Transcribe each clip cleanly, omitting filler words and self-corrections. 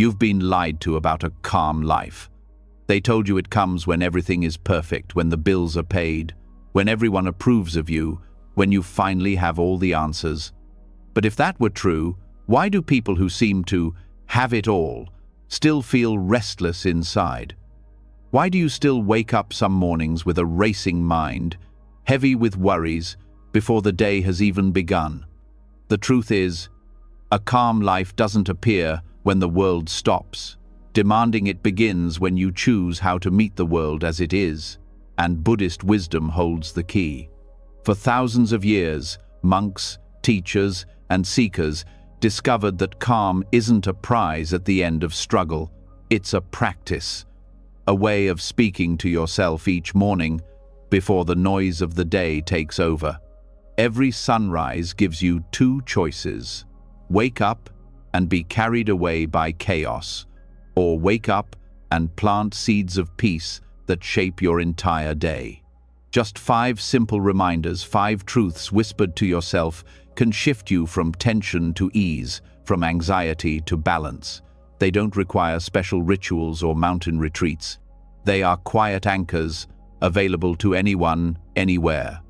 You've been lied to about a calm life. They told you it comes when everything is perfect, when the bills are paid, when everyone approves of you, when you finally have all the answers. But if that were true, why do people who seem to have it all still feel restless inside? Why do you still wake up some mornings with a racing mind, heavy with worries, before the day has even begun? The truth is, a calm life doesn't appear when the world stops. Demanding it begins when you choose how to meet the world as it is, and Buddhist wisdom holds the key. For thousands of years, monks, teachers, and seekers discovered that calm isn't a prize at the end of struggle. It's a practice, a way of speaking to yourself each morning before the noise of the day takes over. Every sunrise gives you two choices: wake up and be carried away by chaos, or wake up and plant seeds of peace that shape your entire day. Just 5 simple reminders, 5 truths whispered to yourself, can shift you from tension to ease, from anxiety to balance. They don't require special rituals or mountain retreats. They are quiet anchors, available to anyone, anywhere.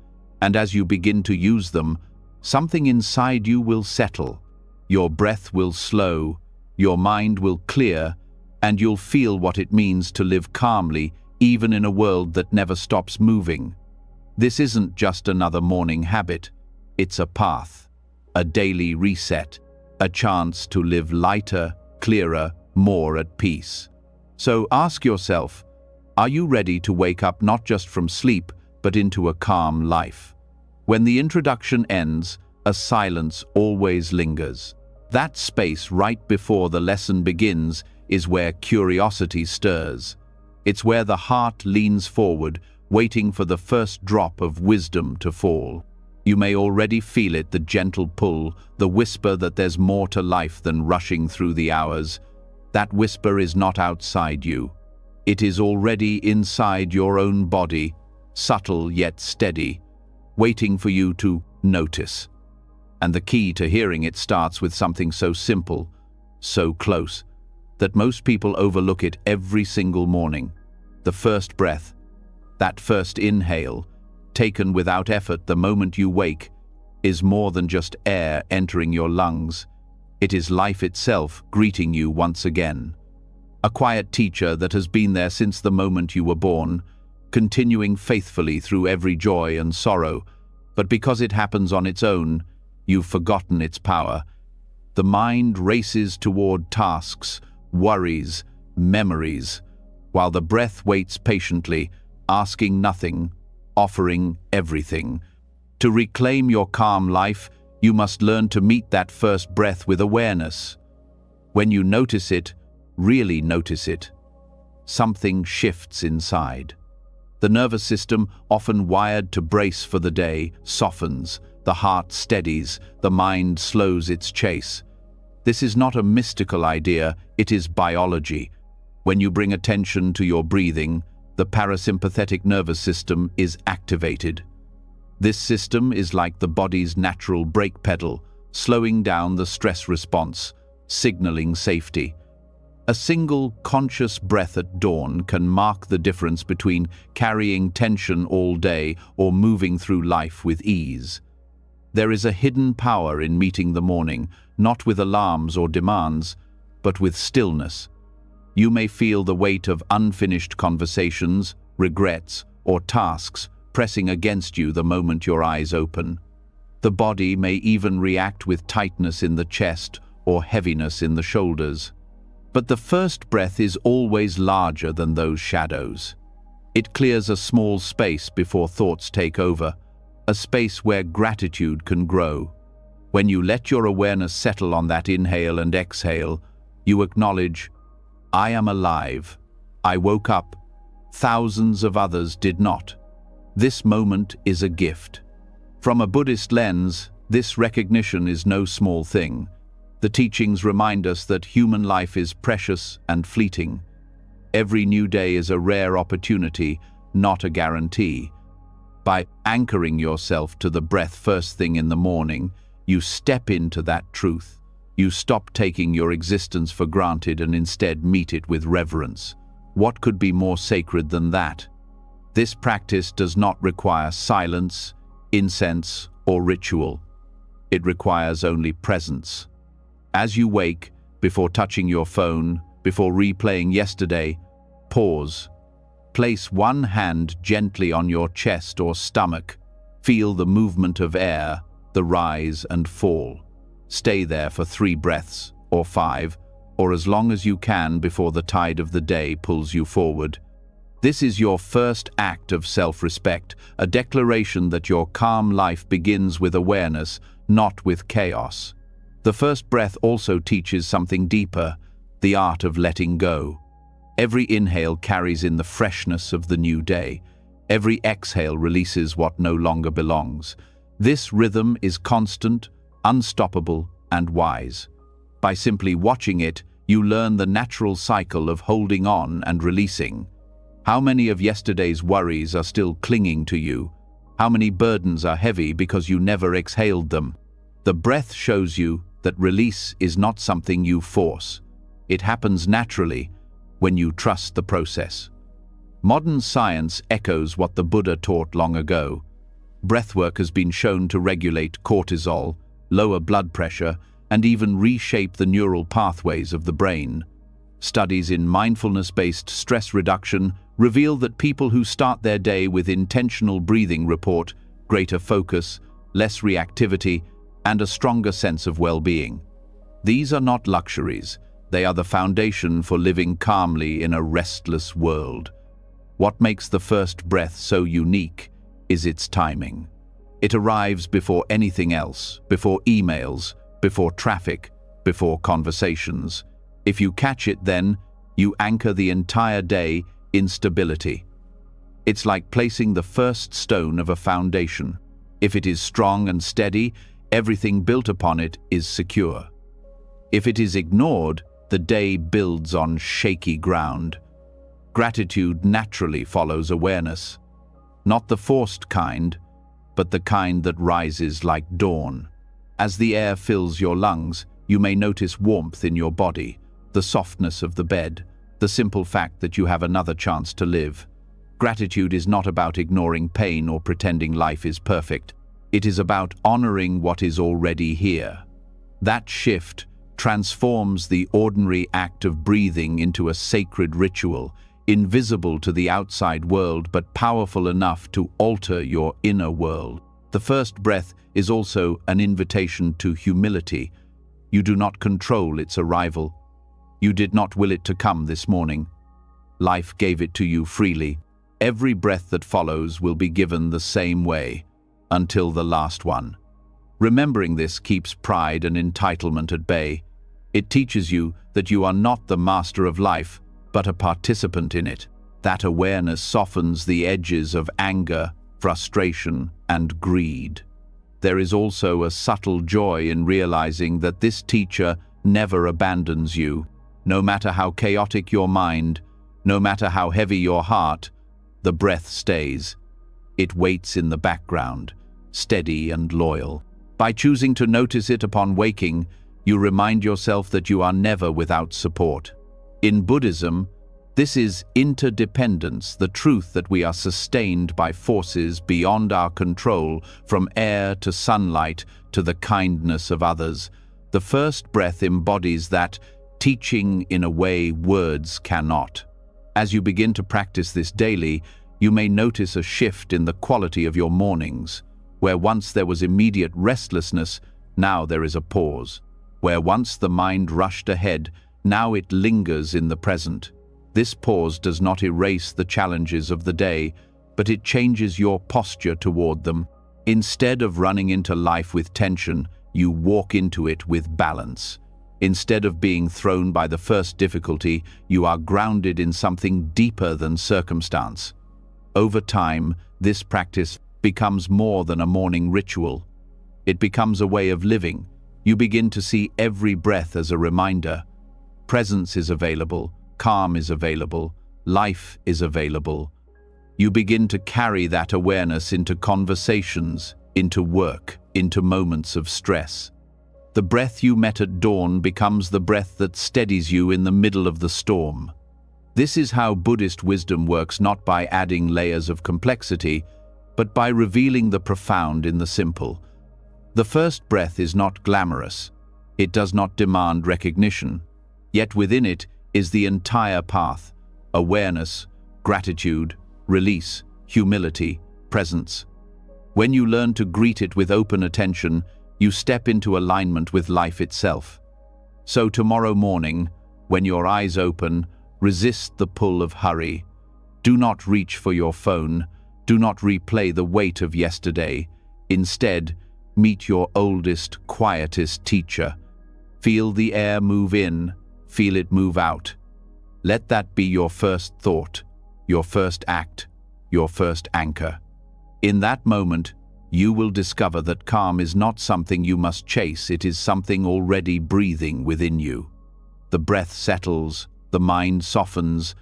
And as you begin to use them, something inside you will settle. Your breath will slow, your mind will clear, and you'll feel what it means to live calmly, even in a world that never stops moving. This isn't just another morning habit. It's a path, a daily reset, a chance to live lighter, clearer, more at peace. So ask yourself, are you ready to wake up not just from sleep, but into a calm life? When the introduction ends, a silence always lingers. That space right before the lesson begins is where curiosity stirs. It's where the heart leans forward, waiting for the first drop of wisdom to fall. You may already feel it, the gentle pull, the whisper that there's more to life than rushing through the hours. That whisper is not outside you. It is already inside your own body, subtle yet steady, waiting for you to notice. And the key to hearing it starts with something so simple, so close, that most people overlook it every single morning. The first breath, that first inhale, taken without effort the moment you wake, is more than just air entering your lungs. It is life itself greeting you once again. A quiet teacher that has been there since the moment you were born, continuing faithfully through every joy and sorrow. But because it happens on its own, you've forgotten its power. The mind races toward tasks, worries, memories, while the breath waits patiently, asking nothing, offering everything. To reclaim your calm life, you must learn to meet that first breath with awareness. When you notice it, really notice it, something shifts inside. The nervous system, often wired to brace for the day, softens, the heart steadies, the mind slows its chase. This is not a mystical idea, it is biology. When you bring attention to your breathing, the parasympathetic nervous system is activated. This system is like the body's natural brake pedal, slowing down the stress response, signaling safety. A single conscious breath at dawn can mark the difference between carrying tension all day or moving through life with ease. There is a hidden power in meeting the morning, not with alarms or demands, but with stillness. You may feel the weight of unfinished conversations, regrets, or tasks pressing against you the moment your eyes open. The body may even react with tightness in the chest or heaviness in the shoulders. But the first breath is always larger than those shadows. It clears a small space before thoughts take over, a space where gratitude can grow. When you let your awareness settle on that inhale and exhale, you acknowledge, I am alive. I woke up. Thousands of others did not. This moment is a gift. From a Buddhist lens, this recognition is no small thing. The teachings remind us that human life is precious and fleeting. Every new day is a rare opportunity, not a guarantee. By anchoring yourself to the breath first thing in the morning, you step into that truth. You stop taking your existence for granted and instead meet it with reverence. What could be more sacred than that? This practice does not require silence, incense, or ritual. It requires only presence. As you wake, before touching your phone, before replaying yesterday, pause. Place one hand gently on your chest or stomach. Feel the movement of air, the rise and fall. Stay there for 3 breaths, or 5, or as long as you can before the tide of the day pulls you forward. This is your first act of self-respect, a declaration that your calm life begins with awareness, not with chaos. The first breath also teaches something deeper, the art of letting go. Every inhale carries in the freshness of the new day. Every exhale releases what no longer belongs. This rhythm is constant, unstoppable, and wise. By simply watching it, you learn the natural cycle of holding on and releasing. How many of yesterday's worries are still clinging to you? How many burdens are heavy because you never exhaled them? The breath shows you that release is not something you force. It happens naturally when you trust the process. Modern science echoes what the Buddha taught long ago. Breathwork has been shown to regulate cortisol, lower blood pressure, and even reshape the neural pathways of the brain. Studies in mindfulness-based stress reduction reveal that people who start their day with intentional breathing report greater focus, less reactivity, and a stronger sense of well-being. These are not luxuries. They are the foundation for living calmly in a restless world. What makes the first breath so unique is its timing. It arrives before anything else, before emails, before traffic, before conversations. If you catch it then, you anchor the entire day in stability. It's like placing the first stone of a foundation. If it is strong and steady, everything built upon it is secure. If it is ignored, the day builds on shaky ground. Gratitude naturally follows awareness. Not the forced kind, but the kind that rises like dawn. As the air fills your lungs, you may notice warmth in your body, the softness of the bed, the simple fact that you have another chance to live. Gratitude is not about ignoring pain or pretending life is perfect. It is about honoring what is already here. That shift transforms the ordinary act of breathing into a sacred ritual, invisible to the outside world but powerful enough to alter your inner world. The first breath is also an invitation to humility. You do not control its arrival. You did not will it to come this morning. Life gave it to you freely. Every breath that follows will be given the same way, until the last one. Remembering this keeps pride and entitlement at bay. It teaches you that you are not the master of life, but a participant in it. That awareness softens the edges of anger, frustration, and greed. There is also a subtle joy in realizing that this teacher never abandons you. No matter how chaotic your mind, no matter how heavy your heart, the breath stays. It waits in the background, steady and loyal. By choosing to notice it upon waking, you remind yourself that you are never without support. In Buddhism, this is interdependence, the truth that we are sustained by forces beyond our control, from air to sunlight to the kindness of others. The first breath embodies that, teaching in a way words cannot. As you begin to practice this daily, you may notice a shift in the quality of your mornings. Where once there was immediate restlessness, now there is a pause. Where once the mind rushed ahead, now it lingers in the present. This pause does not erase the challenges of the day, but it changes your posture toward them. Instead of running into life with tension, you walk into it with balance. Instead of being thrown by the first difficulty, you are grounded in something deeper than circumstance. Over time, this practice becomes more than a morning ritual. It becomes a way of living. You begin to see every breath as a reminder. Presence is available, calm is available, life is available. You begin to carry that awareness into conversations, into work, into moments of stress. The breath you met at dawn becomes the breath that steadies you in the middle of the storm. This is how Buddhist wisdom works, not by adding layers of complexity, but by revealing the profound in the simple. The first breath is not glamorous. It does not demand recognition. Yet within it is the entire path: awareness, gratitude, release, humility, presence. When you learn to greet it with open attention, you step into alignment with life itself. So tomorrow morning, when your eyes open, resist the pull of hurry. Do not reach for your phone. Do not replay the weight of yesterday. Instead, meet your oldest, quietest teacher. Feel the air move in, feel it move out. Let that be your first thought, your first act, your first anchor. In that moment, you will discover that calm is not something you must chase, it is something already breathing within you. The breath settles, the mind softens,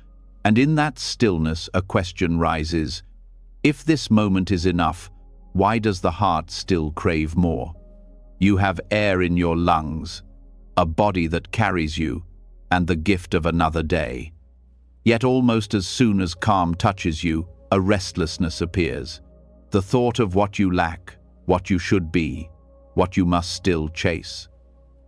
and in that stillness a question rises. If this moment is enough, why does the heart still crave more? You have air in your lungs, a body that carries you, and the gift of another day. Yet almost as soon as calm touches you, a restlessness appears. The thought of what you lack, what you should be, what you must still chase.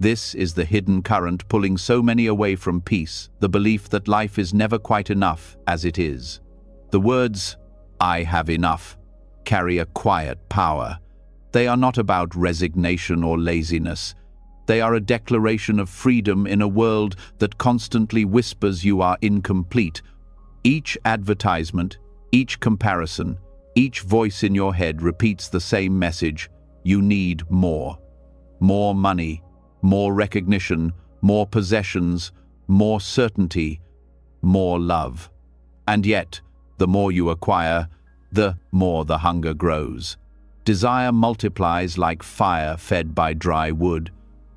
This is the hidden current pulling so many away from peace, the belief that life is never quite enough as it is. The words, "I have enough," carry a quiet power. They are not about resignation or laziness. They are a declaration of freedom in a world that constantly whispers you are incomplete. Each advertisement, each comparison, each voice in your head repeats the same message: you need more. More money, more recognition, more possessions, more certainty, more love. And yet, the more you acquire, the more the hunger grows. Desire multiplies like fire fed by dry wood.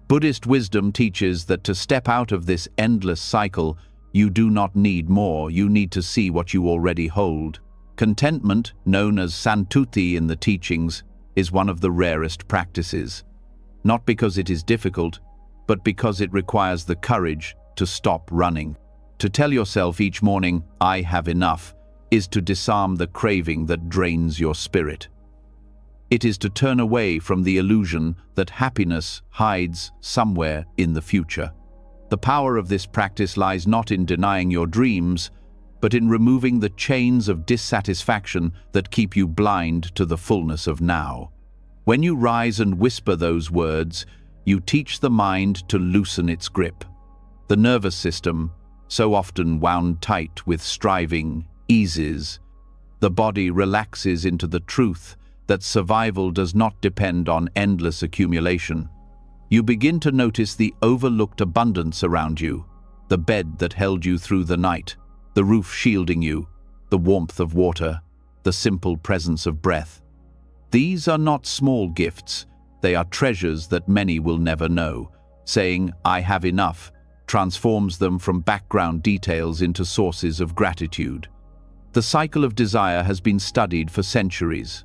Buddhist wisdom teaches that to step out of this endless cycle, you do not need more, you need to see what you already hold. Contentment, known as santuti in the teachings, is one of the rarest practices. Not because it is difficult, but because it requires the courage to stop running. To tell yourself each morning, "I have enough," is to disarm the craving that drains your spirit. It is to turn away from the illusion that happiness hides somewhere in the future. The power of this practice lies not in denying your dreams, but in removing the chains of dissatisfaction that keep you blind to the fullness of now. When you rise and whisper those words, you teach the mind to loosen its grip. The nervous system, so often wound tight with striving, eases. The body relaxes into the truth that survival does not depend on endless accumulation. You begin to notice the overlooked abundance around you, the bed that held you through the night, the roof shielding you, the warmth of water, the simple presence of breath. These are not small gifts, they are treasures that many will never know. Saying, "I have enough," transforms them from background details into sources of gratitude. The cycle of desire has been studied for centuries.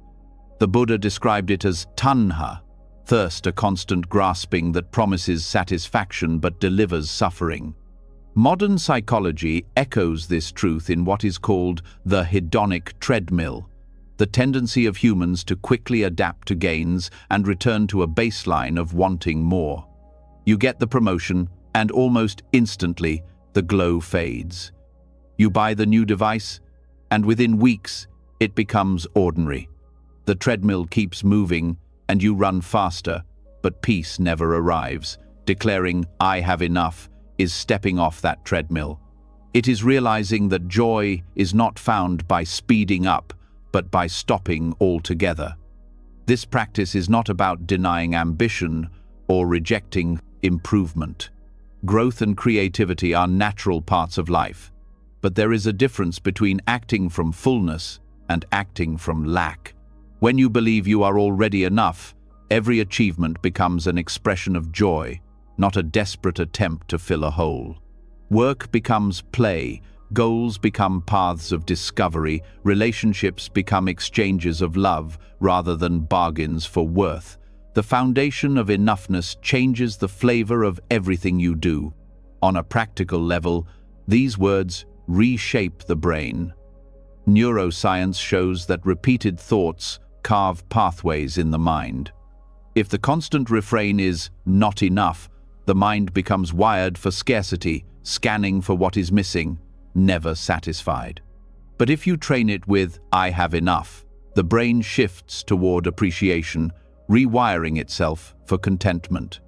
The Buddha described it as tanha, thirst, a constant grasping that promises satisfaction but delivers suffering. Modern psychology echoes this truth in what is called the hedonic treadmill, the tendency of humans to quickly adapt to gains and return to a baseline of wanting more. You get the promotion, and almost instantly, the glow fades. You buy the new device, and within weeks, it becomes ordinary. The treadmill keeps moving, and you run faster, but peace never arrives. Declaring, "I have enough," is stepping off that treadmill. It is realizing that joy is not found by speeding up, but by stopping altogether. This practice is not about denying ambition or rejecting improvement. Growth and creativity are natural parts of life, but there is a difference between acting from fullness and acting from lack. When you believe you are already enough, every achievement becomes an expression of joy, not a desperate attempt to fill a hole. Work becomes play, goals become paths of discovery, relationships become exchanges of love rather than bargains for worth. The foundation of enoughness changes the flavor of everything you do. On a practical level, these words reshape the brain. Neuroscience shows that repeated thoughts carve pathways in the mind. If the constant refrain is "not enough," the mind becomes wired for scarcity, scanning for what is missing, never satisfied. But if you train it with "I have enough," the brain shifts toward appreciation, rewiring itself for contentment.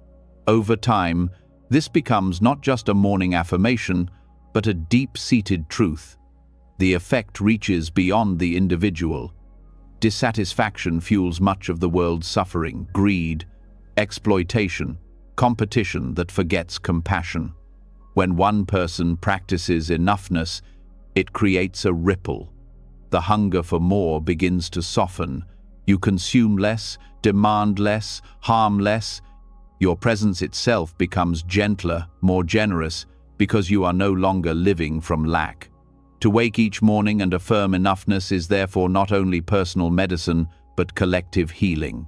Over time, this becomes not just a morning affirmation, but a deep-seated truth. The effect reaches beyond the individual. Dissatisfaction fuels much of the world's suffering, greed, exploitation, competition that forgets compassion. When one person practices enoughness, it creates a ripple. The hunger for more begins to soften. You consume less, demand less, harm less. Your presence itself becomes gentler, more generous, because you are no longer living from lack. To wake each morning and affirm enoughness is therefore not only personal medicine, but collective healing.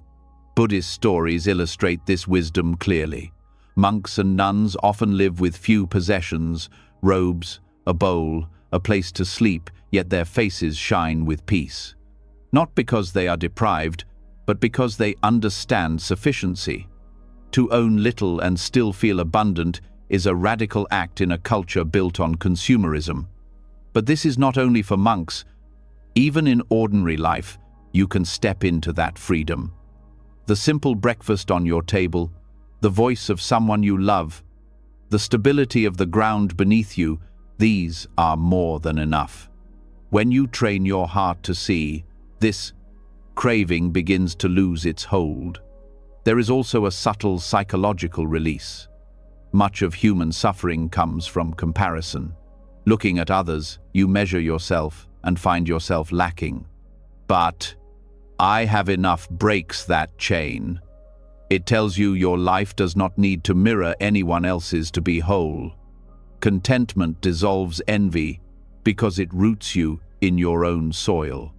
Buddhist stories illustrate this wisdom clearly. Monks and nuns often live with few possessions, robes, a bowl, a place to sleep, yet their faces shine with peace. Not because they are deprived, but because they understand sufficiency. To own little and still feel abundant is a radical act in a culture built on consumerism. But this is not only for monks. Even in ordinary life, you can step into that freedom. The simple breakfast on your table, the voice of someone you love, the stability of the ground beneath you, these are more than enough. When you train your heart to see, this craving begins to lose its hold. There is also a subtle psychological release. Much of human suffering comes from comparison. Looking at others, you measure yourself and find yourself lacking. But "I have enough" breaks that chain. It tells you your life does not need to mirror anyone else's to be whole. Contentment dissolves envy because it roots you in your own soil.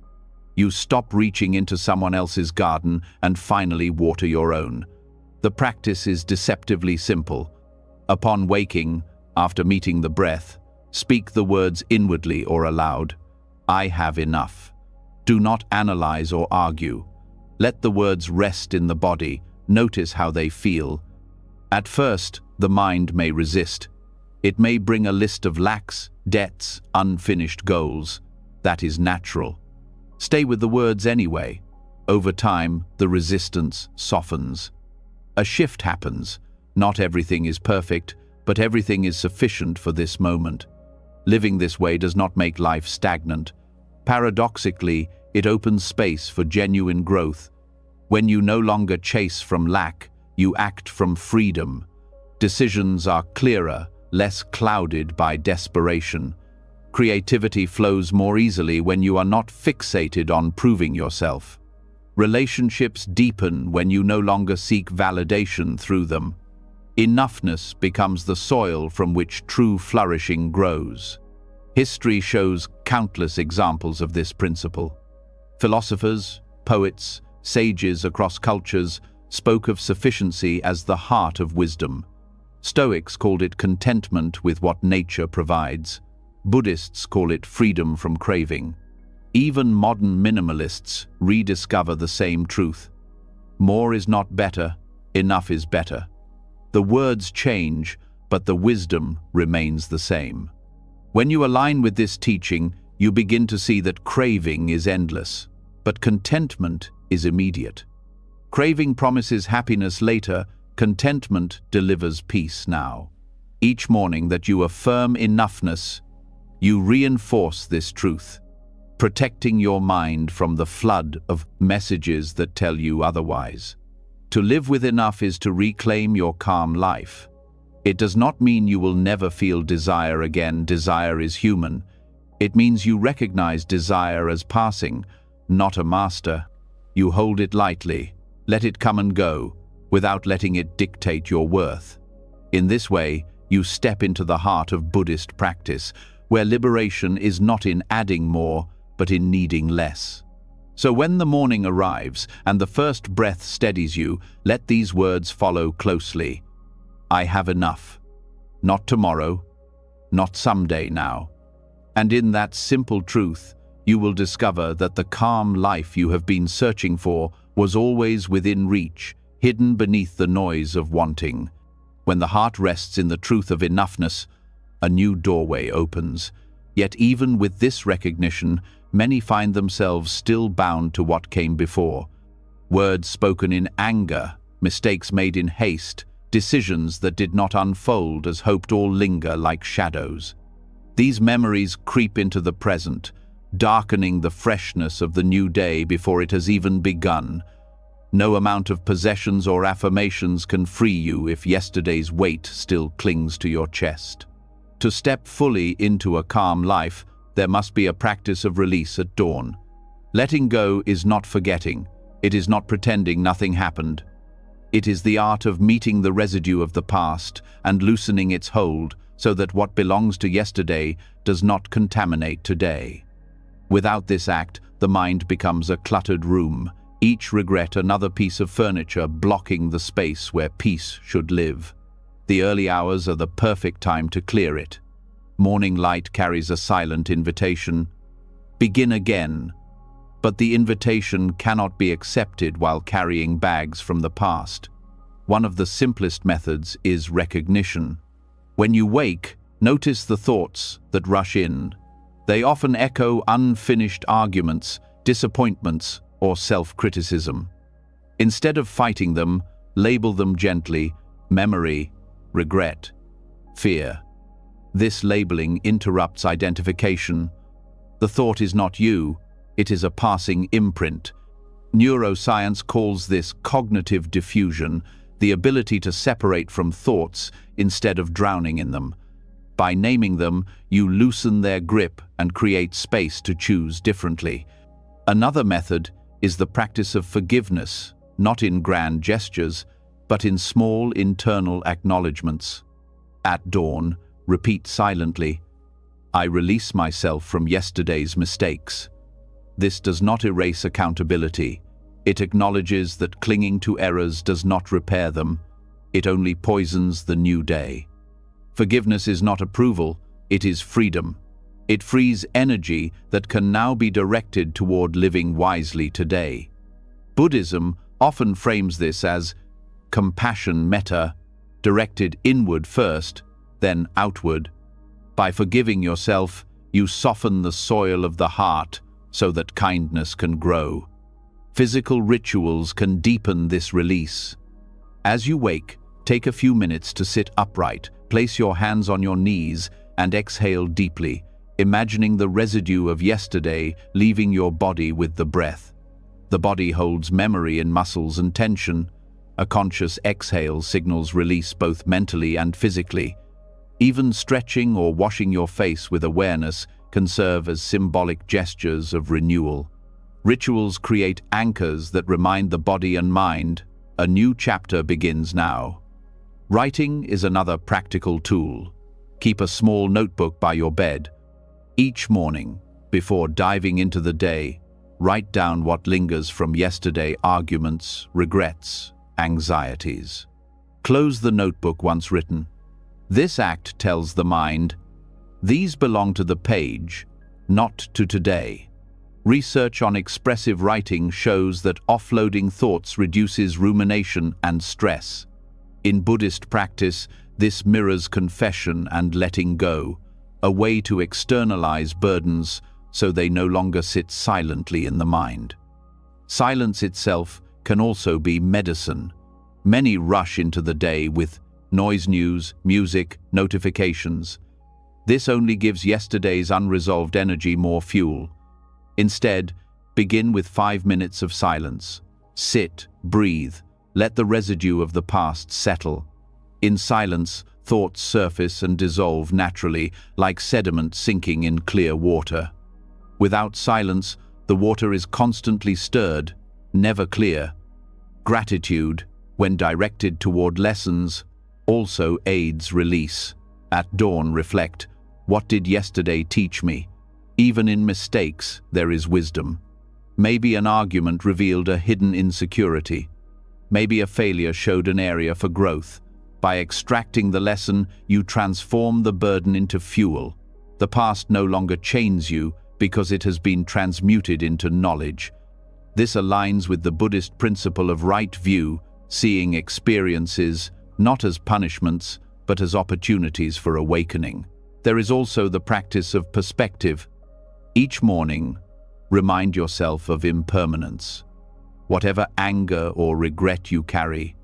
You stop reaching into someone else's garden and finally water your own. The practice is deceptively simple. Upon waking, after meeting the breath, speak the words inwardly or aloud. "I have enough." Do not analyze or argue. Let the words rest in the body. Notice how they feel. At first, the mind may resist. It may bring a list of lacks, debts, unfinished goals. That is natural. Stay with the words anyway. Over time, the resistance softens. A shift happens. Not everything is perfect, but everything is sufficient for this moment. Living this way does not make life stagnant. Paradoxically, it opens space for genuine growth. When you no longer chase from lack, you act from freedom. Decisions are clearer, less clouded by desperation. Creativity flows more easily when you are not fixated on proving yourself. Relationships deepen when you no longer seek validation through them. Enoughness becomes the soil from which true flourishing grows. History shows countless examples of this principle. Philosophers, poets, sages across cultures spoke of sufficiency as the heart of wisdom. Stoics called it contentment with what nature provides. Buddhists call it freedom from craving. Even modern minimalists rediscover the same truth. More is not better, enough is better. The words change, but the wisdom remains the same. When you align with this teaching, you begin to see that craving is endless, but contentment is immediate. Craving promises happiness later, contentment delivers peace now. Each morning that you affirm enoughness, you reinforce this truth, protecting your mind from the flood of messages that tell you otherwise. To live with enough is to reclaim your calm life. It does not mean you will never feel desire again. Desire is human. It means you recognize desire as passing, not a master. You hold it lightly, let it come and go, without letting it dictate your worth. In this way, you step into the heart of Buddhist practice, where liberation is not in adding more, but in needing less. So when the morning arrives and the first breath steadies you, let these words follow closely. I have enough. Not tomorrow, not someday now. And in that simple truth, you will discover that the calm life you have been searching for was always within reach, hidden beneath the noise of wanting. When the heart rests in the truth of enoughness, a new doorway opens. Yet even with this recognition, many find themselves still bound to what came before. Words spoken in anger, mistakes made in haste, decisions that did not unfold as hoped all linger like shadows. These memories creep into the present, darkening the freshness of the new day before it has even begun. No amount of possessions or affirmations can free you if yesterday's weight still clings to your chest. To step fully into a calm life, there must be a practice of release at dawn. Letting go is not forgetting. It is not pretending nothing happened. It is the art of meeting the residue of the past and loosening its hold so that what belongs to yesterday does not contaminate today. Without this act, the mind becomes a cluttered room, each regret another piece of furniture blocking the space where peace should live. The early hours are the perfect time to clear it. Morning light carries a silent invitation. Begin again. But the invitation cannot be accepted while carrying bags from the past. One of the simplest methods is recognition. When you wake, notice the thoughts that rush in. They often echo unfinished arguments, disappointments, or self-criticism. Instead of fighting them, label them gently: memory, regret, fear. This labeling interrupts identification. The thought is not you, it is a passing imprint. Neuroscience calls this cognitive diffusion, the ability to separate from thoughts instead of drowning in them. By naming them, you loosen their grip and create space to choose differently. Another method is the practice of forgiveness, not in grand gestures, but in small internal acknowledgements. At dawn, repeat silently, I release myself from yesterday's mistakes. This does not erase accountability. It acknowledges that clinging to errors does not repair them. It only poisons the new day. Forgiveness is not approval, it is freedom. It frees energy that can now be directed toward living wisely today. Buddhism often frames this as compassion metta, directed inward first, then outward. By forgiving yourself, you soften the soil of the heart so that kindness can grow. Physical rituals can deepen this release. As you wake, take a few minutes to sit upright, place your hands on your knees, and exhale deeply, imagining the residue of yesterday leaving your body with the breath. The body holds memory in muscles and tension. A conscious exhale signals release both mentally and physically. Even stretching or washing your face with awareness can serve as symbolic gestures of renewal. Rituals create anchors that remind the body and mind, a new chapter begins now. Writing is another practical tool. Keep a small notebook by your bed. Each morning, before diving into the day, write down what lingers from yesterday: arguments, regrets, anxieties. Close the notebook once written. This act tells the mind, these belong to the page, not to today. Research on expressive writing shows that offloading thoughts reduces rumination and stress. In Buddhist practice, this mirrors confession and letting go, a way to externalize burdens so they no longer sit silently in the mind. Silence itself can also be medicine. Many rush into the day with noise, news, music, notifications. This only gives yesterday's unresolved energy more fuel. Instead, begin with 5 minutes of silence. Sit, breathe, let the residue of the past settle. In silence, thoughts surface and dissolve naturally, like sediment sinking in clear water. Without silence, the water is constantly stirred, never clear. Gratitude, when directed toward lessons, also aids release. At dawn, reflect, what did yesterday teach me? Even in mistakes, there is wisdom. Maybe an argument revealed a hidden insecurity. Maybe a failure showed an area for growth. By extracting the lesson, you transform the burden into fuel. The past no longer chains you because it has been transmuted into knowledge. This aligns with the Buddhist principle of right view, seeing experiences not as punishments, but as opportunities for awakening. There is also the practice of perspective. Each morning, remind yourself of impermanence. Whatever anger or regret you carry,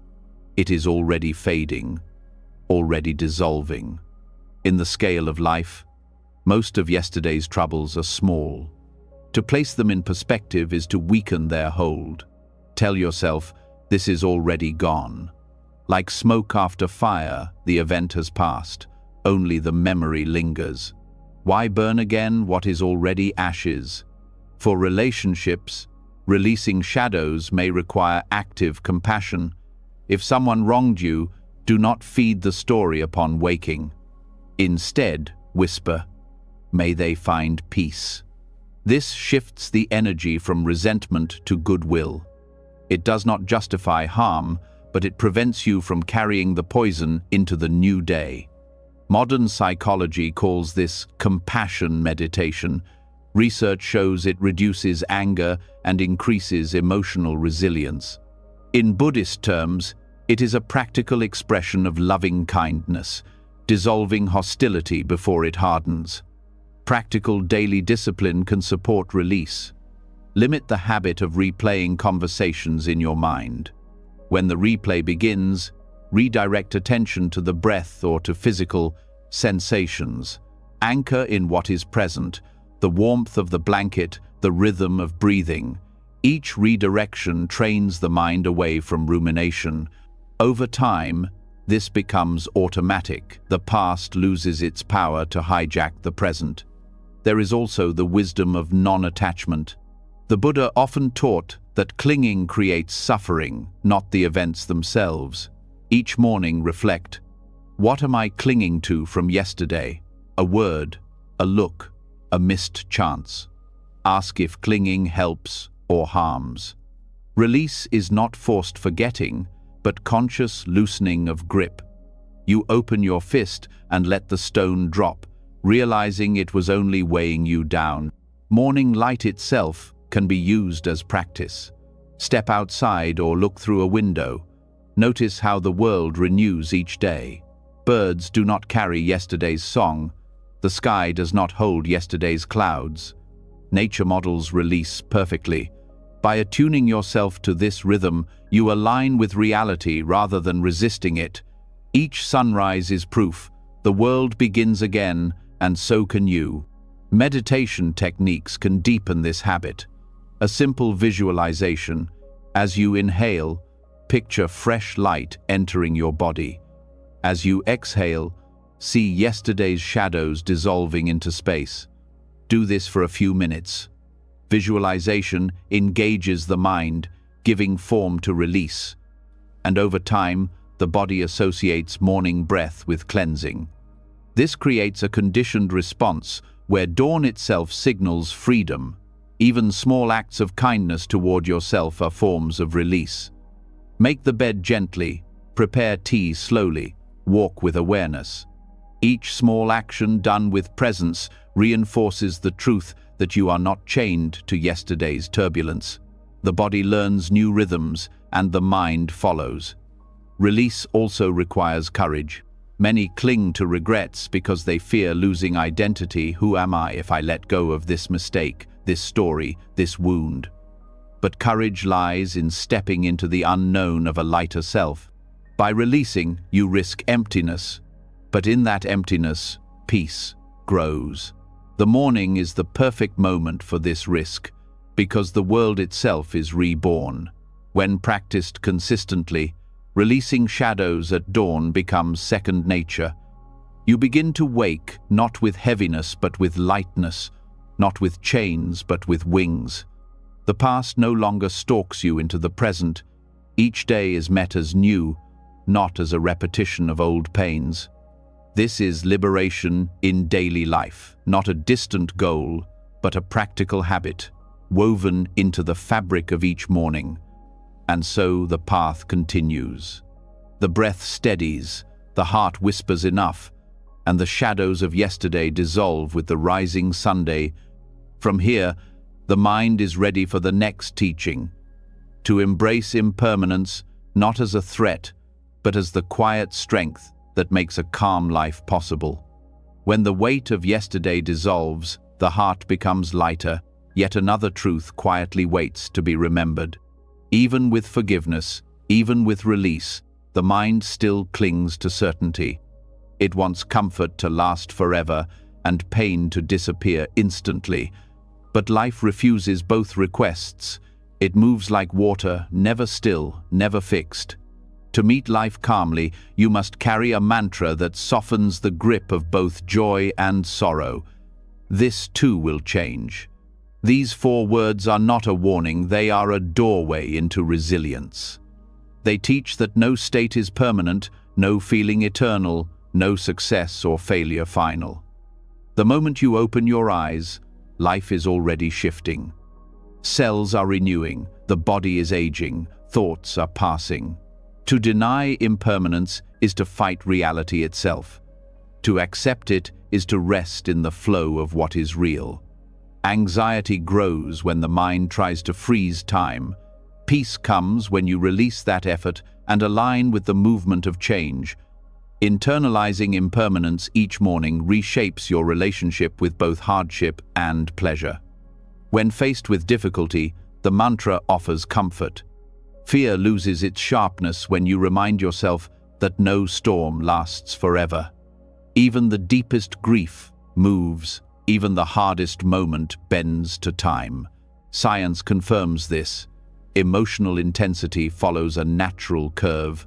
it is already fading, already dissolving. In the scale of life, most of yesterday's troubles are small. To place them in perspective is to weaken their hold. Tell yourself, this is already gone. Like smoke after fire, the event has passed. Only the memory lingers. Why burn again what is already ashes? For relationships, releasing shadows may require active compassion. If someone wronged you, do not feed the story upon waking. Instead, whisper, may they find peace. This shifts the energy from resentment to goodwill. It does not justify harm, but it prevents you from carrying the poison into the new day. Modern psychology calls this compassion meditation. Research shows it reduces anger and increases emotional resilience. In Buddhist terms, it is a practical expression of loving kindness, dissolving hostility before it hardens. Practical daily discipline can support release. Limit the habit of replaying conversations in your mind. When the replay begins, redirect attention to the breath or to physical sensations. Anchor in what is present, the warmth of the blanket, the rhythm of breathing. Each redirection trains the mind away from rumination. Over time, this becomes automatic. The past loses its power to hijack the present. There is also the wisdom of non-attachment. The Buddha often taught that clinging creates suffering, not the events themselves. Each morning reflect, what am I clinging to from yesterday? A word, a look, a missed chance. Ask if clinging helps or harms. Release is not forced forgetting, but conscious loosening of grip. You open your fist and let the stone drop, realizing it was only weighing you down. Morning light itself can be used as practice. Step outside or look through a window. Notice how the world renews each day. Birds do not carry yesterday's song. The sky does not hold yesterday's clouds. Nature models release perfectly. By attuning yourself to this rhythm, you align with reality rather than resisting it. Each sunrise is proof. The world begins again, and so can you. Meditation techniques can deepen this habit. A simple visualization. As you inhale, picture fresh light entering your body. As you exhale, see yesterday's shadows dissolving into space. Do this for a few minutes. Visualization engages the mind, giving form to release. And over time, the body associates morning breath with cleansing. This creates a conditioned response where dawn itself signals freedom. Even small acts of kindness toward yourself are forms of release. Make the bed gently, prepare tea slowly, walk with awareness. Each small action done with presence reinforces the truth that you are not chained to yesterday's turbulence. The body learns new rhythms and the mind follows. Release also requires courage. Many cling to regrets because they fear losing identity. Who am I if I let go of this mistake, this story, this wound? But courage lies in stepping into the unknown of a lighter self. By releasing, you risk emptiness, but in that emptiness, peace grows. The morning is the perfect moment for this risk, because the world itself is reborn. When practiced consistently, releasing shadows at dawn becomes second nature. You begin to wake not with heaviness but with lightness, not with chains but with wings. The past no longer stalks you into the present. Each day is met as new, not as a repetition of old pains. This is liberation in daily life, not a distant goal, but a practical habit. woven into the fabric of each morning. And so the path continues. The breath steadies, the heart whispers enough, and the shadows of yesterday dissolve with the rising Sunday. From here, the mind is ready for the next teaching, to embrace impermanence not as a threat, but as the quiet strength that makes a calm life possible. When the weight of yesterday dissolves, the heart becomes lighter, yet another truth quietly waits to be remembered. Even with forgiveness, even with release, the mind still clings to certainty. It wants comfort to last forever and pain to disappear instantly. But life refuses both requests. It moves like water, never still, never fixed. To meet life calmly, you must carry a mantra that softens the grip of both joy and sorrow. This too will change. These 4 words are not a warning, they are a doorway into resilience. They teach that no state is permanent, no feeling eternal, no success or failure final. The moment you open your eyes, life is already shifting. Cells are renewing, the body is aging, thoughts are passing. To deny impermanence is to fight reality itself. To accept it is to rest in the flow of what is real. Anxiety grows when the mind tries to freeze time. Peace comes when you release that effort and align with the movement of change. Internalizing impermanence each morning reshapes your relationship with both hardship and pleasure. When faced with difficulty, the mantra offers comfort. Fear loses its sharpness when you remind yourself that no storm lasts forever. Even the deepest grief moves, even the hardest moment bends to time. Science confirms this. Emotional intensity follows a natural curve.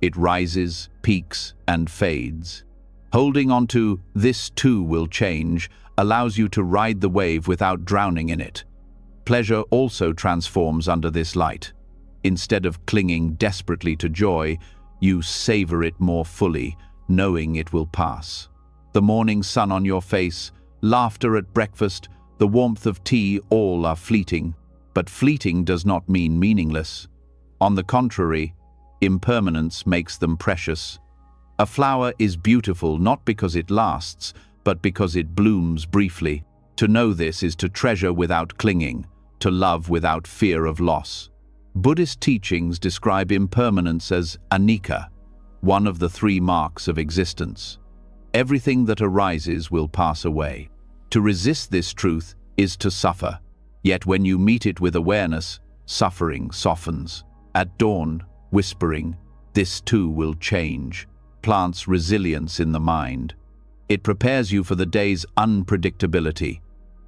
It rises, peaks, and fades. Holding on to "this too will change" allows you to ride the wave without drowning in it. Pleasure also transforms under this light. Instead of clinging desperately to joy, you savor it more fully, knowing it will pass. The morning sun on your face, laughter at breakfast, the warmth of tea, all are fleeting. But fleeting does not mean meaningless. On the contrary, impermanence makes them precious. A flower is beautiful not because it lasts, but because it blooms briefly. To know this is to treasure without clinging, to love without fear of loss. Buddhist teachings describe impermanence as anicca, one of the 3 marks of existence. Everything that arises will pass away. To resist this truth is to suffer. Yet when you meet it with awareness, suffering softens. At dawn, whispering, "This too will change," plants resilience in the mind. It prepares you for the day's unpredictability.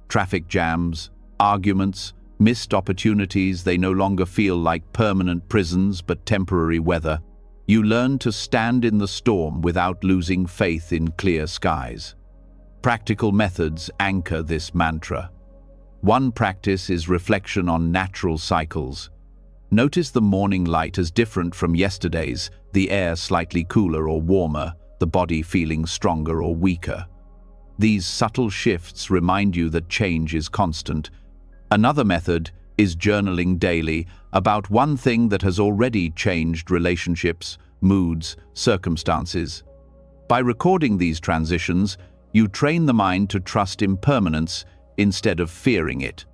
Traffic jams, arguments, missed opportunities, they no longer feel like permanent prisons but temporary weather. You learn to stand in the storm without losing faith in clear skies. Practical methods anchor this mantra. One practice is reflection on natural cycles. Notice the morning light as different from yesterday's, the air slightly cooler or warmer, the body feeling stronger or weaker. These subtle shifts remind you that change is constant. Another method is journaling daily about one thing that has already changed relationships, moods, circumstances. By recording these transitions, you train the mind to trust impermanence instead of fearing it.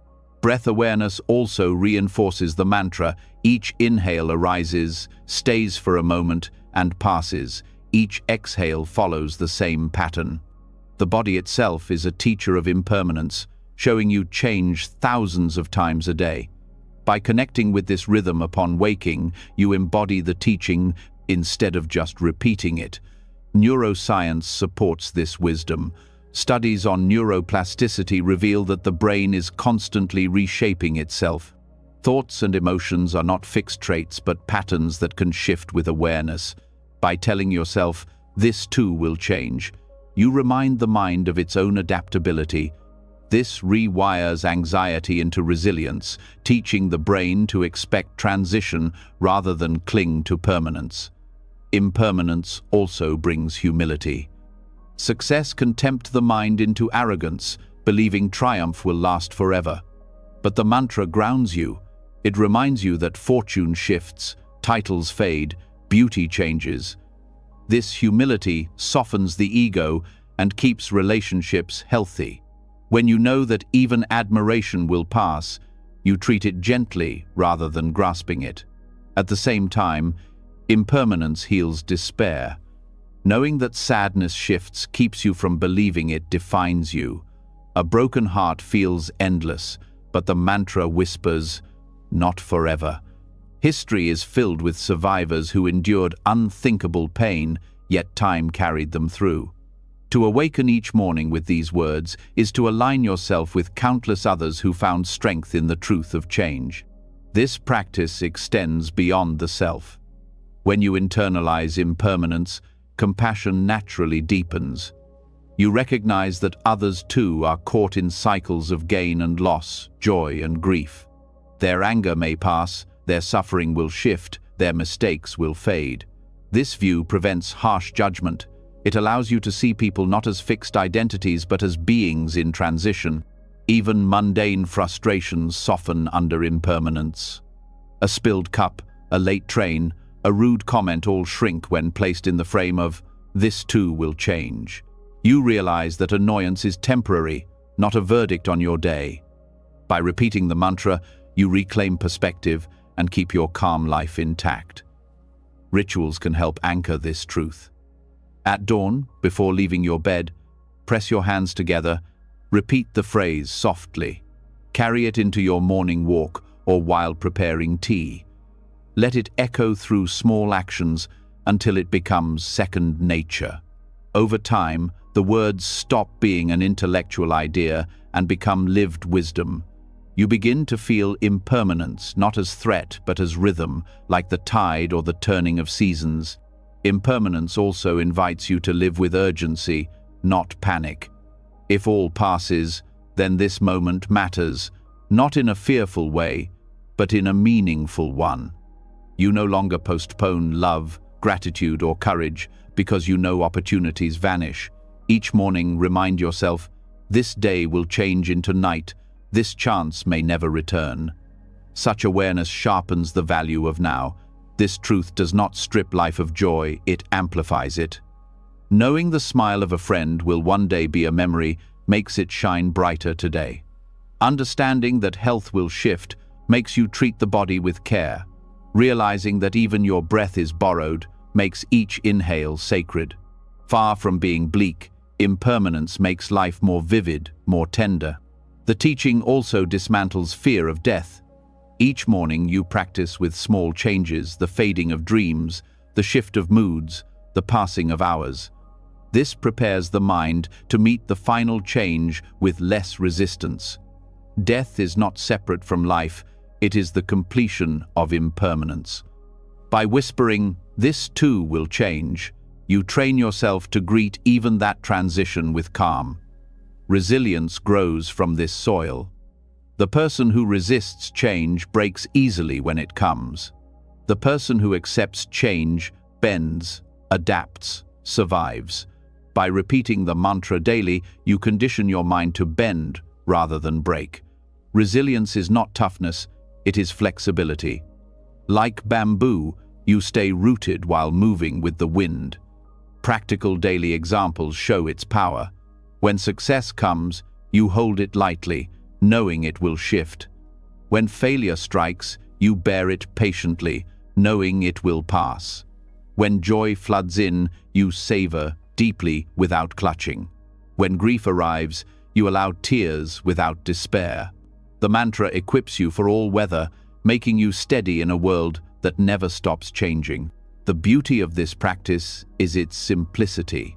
Breath awareness also reinforces the mantra. Each inhale arises, stays for a moment, and passes. Each exhale follows the same pattern. The body itself is a teacher of impermanence, showing you change thousands of times a day. By connecting with this rhythm upon waking, you embody the teaching instead of just repeating it. Neuroscience supports this wisdom. Studies on neuroplasticity reveal that the brain is constantly reshaping itself. Thoughts and emotions are not fixed traits but patterns that can shift with awareness. By telling yourself, "This too will change," you remind the mind of its own adaptability. This rewires anxiety into resilience, teaching the brain to expect transition rather than cling to permanence. Impermanence also brings humility. Success can tempt the mind into arrogance, believing triumph will last forever. But the mantra grounds you. It reminds you that fortune shifts, titles fade, beauty changes. This humility softens the ego and keeps relationships healthy. When you know that even admiration will pass, you treat it gently rather than grasping it. At the same time, impermanence heals despair. Knowing that sadness shifts keeps you from believing it defines you. A broken heart feels endless, but the mantra whispers, "Not forever." History is filled with survivors who endured unthinkable pain, yet time carried them through. To awaken each morning with these words is to align yourself with countless others who found strength in the truth of change. This practice extends beyond the self. When you internalize impermanence, compassion naturally deepens. You recognize that others too are caught in cycles of gain and loss, joy and grief. Their anger may pass, their suffering will shift, their mistakes will fade. This view prevents harsh judgment. It allows you to see people not as fixed identities but as beings in transition. Even mundane frustrations soften under impermanence. A spilled cup, a late train, a rude comment all shrink when placed in the frame of, "This too will change." You realize that annoyance is temporary, not a verdict on your day. By repeating the mantra, you reclaim perspective and keep your calm life intact. Rituals can help anchor this truth. At dawn, before leaving your bed, press your hands together, repeat the phrase softly. Carry it into your morning walk or while preparing tea. Let it echo through small actions until it becomes second nature. Over time, the words stop being an intellectual idea and become lived wisdom. You begin to feel impermanence not as threat but as rhythm, like the tide or the turning of seasons. Impermanence also invites you to live with urgency, not panic. If all passes, then this moment matters, not in a fearful way, but in a meaningful one. You no longer postpone love, gratitude, or courage because you know opportunities vanish. Each morning, remind yourself, this day will change into night, this chance may never return. Such awareness sharpens the value of now. This truth does not strip life of joy, it amplifies it. Knowing the smile of a friend will one day be a memory makes it shine brighter today. Understanding that health will shift makes you treat the body with care. Realizing that even your breath is borrowed makes each inhale sacred. Far from being bleak, impermanence makes life more vivid, more tender. The teaching also dismantles fear of death. Each morning you practice with small changes, the fading of dreams, the shift of moods, the passing of hours. This prepares the mind to meet the final change with less resistance. Death is not separate from life, it is the completion of impermanence. By whispering, "This too will change," you train yourself to greet even that transition with calm. Resilience grows from this soil. The person who resists change breaks easily when it comes. The person who accepts change bends, adapts, survives. By repeating the mantra daily, you condition your mind to bend rather than break. Resilience is not toughness, it is flexibility. Like bamboo, you stay rooted while moving with the wind. Practical daily examples show its power. When success comes, you hold it lightly, knowing it will shift. When failure strikes, you bear it patiently, knowing it will pass. When joy floods in, you savor deeply without clutching. When grief arrives, you allow tears without despair. The mantra equips you for all weather, making you steady in a world that never stops changing. The beauty of this practice is its simplicity.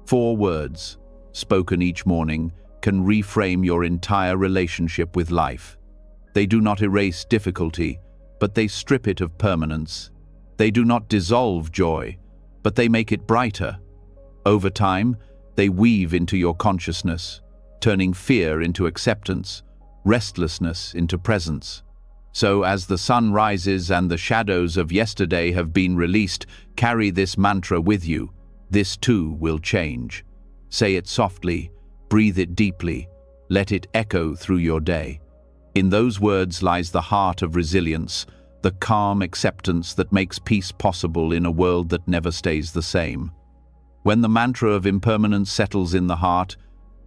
4 words, spoken each morning, can reframe your entire relationship with life. They do not erase difficulty, but they strip it of permanence. They do not dissolve joy, but they make it brighter. Over time, they weave into your consciousness, turning fear into acceptance, restlessness into presence. So as the sun rises and the shadows of yesterday have been released, carry this mantra with you. This too will change. Say it softly, breathe it deeply, let it echo through your day. In those words lies the heart of resilience, the calm acceptance that makes peace possible in a world that never stays the same. When the mantra of impermanence settles in the heart,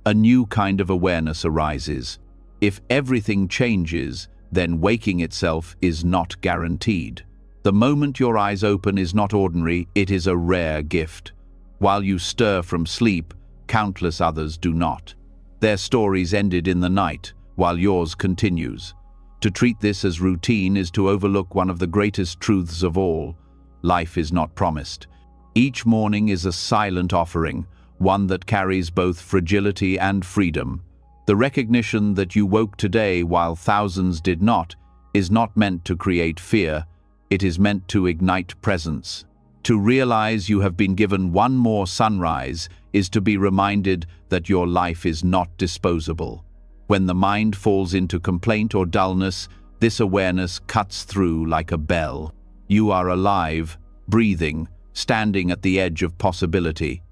a new kind of awareness arises. If everything changes, then waking itself is not guaranteed. The moment your eyes open is not ordinary, it is a rare gift. While you stir from sleep, countless others do not. Their stories ended in the night, while yours continues. To treat this as routine is to overlook one of the greatest truths of all. Life is not promised. Each morning is a silent offering, one that carries both fragility and freedom. The recognition that you woke today while thousands did not is not meant to create fear, it is meant to ignite presence. To realize you have been given one more sunrise is to be reminded that your life is not disposable. When the mind falls into complaint or dullness, this awareness cuts through like a bell. You are alive, breathing, standing at the edge of possibility.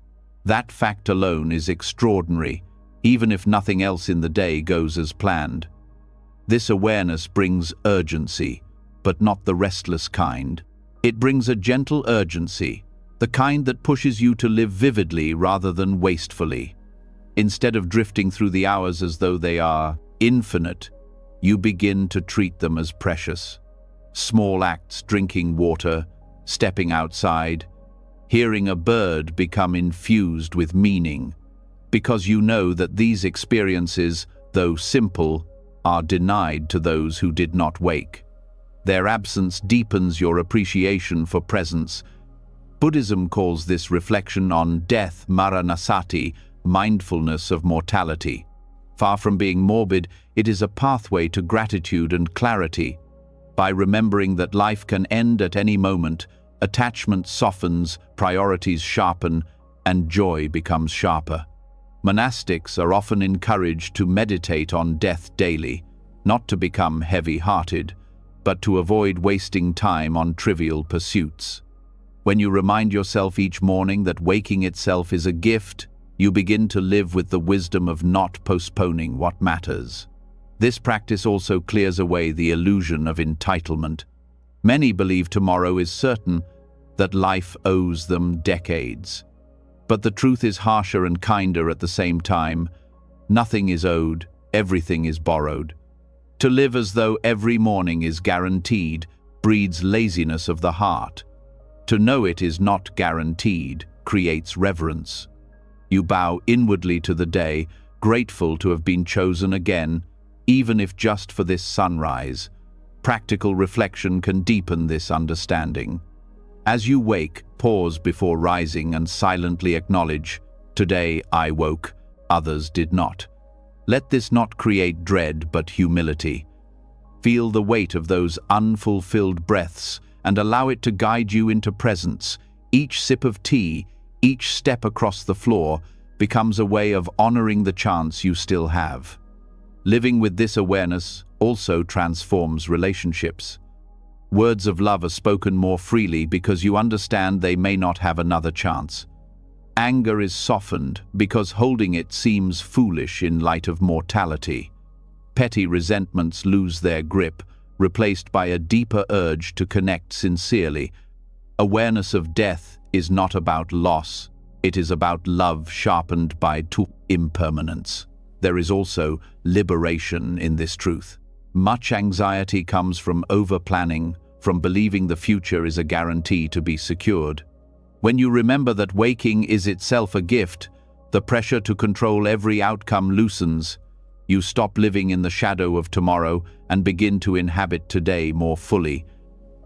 That fact alone is extraordinary, even if nothing else in the day goes as planned. This awareness brings urgency, but not the restless kind. It brings a gentle urgency, the kind that pushes you to live vividly rather than wastefully. Instead of drifting through the hours as though they are infinite, you begin to treat them as precious. Small acts, drinking water, stepping outside, hearing a bird become infused with meaning, because you know that these experiences, though simple, are denied to those who did not wake. Their absence deepens your appreciation for presence. Buddhism calls this reflection on death maranasati, mindfulness of mortality. Far from being morbid, it is a pathway to gratitude and clarity. By remembering that life can end at any moment, attachment softens, priorities sharpen, and joy becomes sharper. Monastics are often encouraged to meditate on death daily, not to become heavy-hearted, but to avoid wasting time on trivial pursuits. When you remind yourself each morning that waking itself is a gift, you begin to live with the wisdom of not postponing what matters. This practice also clears away the illusion of entitlement. Many believe tomorrow is certain, that life owes them decades. But the truth is harsher and kinder at the same time. Nothing is owed, everything is borrowed. To live as though every morning is guaranteed breeds laziness of the heart. To know it is not guaranteed creates reverence. You bow inwardly to the day, grateful to have been chosen again, even if just for this sunrise. Practical reflection can deepen this understanding. As you wake, pause before rising and silently acknowledge, "Today I woke, others did not." Let this not create dread but humility. Feel the weight of those unfulfilled breaths and allow it to guide you into presence. Each sip of tea, each step across the floor becomes a way of honoring the chance you still have. Living with this awareness also transforms relationships. Words of love are spoken more freely because you understand they may not have another chance. Anger is softened because holding it seems foolish in light of mortality. Petty resentments lose their grip, replaced by a deeper urge to connect sincerely. Awareness of death is not about loss, it is about love sharpened by impermanence. There is also liberation in this truth. Much anxiety comes from over-planning, from believing the future is a guarantee to be secured. When you remember that waking is itself a gift, the pressure to control every outcome loosens. You stop living in the shadow of tomorrow and begin to inhabit today more fully.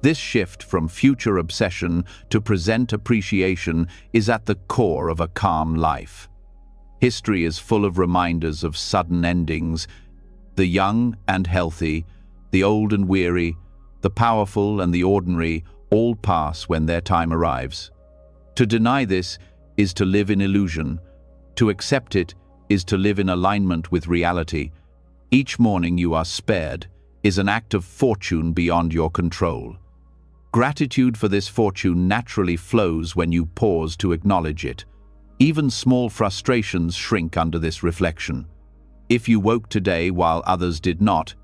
This shift from future obsession to present appreciation is at the core of a calm life. History is full of reminders of sudden endings. The young and healthy, the old and weary, the powerful and the ordinary all pass when their time arrives. To deny this is to live in illusion. To accept it is to live in alignment with reality. Each morning you are spared is an act of fortune beyond your control. Gratitude for this fortune naturally flows when you pause to acknowledge it. Even small frustrations shrink under this reflection. If you woke today while others did not,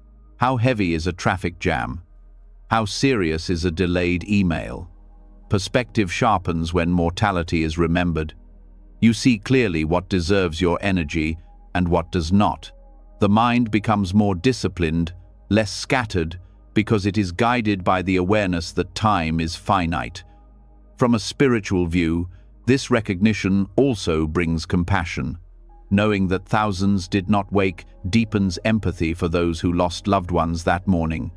How heavy is a traffic jam? How serious is a delayed email? Perspective sharpens when mortality is remembered. You see clearly what deserves your energy and what does not. The mind becomes more disciplined, less scattered, because it is guided by the awareness that time is finite. From a spiritual view, this recognition also brings compassion. Knowing that thousands did not wake deepens empathy for those who lost loved ones that morning.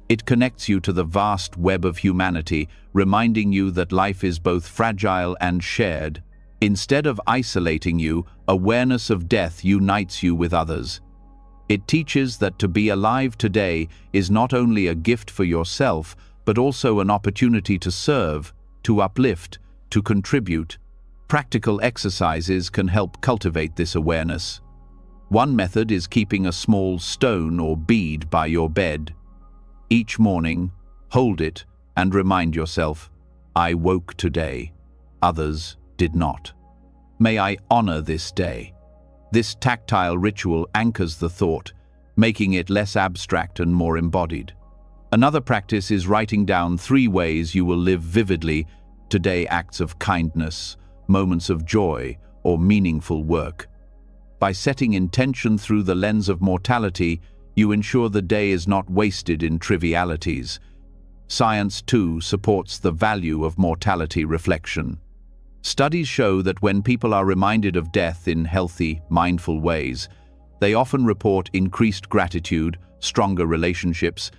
It connects you to the vast web of humanity, reminding you that life is both fragile and shared. Instead of isolating you, awareness of death unites you with others. It teaches that to be alive today is not only a gift for yourself, but also an opportunity to serve, to uplift, to contribute. Practical exercises can help cultivate this awareness. One method is keeping a small stone or bead by your bed. Each morning, hold it and remind yourself, I woke today, others did not. May I honor this day. This tactile ritual anchors the thought, making it less abstract and more embodied. Another practice is writing down 3 ways you will live vividly today: acts of kindness, moments of joy, or meaningful work. By setting intention through the lens of mortality, you ensure the day is not wasted in trivialities. Science, too, supports the value of mortality reflection. Studies show that when people are reminded of death in healthy, mindful ways, they often report increased gratitude, stronger relationships,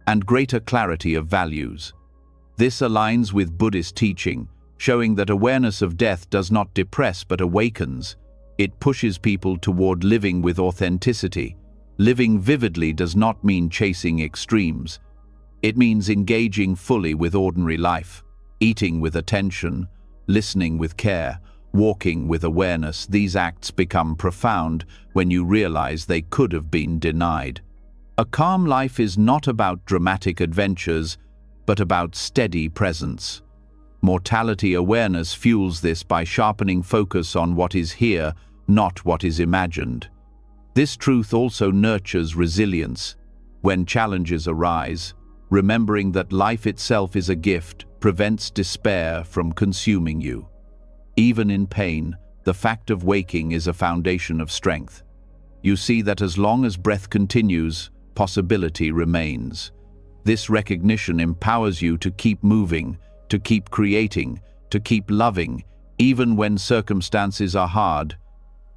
and greater clarity of values. This aligns with Buddhist teaching, showing that awareness of death does not depress but awakens. It pushes people toward living with authenticity. Living vividly does not mean chasing extremes. It means engaging fully with ordinary life, eating with attention, listening with care, walking with awareness. These acts become profound when you realize they could have been denied. A calm life is not about dramatic adventures, but about steady presence. Mortality awareness fuels this by sharpening focus on what is here, not what is imagined. This truth also nurtures resilience. When challenges arise, remembering that life itself is a gift prevents despair from consuming you. Even in pain, the fact of waking is a foundation of strength. You see that as long as breath continues, possibility remains. This recognition empowers you to keep moving, to keep creating, to keep loving, even when circumstances are hard.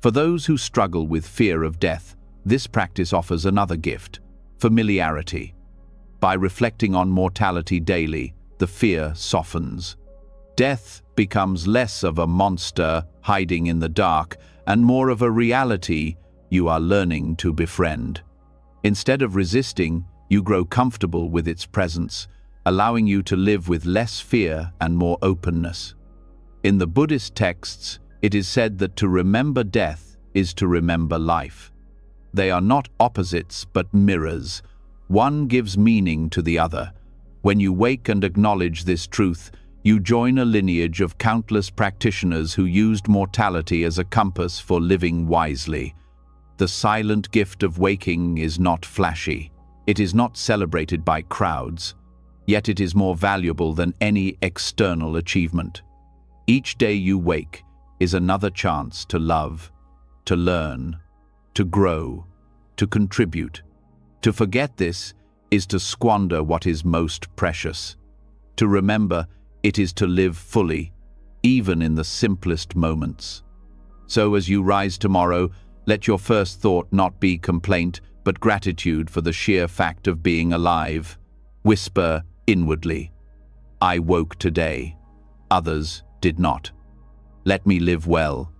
For those who struggle with fear of death, this practice offers another gift: familiarity. By reflecting on mortality daily, the fear softens. Death becomes less of a monster hiding in the dark and more of a reality you are learning to befriend. Instead of resisting, you grow comfortable with its presence, allowing you to live with less fear and more openness. In the Buddhist texts, it is said that to remember death is to remember life. They are not opposites but mirrors. One gives meaning to the other. When you wake and acknowledge this truth, you join a lineage of countless practitioners who used mortality as a compass for living wisely. The silent gift of waking is not flashy. It is not celebrated by crowds, yet it is more valuable than any external achievement. Each day you wake is another chance to love, to learn, to grow, to contribute. To forget this is to squander what is most precious. To remember it is to live fully, even in the simplest moments. So as you rise tomorrow, let your first thought not be complaint, but gratitude for the sheer fact of being alive. Whisper inwardly, I woke today, others did not. Let me live well.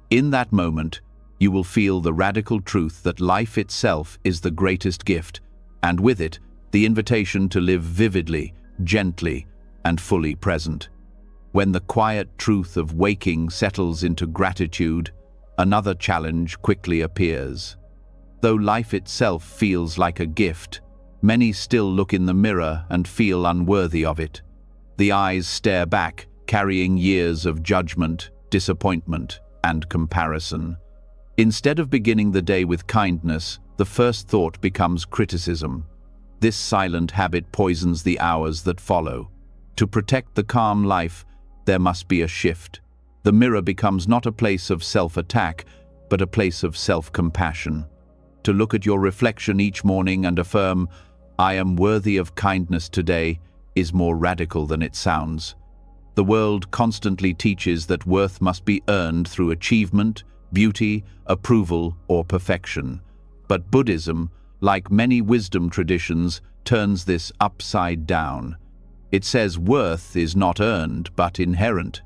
In that moment, you will feel the radical truth that life itself is the greatest gift, and with it, the invitation to live vividly, gently, and fully present. When the quiet truth of waking settles into gratitude, another challenge quickly appears. Though life itself feels like a gift, many still look in the mirror and feel unworthy of it. The eyes stare back, carrying years of judgment, disappointment, and comparison. Instead of beginning the day with kindness, the first thought becomes criticism. This silent habit poisons the hours that follow. To protect the calm life, there must be a shift. The mirror becomes not a place of self-attack, but a place of self-compassion. To look at your reflection each morning and affirm, "I am worthy of kindness today," is more radical than it sounds. The world constantly teaches that worth must be earned through achievement, beauty, approval, or perfection. But Buddhism, like many wisdom traditions, turns this upside down. It says worth is not earned, but inherent.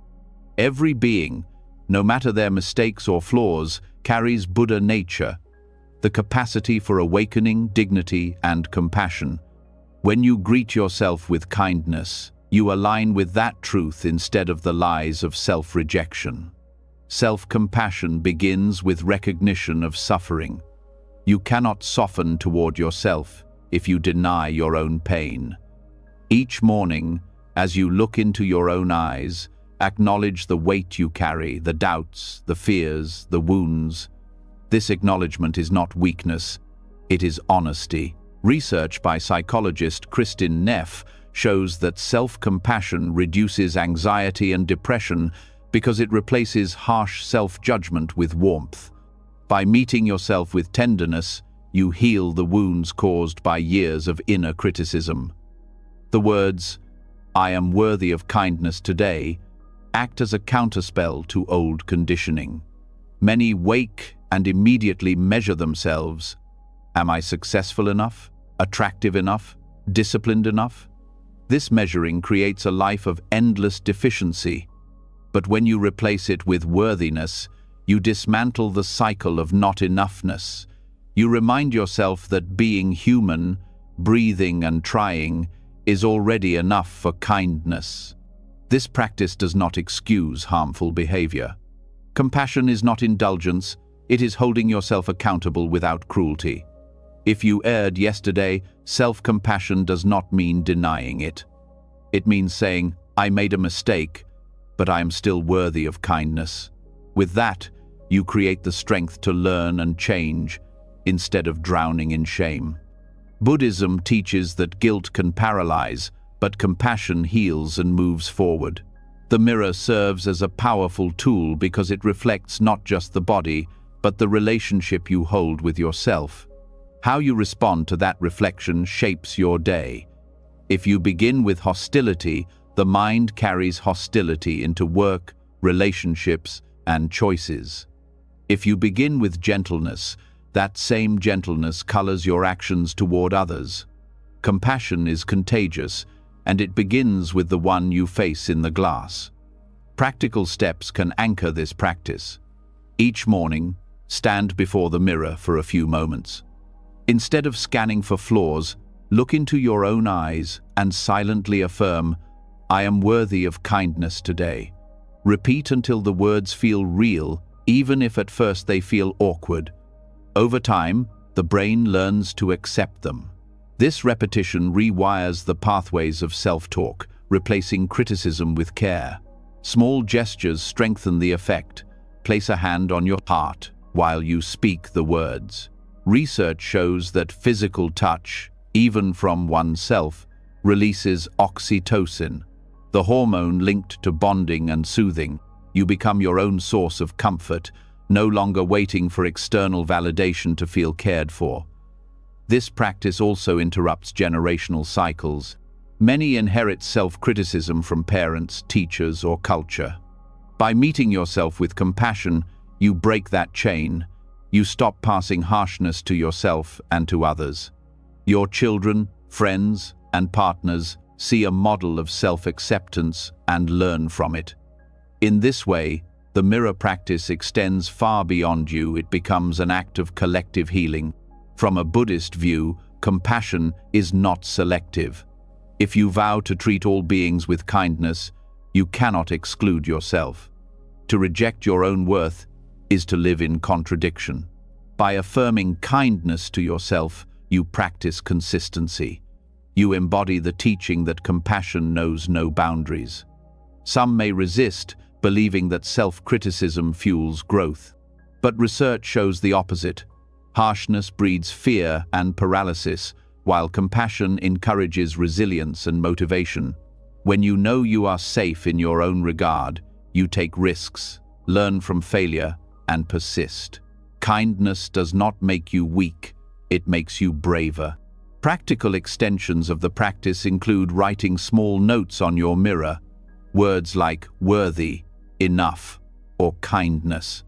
Every being, no matter their mistakes or flaws, carries Buddha nature, the capacity for awakening, dignity, and compassion. When you greet yourself with kindness, you align with that truth instead of the lies of self-rejection. Self-compassion begins with recognition of suffering. You cannot soften toward yourself if you deny your own pain. Each morning, as you look into your own eyes, acknowledge the weight you carry, the doubts, the fears, the wounds. This acknowledgement is not weakness, it is honesty. Research by psychologist Kristin Neff shows that self-compassion reduces anxiety and depression because it replaces harsh self-judgment with warmth. By meeting yourself with tenderness, you heal the wounds caused by years of inner criticism. The words, "I am worthy of kindness today," act as a counterspell to old conditioning. Many wake and immediately measure themselves. Am I successful enough? Attractive enough? Disciplined enough? This measuring creates a life of endless deficiency. But when you replace it with worthiness, you dismantle the cycle of not enoughness. You remind yourself that being human, breathing and trying, is already enough for kindness. This practice does not excuse harmful behavior. Compassion is not indulgence, it is holding yourself accountable without cruelty. If you erred yesterday, self-compassion does not mean denying it. It means saying, "I made a mistake, but I am still worthy of kindness." With that, you create the strength to learn and change instead of drowning in shame. Buddhism teaches that guilt can paralyze, but compassion heals and moves forward. The mirror serves as a powerful tool because it reflects not just the body, but the relationship you hold with yourself. How you respond to that reflection shapes your day. If you begin with hostility, the mind carries hostility into work, relationships, and choices. If you begin with gentleness, that same gentleness colors your actions toward others. Compassion is contagious, and it begins with the one you face in the glass. Practical steps can anchor this practice. Each morning, stand before the mirror for a few moments. Instead of scanning for flaws, look into your own eyes and silently affirm, "I am worthy of kindness today." Repeat until the words feel real, even if at first they feel awkward. Over time, the brain learns to accept them. This repetition rewires the pathways of self-talk, replacing criticism with care. Small gestures strengthen the effect. Place a hand on your heart while you speak the words. Research shows that physical touch, even from oneself, releases oxytocin, the hormone linked to bonding and soothing. You become your own source of comfort, no longer waiting for external validation to feel cared for. This practice also interrupts generational cycles. Many inherit self-criticism from parents, teachers, or culture. By meeting yourself with compassion, you break that chain. You stop passing harshness to yourself and to others. Your children, friends, and partners see a model of self-acceptance and learn from it. In this way, the mirror practice extends far beyond you. It becomes an act of collective healing. From a Buddhist view, compassion is not selective. If you vow to treat all beings with kindness, you cannot exclude yourself. To reject your own worth is to live in contradiction. By affirming kindness to yourself, you practice consistency. You embody the teaching that compassion knows no boundaries. Some may resist, believing that self-criticism fuels growth. But research shows the opposite. Harshness breeds fear and paralysis, while compassion encourages resilience and motivation. When you know you are safe in your own regard, you take risks, learn from failure, and persist. Kindness does not make you weak, it makes you braver. Practical extensions of the practice include writing small notes on your mirror, words like worthy, enough, or kindness.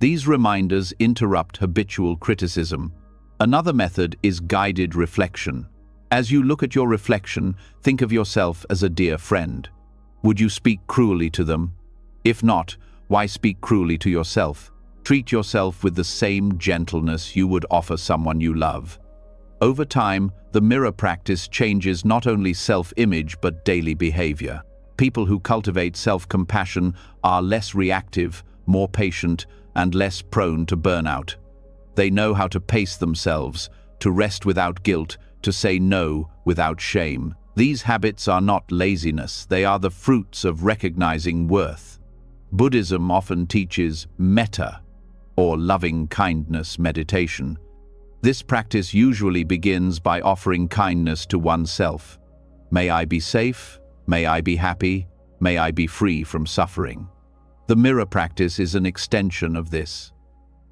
These reminders interrupt habitual criticism. Another method is guided reflection. As you look at your reflection, think of yourself as a dear friend. Would you speak cruelly to them? If not, why speak cruelly to yourself? Treat yourself with the same gentleness you would offer someone you love. Over time, the mirror practice changes not only self-image but daily behavior. People who cultivate self-compassion are less reactive, more patient, and less prone to burnout. They know how to pace themselves, to rest without guilt, to say no without shame. These habits are not laziness, they are the fruits of recognizing worth. Buddhism often teaches metta, or loving kindness meditation. This practice usually begins by offering kindness to oneself. May I be safe, may I be happy, may I be free from suffering. The mirror practice is an extension of this.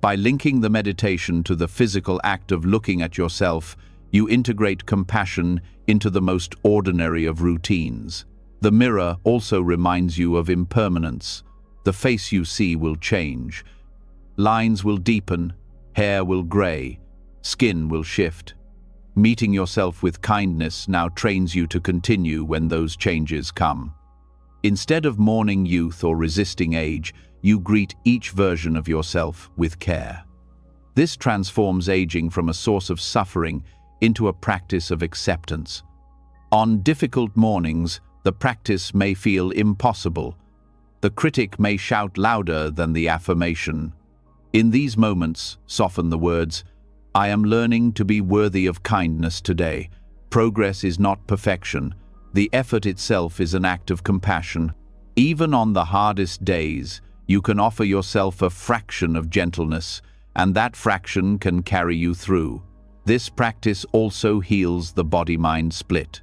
By linking the meditation to the physical act of looking at yourself, you integrate compassion into the most ordinary of routines. The mirror also reminds you of impermanence. The face you see will change. Lines will deepen, hair will gray, skin will shift. Meeting yourself with kindness now trains you to continue when those changes come. Instead of mourning youth or resisting age, you greet each version of yourself with care. This transforms aging from a source of suffering into a practice of acceptance. On difficult mornings, the practice may feel impossible. The critic may shout louder than the affirmation. In these moments, soften the words, I am learning to be worthy of kindness today. Progress is not perfection. The effort itself is an act of compassion. Even on the hardest days, you can offer yourself a fraction of gentleness, and that fraction can carry you through. This practice also heals the body-mind split.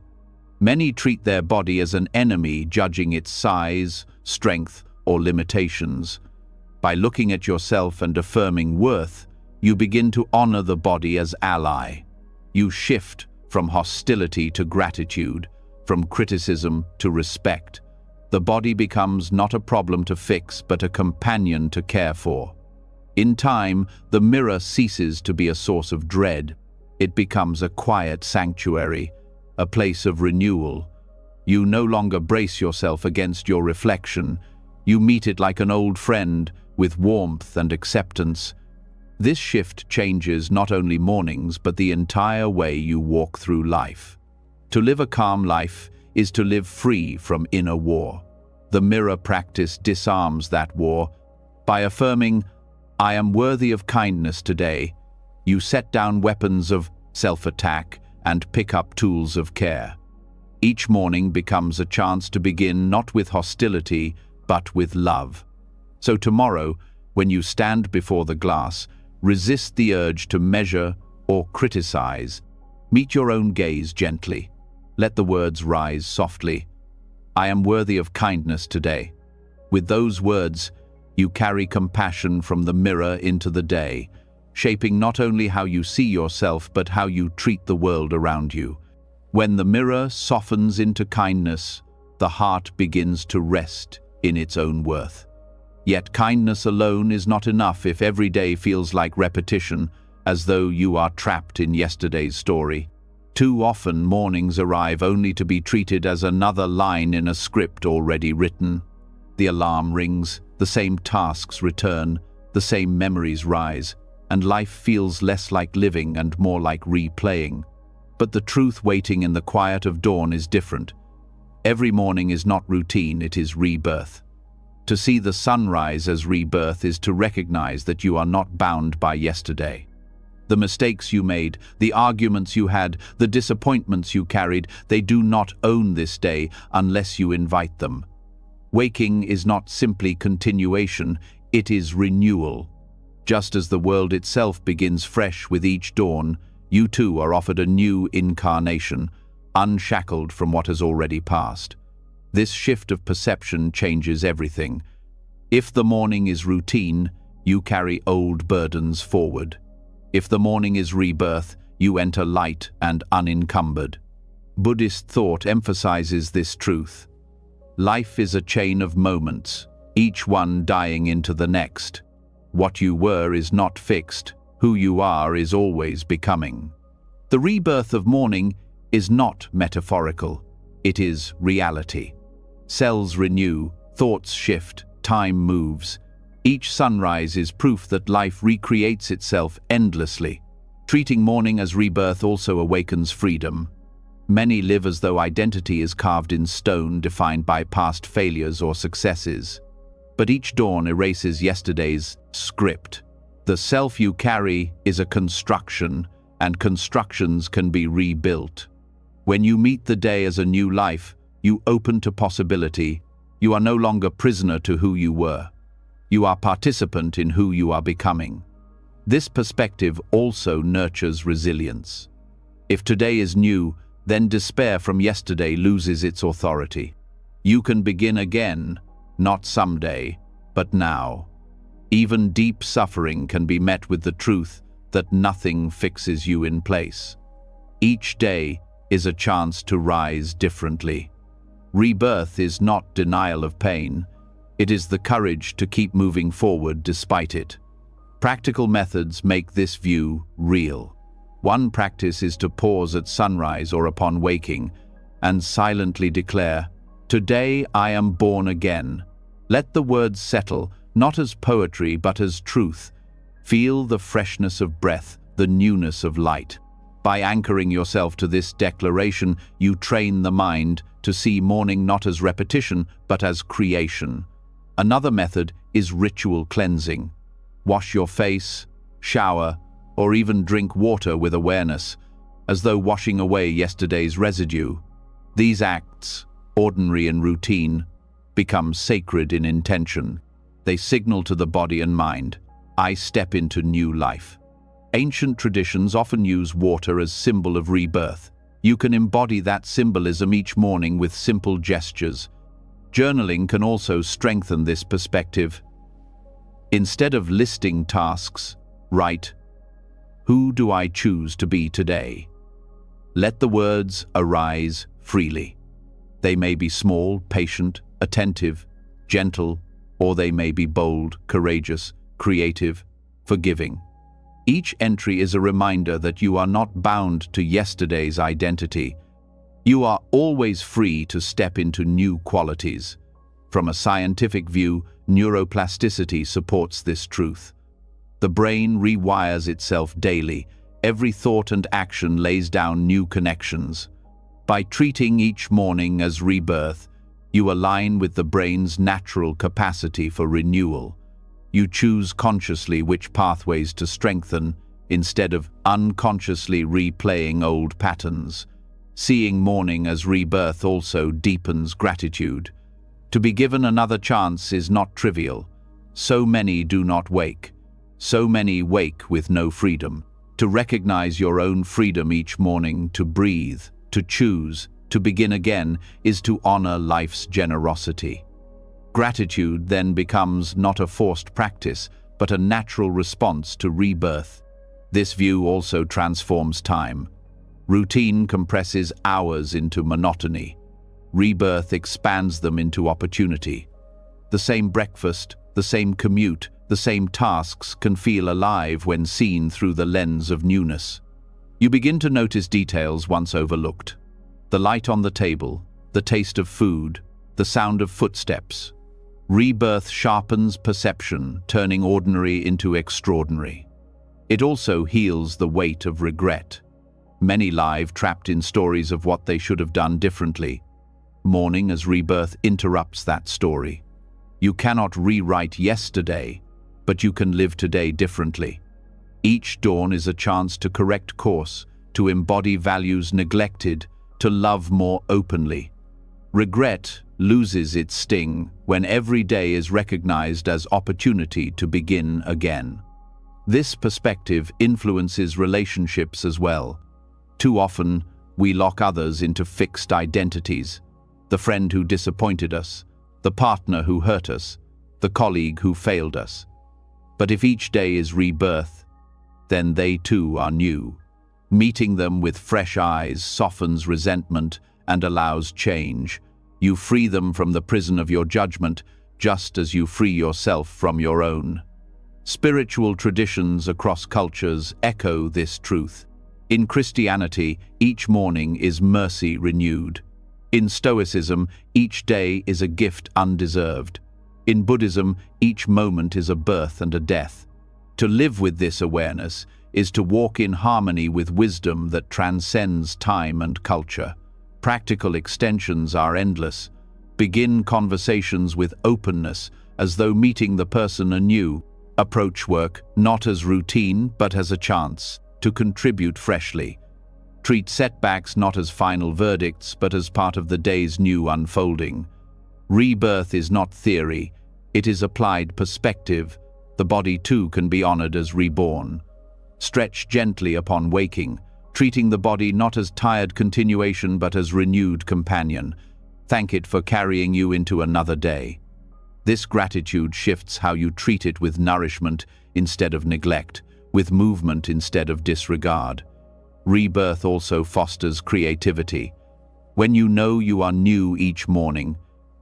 Many treat their body as an enemy, judging its size, strength, or limitations. By looking at yourself and affirming worth, you begin to honor the body as ally. You shift from hostility to gratitude, from criticism to respect. The body becomes not a problem to fix, but a companion to care for. In time, the mirror ceases to be a source of dread. It becomes a quiet sanctuary, a place of renewal. You no longer brace yourself against your reflection. You meet it like an old friend, with warmth and acceptance. This shift changes not only mornings, but the entire way you walk through life. To live a calm life is to live free from inner war. The mirror practice disarms that war. By affirming, I am worthy of kindness today, you set down weapons of self-attack and pick up tools of care. Each morning becomes a chance to begin not with hostility, but with love. So tomorrow, when you stand before the glass, resist the urge to measure or criticize. Meet your own gaze gently. Let the words rise softly. I am worthy of kindness today. With those words, you carry compassion from the mirror into the day, shaping not only how you see yourself, but how you treat the world around you. When the mirror softens into kindness, the heart begins to rest in its own worth. Yet kindness alone is not enough if every day feels like repetition, as though you are trapped in yesterday's story. Too often mornings arrive only to be treated as another line in a script already written. The alarm rings, the same tasks return, the same memories rise, and life feels less like living and more like replaying. But the truth waiting in the quiet of dawn is different. Every morning is not routine, it is rebirth. To see the sunrise as rebirth is to recognize that you are not bound by yesterday. The mistakes you made, the arguments you had, the disappointments you carried, they do not own this day unless you invite them. Waking is not simply continuation, it is renewal. Just as the world itself begins fresh with each dawn, you too are offered a new incarnation, unshackled from what has already passed. This shift of perception changes everything. If the morning is routine, you carry old burdens forward. If the morning is rebirth, you enter light and unencumbered. Buddhist thought emphasizes this truth. Life is a chain of moments, each one dying into the next. What you were is not fixed. Who you are is always becoming. The rebirth of morning is not metaphorical. It is reality. Cells renew, thoughts shift, time moves. Each sunrise is proof that life recreates itself endlessly. Treating morning as rebirth also awakens freedom. Many live as though identity is carved in stone, defined by past failures or successes. But each dawn erases yesterday's script. The self you carry is a construction, and constructions can be rebuilt. When you meet the day as a new life, you open to possibility. You are no longer prisoner to who you were. You are participant in who you are becoming. This perspective also nurtures resilience. If today is new, then despair from yesterday loses its authority. You can begin again, not someday, but now. Even deep suffering can be met with the truth that nothing fixes you in place. Each day is a chance to rise differently. Rebirth is not denial of pain. It is the courage to keep moving forward despite it. Practical methods make this view real. One practice is to pause at sunrise or upon waking and silently declare, "Today I am born again." Let the words settle, not as poetry but as truth. Feel the freshness of breath, the newness of light. By anchoring yourself to this declaration, you train the mind to see morning not as repetition but as creation. Another method is ritual cleansing. Wash your face, shower, or even drink water with awareness, as though washing away yesterday's residue. These acts, ordinary and routine, become sacred in intention. They signal to the body and mind, I step into new life. Ancient traditions often use water as symbol of rebirth. You can embody that symbolism each morning with simple gestures. Journaling can also strengthen this perspective. Instead of listing tasks, write, "Who do I choose to be today?" Let the words arise freely. They may be small, patient, attentive, gentle, or they may be bold, courageous, creative, forgiving. Each entry is a reminder that you are not bound to yesterday's identity. You are always free to step into new qualities. From a scientific view, neuroplasticity supports this truth. The brain rewires itself daily. Every thought and action lays down new connections. By treating each morning as rebirth, you align with the brain's natural capacity for renewal. You choose consciously which pathways to strengthen, instead of unconsciously replaying old patterns. Seeing morning as rebirth also deepens gratitude. To be given another chance is not trivial. So many do not wake. So many wake with no freedom. To recognize your own freedom each morning, to breathe, to choose, to begin again, is to honor life's generosity. Gratitude then becomes not a forced practice, but a natural response to rebirth. This view also transforms time. Routine compresses hours into monotony. Rebirth expands them into opportunity. The same breakfast, the same commute, the same tasks can feel alive when seen through the lens of newness. You begin to notice details once overlooked. The light on the table, the taste of food, the sound of footsteps. Rebirth sharpens perception, turning ordinary into extraordinary. It also heals the weight of regret. Many live trapped in stories of what they should have done differently. Morning as rebirth interrupts that story. You cannot rewrite yesterday, but you can live today differently. Each dawn is a chance to correct course, to embody values neglected, to love more openly. Regret loses its sting when every day is recognized as opportunity to begin again. This perspective influences relationships as well. Too often, we lock others into fixed identities. The friend who disappointed us, the partner who hurt us, the colleague who failed us. But if each day is rebirth, then they too are new. Meeting them with fresh eyes softens resentment and allows change. You free them from the prison of your judgment, just as you free yourself from your own. Spiritual traditions across cultures echo this truth. In Christianity, each morning is mercy renewed. In Stoicism, each day is a gift undeserved. In Buddhism, each moment is a birth and a death. To live with this awareness is to walk in harmony with wisdom that transcends time and culture. Practical extensions are endless. Begin conversations with openness, as though meeting the person anew. Approach work not as routine, but as a chance to contribute freshly. Treat setbacks not as final verdicts, but as part of the day's new unfolding. Rebirth is not theory, it is applied perspective. The body too can be honored as reborn. Stretch gently upon waking, treating the body not as tired continuation but as renewed companion. Thank it for carrying you into another day. This gratitude shifts how you treat it, with nourishment instead of neglect, with movement instead of disregard. Rebirth also fosters creativity. When you know you are new each morning,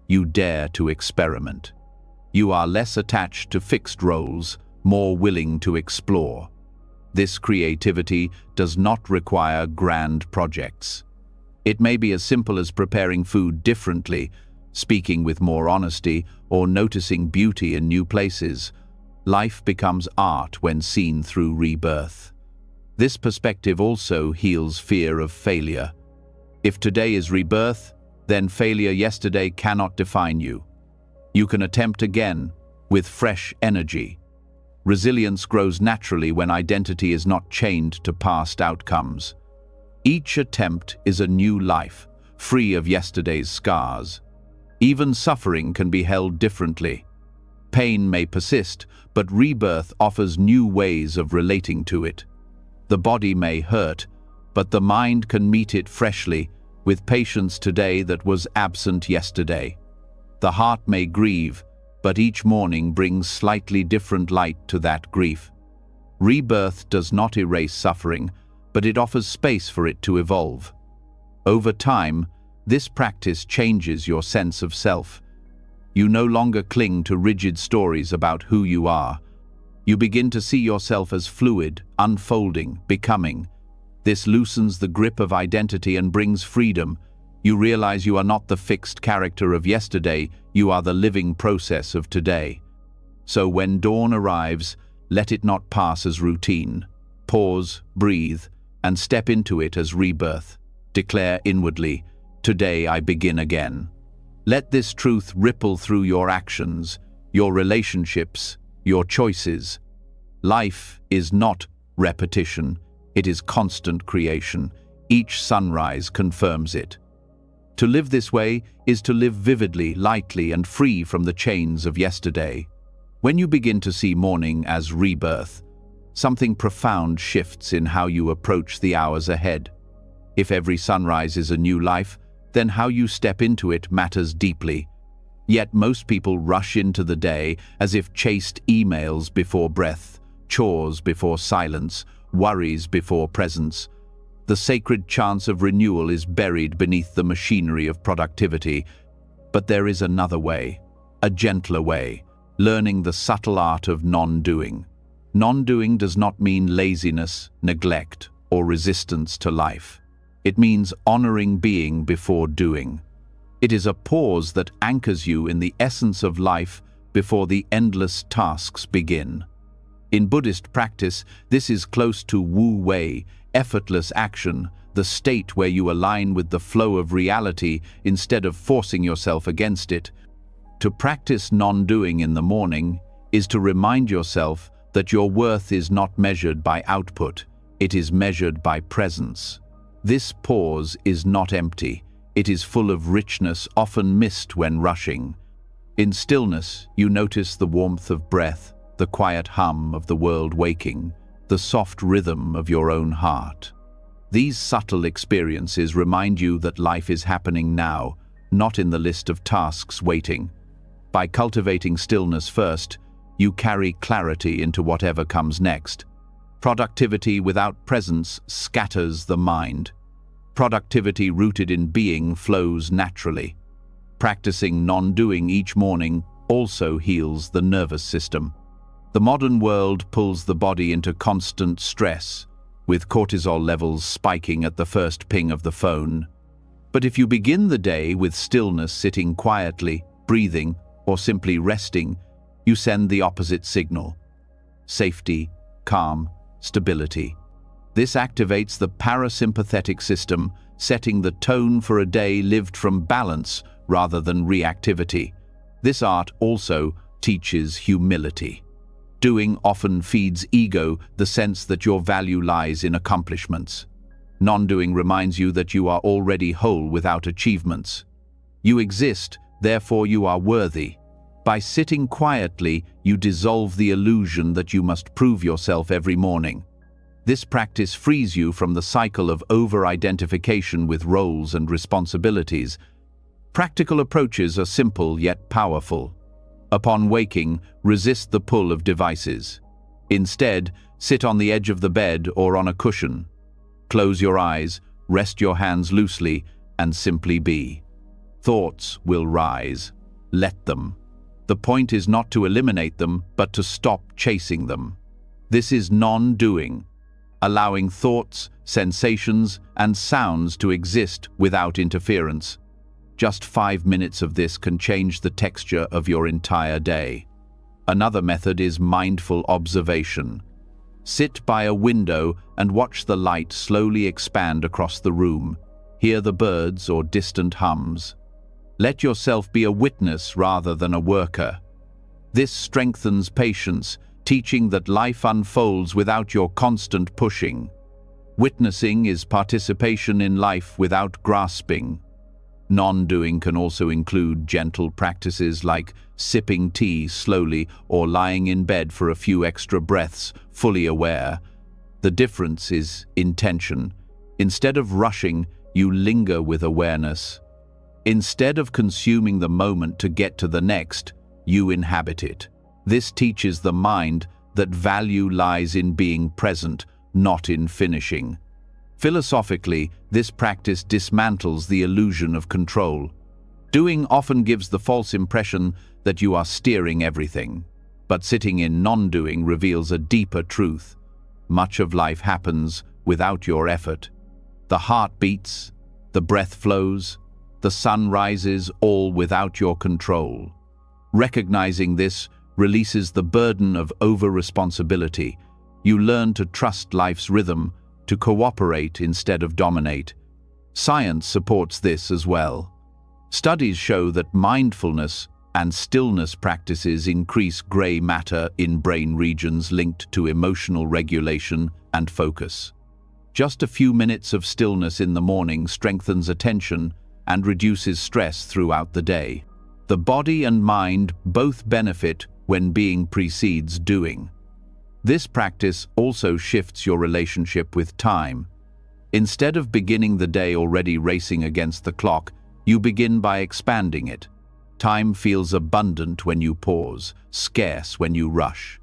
you dare to experiment. You are less attached to fixed roles, more willing to explore. This creativity does not require grand projects. It may be as simple as preparing food differently, speaking with more honesty, or noticing beauty in new places. Life becomes art when seen through rebirth. This perspective also heals fear of failure. If today is rebirth, then failure yesterday cannot define you. You can attempt again with fresh energy. Resilience grows naturally when identity is not chained to past outcomes. Each attempt is a new life, free of yesterday's scars. Even suffering can be held differently. Pain may persist, but rebirth offers new ways of relating to it. The body may hurt, but the mind can meet it freshly, with patience today that was absent yesterday. The heart may grieve, but each morning brings slightly different light to that grief. Rebirth does not erase suffering, but it offers space for it to evolve. Over time, this practice changes your sense of self. You no longer cling to rigid stories about who you are. You begin to see yourself as fluid, unfolding, becoming. This loosens the grip of identity and brings freedom. You realize you are not the fixed character of yesterday, you are the living process of today. So when dawn arrives, let it not pass as routine. Pause, breathe, and step into it as rebirth. Declare inwardly, "Today I begin again." Let this truth ripple through your actions, your relationships, your choices. Life is not repetition, it is constant creation. Each sunrise confirms it. To live this way is to live vividly, lightly, and free from the chains of yesterday. When you begin to see morning as rebirth, something profound shifts in how you approach the hours ahead. If every sunrise is a new life, then how you step into it matters deeply. Yet most people rush into the day as if chased emails before breath, chores before silence, worries before presence. The sacred chance of renewal is buried beneath the machinery of productivity. But there is another way, a gentler way, learning the subtle art of non-doing. Non-doing does not mean laziness, neglect, or resistance to life. It means honoring being before doing. It is a pause that anchors you in the essence of life before the endless tasks begin. In Buddhist practice, this is close to Wu Wei, effortless action, the state where you align with the flow of reality instead of forcing yourself against it. To practice non-doing in the morning is to remind yourself that your worth is not measured by output, it is measured by presence. This pause is not empty, it is full of richness often missed when rushing. In stillness, you notice the warmth of breath, the quiet hum of the world waking, the soft rhythm of your own heart. These subtle experiences remind you that life is happening now, not in the list of tasks waiting. By cultivating stillness first, you carry clarity into whatever comes next. Productivity without presence scatters the mind. Productivity rooted in being flows naturally. Practicing non-doing each morning also heals the nervous system. The modern world pulls the body into constant stress, with cortisol levels spiking at the first ping of the phone. But if you begin the day with stillness, sitting quietly, breathing, or simply resting, you send the opposite signal. Safety, calm, stability. This activates the parasympathetic system, setting the tone for a day lived from balance rather than reactivity. This art also teaches humility. Doing often feeds ego, the sense that your value lies in accomplishments. Non-doing reminds you that you are already whole without achievements. You exist, therefore you are worthy. By sitting quietly, you dissolve the illusion that you must prove yourself every morning. This practice frees you from the cycle of over-identification with roles and responsibilities. Practical approaches are simple yet powerful. Upon waking, resist the pull of devices. Instead, sit on the edge of the bed or on a cushion. Close your eyes, rest your hands loosely, and simply be. Thoughts will rise. Let them. The point is not to eliminate them, but to stop chasing them. This is non-doing, allowing thoughts, sensations, and sounds to exist without interference. Just 5 minutes of this can change the texture of your entire day. Another method is mindful observation. Sit by a window and watch the light slowly expand across the room. Hear the birds or distant hums. Let yourself be a witness rather than a worker. This strengthens patience, teaching that life unfolds without your constant pushing. Witnessing is participation in life without grasping. Non-doing can also include gentle practices like sipping tea slowly or lying in bed for a few extra breaths, fully aware. The difference is intention. Instead of rushing, you linger with awareness. Instead of consuming the moment to get to the next, you inhabit it. This teaches the mind that value lies in being present, not in finishing. Philosophically, this practice dismantles the illusion of control. Doing often gives the false impression that you are steering everything, but sitting in non-doing reveals a deeper truth. Much of life happens without your effort. The heart beats, the breath flows, the sun rises, all without your control. Recognizing this releases the burden of over-responsibility. You learn to trust life's rhythm, to cooperate instead of dominate. Science supports this as well. Studies show that mindfulness and stillness practices increase gray matter in brain regions linked to emotional regulation and focus. Just a few minutes of stillness in the morning strengthens attention and reduces stress throughout the day. The body and mind both benefit when being precedes doing. This practice also shifts your relationship with time. Instead of beginning the day already racing against the clock, you begin by expanding it. Time feels abundant when you pause, scarce when you rush.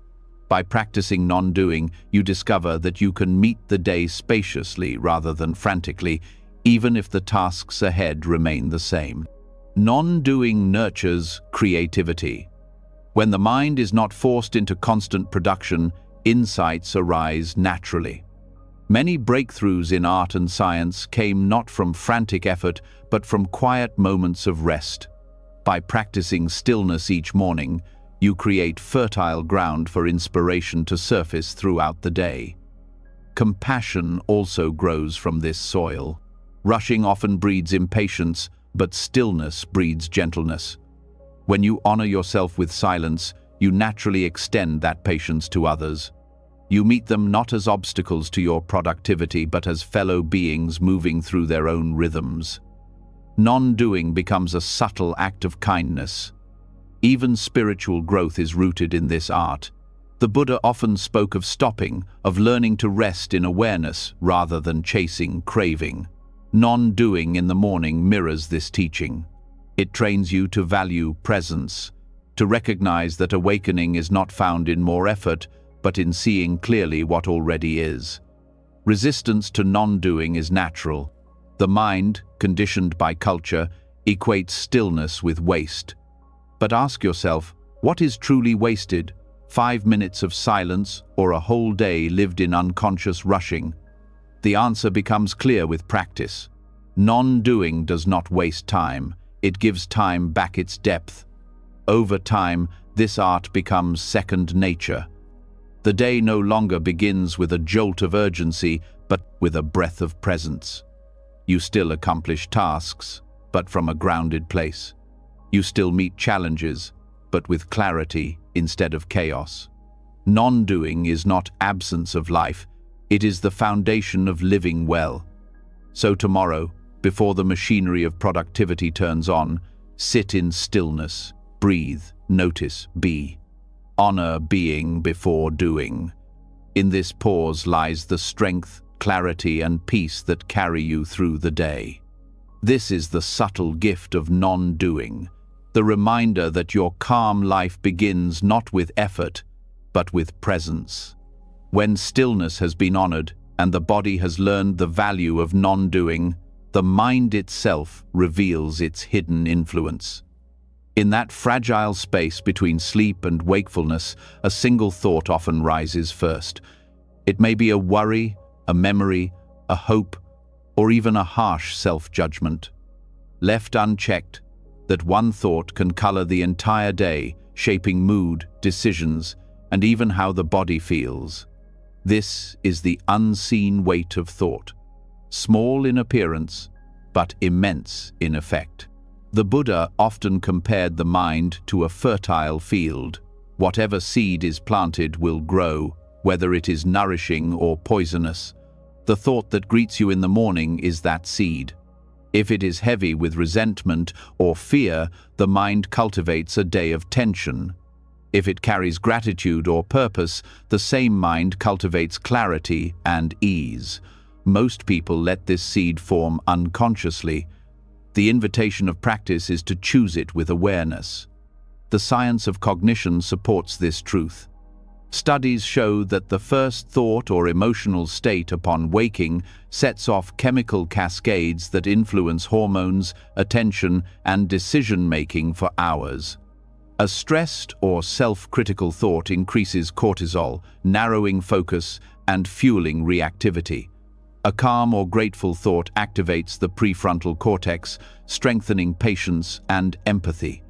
By practicing non-doing, you discover that you can meet the day spaciously rather than frantically, even if the tasks ahead remain the same. Non-doing nurtures creativity. When the mind is not forced into constant production, insights arise naturally. Many breakthroughs in art and science came not from frantic effort, but from quiet moments of rest. By practicing stillness each morning, you create fertile ground for inspiration to surface throughout the day. Compassion also grows from this soil. Rushing often breeds impatience, but stillness breeds gentleness. When you honor yourself with silence, you naturally extend that patience to others. You meet them not as obstacles to your productivity, but as fellow beings moving through their own rhythms. Non-doing becomes a subtle act of kindness. Even spiritual growth is rooted in this art. The Buddha often spoke of stopping, of learning to rest in awareness rather than chasing craving. Non-doing in the morning mirrors this teaching. It trains you to value presence, to recognize that awakening is not found in more effort, but in seeing clearly what already is. Resistance to non-doing is natural. The mind, conditioned by culture, equates stillness with waste. But ask yourself, what is truly wasted? 5 minutes of silence or a whole day lived in unconscious rushing? The answer becomes clear with practice. Non-doing does not waste time. It gives time back its depth. Over time, this art becomes second nature. The day no longer begins with a jolt of urgency, but with a breath of presence. You still accomplish tasks, but from a grounded place. You still meet challenges, but with clarity instead of chaos. Non-doing is not absence of life, it is the foundation of living well. So tomorrow, before the machinery of productivity turns on, sit in stillness, breathe, notice, be. Honor being before doing. In this pause lies the strength, clarity, and peace that carry you through the day. This is the subtle gift of non-doing, the reminder that your calm life begins not with effort, but with presence. When stillness has been honored and the body has learned the value of non-doing, the mind itself reveals its hidden influence. In that fragile space between sleep and wakefulness, a single thought often rises first. It may be a worry, a memory, a hope, or even a harsh self-judgment. Left unchecked, that one thought can color the entire day, shaping mood, decisions, and even how the body feels. This is the unseen weight of thought, small in appearance, but immense in effect. The Buddha often compared the mind to a fertile field. Whatever seed is planted will grow, whether it is nourishing or poisonous. The thought that greets you in the morning is that seed. If it is heavy with resentment or fear, the mind cultivates a day of tension. If it carries gratitude or purpose, the same mind cultivates clarity and ease. Most people let this seed form unconsciously. The invitation of practice is to choose it with awareness. The science of cognition supports this truth. Studies show that the first thought or emotional state upon waking sets off chemical cascades that influence hormones, attention, and decision-making for hours. A stressed or self-critical thought increases cortisol, narrowing focus and fueling reactivity. A calm or grateful thought activates the prefrontal cortex, strengthening patience and empathy.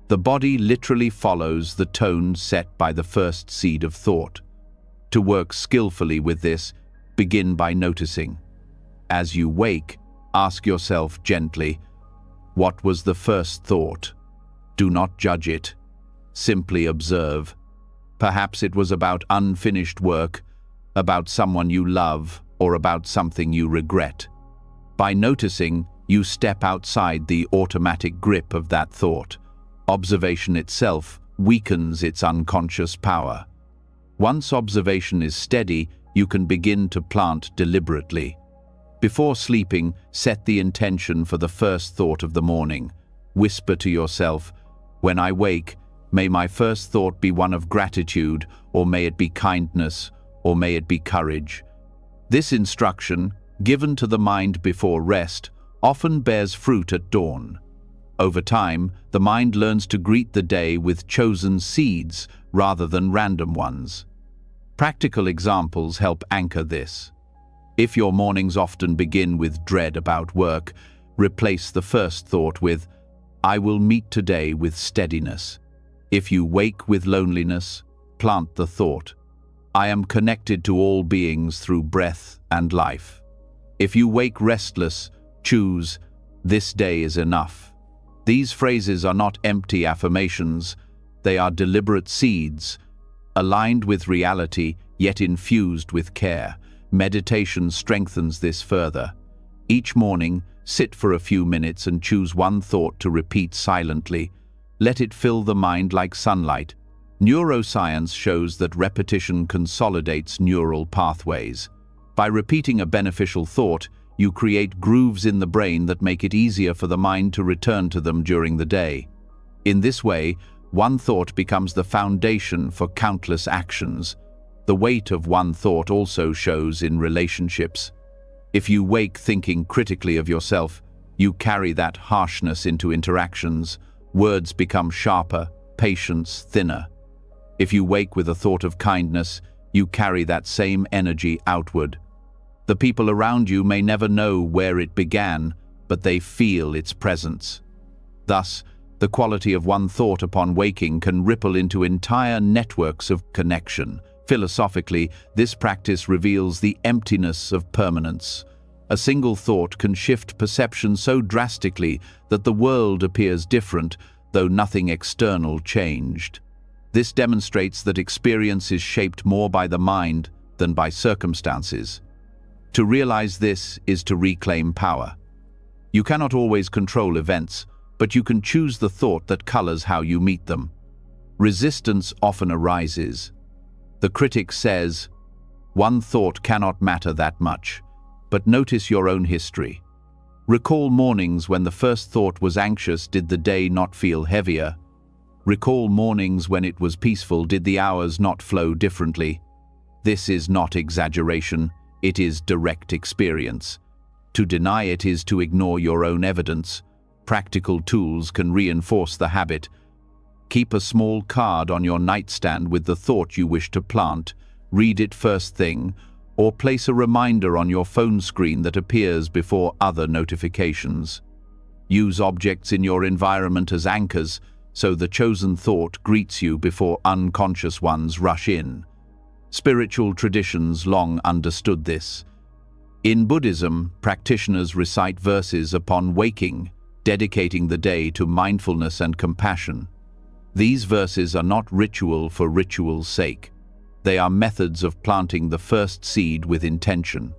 The body literally follows the tone set by the first seed of thought. To work skillfully with this, begin by noticing. As you wake, ask yourself gently, what was the first thought? Do not judge it. Simply observe. Perhaps it was about unfinished work, about someone you love, or about something you regret. By noticing, you step outside the automatic grip of that thought. Observation itself weakens its unconscious power. Once observation is steady, you can begin to plant deliberately. Before sleeping, set the intention for the first thought of the morning. Whisper to yourself, when I wake, may my first thought be one of gratitude, or may it be kindness, or may it be courage. This instruction, given to the mind before rest, often bears fruit at dawn. Over time, the mind learns to greet the day with chosen seeds rather than random ones. Practical examples help anchor this. If your mornings often begin with dread about work, replace the first thought with, I will meet today with steadiness. If you wake with loneliness, plant the thought, I am connected to all beings through breath and life. If you wake restless, choose, this day is enough. These phrases are not empty affirmations, they are deliberate seeds, aligned with reality, yet infused with care. Meditation strengthens this further. Each morning, sit for a few minutes and choose one thought to repeat silently. Let it fill the mind like sunlight. Neuroscience shows that repetition consolidates neural pathways. By repeating a beneficial thought, you create grooves in the brain that make it easier for the mind to return to them during the day. In this way, one thought becomes the foundation for countless actions. The weight of one thought also shows in relationships. If you wake thinking critically of yourself, you carry that harshness into interactions. Words become sharper, patience thinner. If you wake with a thought of kindness, you carry that same energy outward. The people around you may never know where it began, but they feel its presence. Thus, the quality of one thought upon waking can ripple into entire networks of connection. Philosophically, this practice reveals the emptiness of permanence. A single thought can shift perception so drastically that the world appears different, though nothing external changed. This demonstrates that experience is shaped more by the mind than by circumstances. To realize this is to reclaim power. You cannot always control events, but you can choose the thought that colors how you meet them. Resistance often arises. The critic says, "One thought cannot matter that much," but notice your own history. Recall mornings when the first thought was anxious. Did the day not feel heavier? Recall mornings when it was peaceful. Did the hours not flow differently? This is not exaggeration, it is direct experience. To deny it is to ignore your own evidence. Practical tools can reinforce the habit. Keep a small card on your nightstand with the thought you wish to plant. Read it first thing, or place a reminder on your phone screen that appears before other notifications. Use objects in your environment as anchors, so the chosen thought greets you before unconscious ones rush in. Spiritual traditions long understood this. In Buddhism, practitioners recite verses upon waking, dedicating the day to mindfulness and compassion. These verses are not ritual for ritual's sake. They are methods of planting the first seed with intention.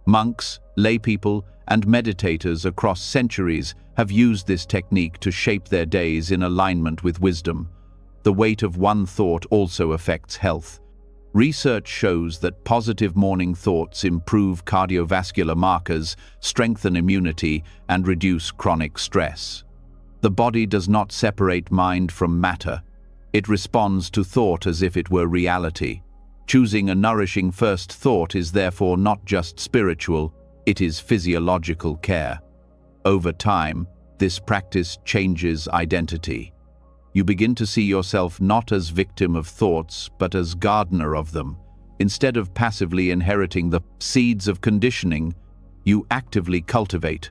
Monks, laypeople, and meditators across centuries have used this technique to shape their days in alignment with wisdom. The weight of one thought also affects health. Research shows that positive morning thoughts improve cardiovascular markers, strengthen immunity, and reduce chronic stress. The body does not separate mind from matter. It responds to thought as if it were reality. Choosing a nourishing first thought is therefore not just spiritual, it is physiological care. Over time, this practice changes identity. You begin to see yourself not as victim of thoughts, but as gardener of them. Instead of passively inheriting the seeds of conditioning, you actively cultivate.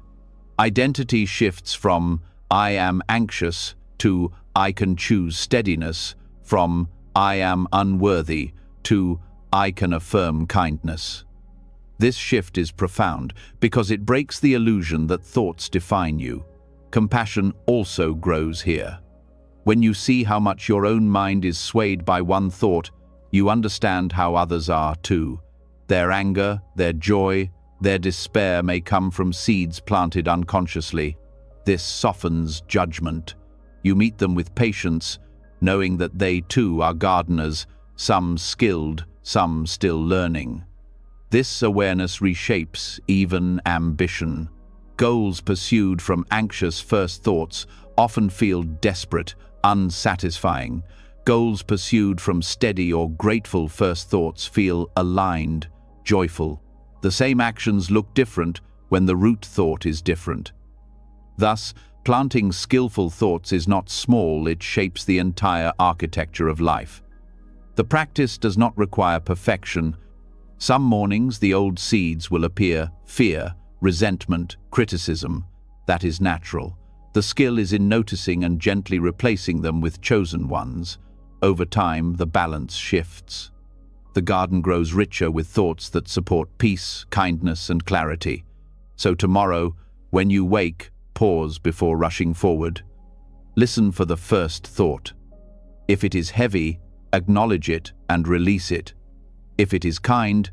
Identity shifts from "I am anxious" to "I can choose steadiness," from "I am unworthy" to "I can affirm kindness." This shift is profound because it breaks the illusion that thoughts define you. Compassion also grows here. When you see how much your own mind is swayed by one thought, you understand how others are too. Their anger, their joy, their despair may come from seeds planted unconsciously. This softens judgment. You meet them with patience, knowing that they too are gardeners, some skilled, some still learning. This awareness reshapes even ambition. Goals pursued from anxious first thoughts often feel desperate, unsatisfying. Goals pursued from steady or grateful first thoughts feel aligned, joyful. The same actions look different when the root thought is different. Thus, planting skillful thoughts is not small, it shapes the entire architecture of life. The practice does not require perfection. Some mornings the old seeds will appear: fear, resentment, criticism. That is natural. The skill is in noticing and gently replacing them with chosen ones. Over time, the balance shifts. The garden grows richer with thoughts that support peace, kindness, and clarity. So tomorrow, when you wake, pause before rushing forward. Listen for the first thought. If it is heavy, acknowledge it and release it. If it is kind,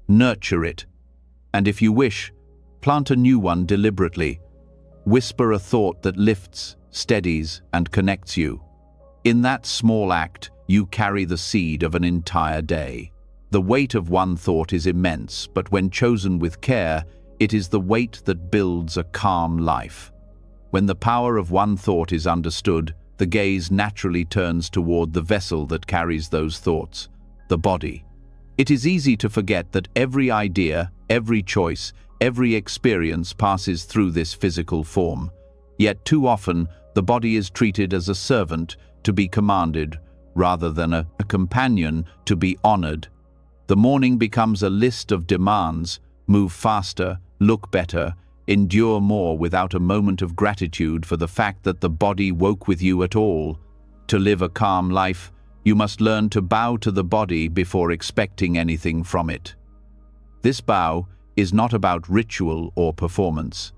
nurture it. And if you wish, plant a new one deliberately. Whisper a thought that lifts, steadies, and connects you. In that small act, you carry the seed of an entire day. The weight of one thought is immense, but when chosen with care, it is the weight that builds a calm life. When the power of one thought is understood, the gaze naturally turns toward the vessel that carries those thoughts, the body. It is easy to forget that every idea, every choice, every experience passes through this physical form. Yet too often, the body is treated as a servant to be commanded, rather than a companion to be honored. The morning becomes a list of demands: move faster, look better, endure more, without a moment of gratitude for the fact that the body woke with you at all. To live a calm life, you must learn to bow to the body before expecting anything from it. This bow is not about ritual or performance.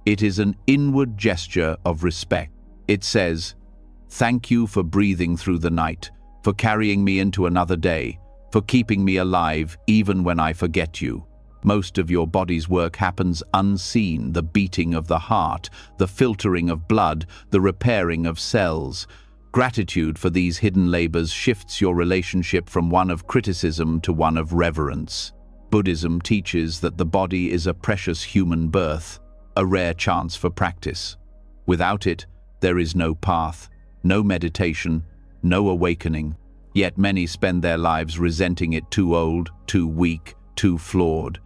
It is an inward gesture of respect. It says, "Thank you for breathing through the night, for carrying me into another day, for keeping me alive even when I forget you." Most of your body's work happens unseen: the beating of the heart, the filtering of blood, the repairing of cells. Gratitude for these hidden labors shifts your relationship from one of criticism to one of reverence. Buddhism teaches that the body is a precious human birth, a rare chance for practice. Without it, there is no path, no meditation, no awakening. Yet many spend their lives resenting it: too old, too weak, too flawed.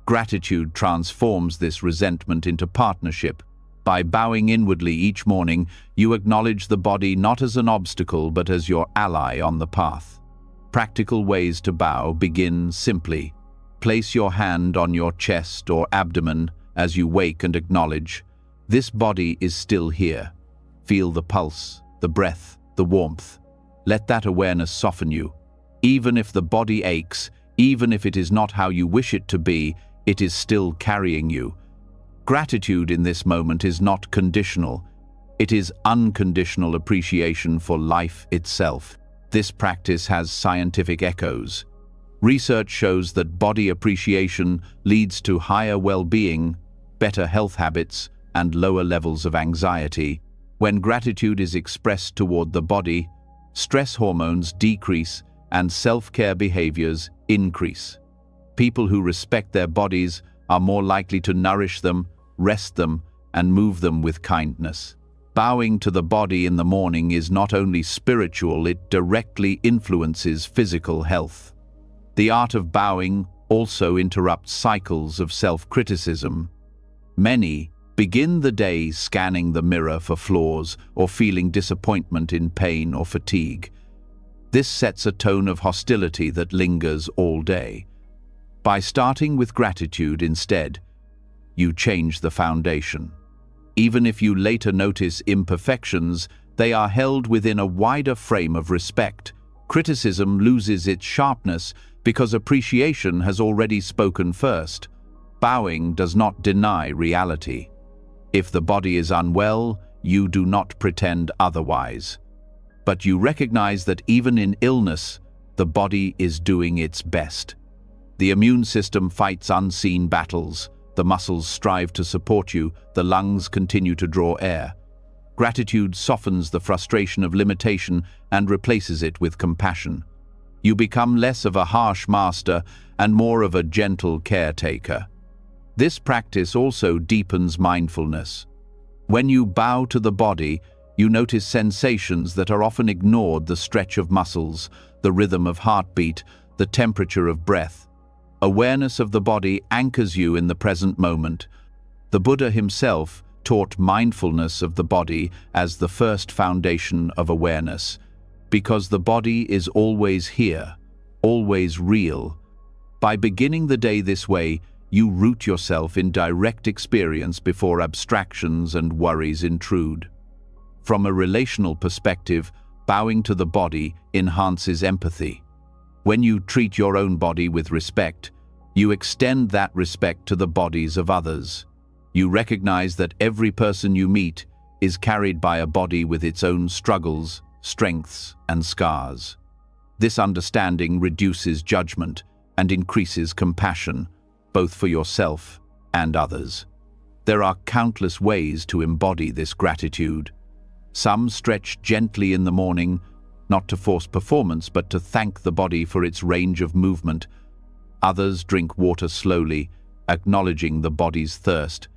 Gratitude transforms this resentment into partnership. By bowing inwardly each morning, you acknowledge the body not as an obstacle but as your ally on the path. Practical ways to bow begin simply. Place your hand on your chest or abdomen as you wake and acknowledge, this body is still here. Feel the pulse, the breath, the warmth. Let that awareness soften you. Even if the body aches, even if it is not how you wish it to be, it is still carrying you. Gratitude in this moment is not conditional. It is unconditional appreciation for life itself. This practice has scientific echoes. Research shows that body appreciation leads to higher well-being, better health habits, and lower levels of anxiety. When gratitude is expressed toward the body, stress hormones decrease and self-care behaviors increase. People who respect their bodies are more likely to nourish them, rest them, and move them with kindness. Bowing to the body in the morning is not only spiritual, it directly influences physical health. The art of bowing also interrupts cycles of self-criticism. Many begin the day scanning the mirror for flaws or feeling disappointment in pain or fatigue. This sets a tone of hostility that lingers all day. By starting with gratitude instead, you change the foundation. Even if you later notice imperfections, they are held within a wider frame of respect. Criticism loses its sharpness because appreciation has already spoken first. Bowing does not deny reality. If the body is unwell, you do not pretend otherwise. But you recognize that even in illness, the body is doing its best. The immune system fights unseen battles. The muscles strive to support you. The lungs continue to draw air. Gratitude softens the frustration of limitation and replaces it with compassion. You become less of a harsh master and more of a gentle caretaker. This practice also deepens mindfulness. When you bow to the body, you notice sensations that are often ignored: the stretch of muscles, the rhythm of heartbeat, the temperature of breath. Awareness of the body anchors you in the present moment. The Buddha himself taught mindfulness of the body as the first foundation of awareness, because the body is always here, always real. By beginning the day this way, you root yourself in direct experience before abstractions and worries intrude. From a relational perspective, bowing to the body enhances empathy. When you treat your own body with respect, you extend that respect to the bodies of others. You recognize that every person you meet is carried by a body with its own struggles, strengths, and scars. This understanding reduces judgment and increases compassion, both for yourself and others. There are countless ways to embody this gratitude. Some stretch gently in the morning, not to force performance, but to thank the body for its range of movement. Others drink water slowly, acknowledging the body's thirst.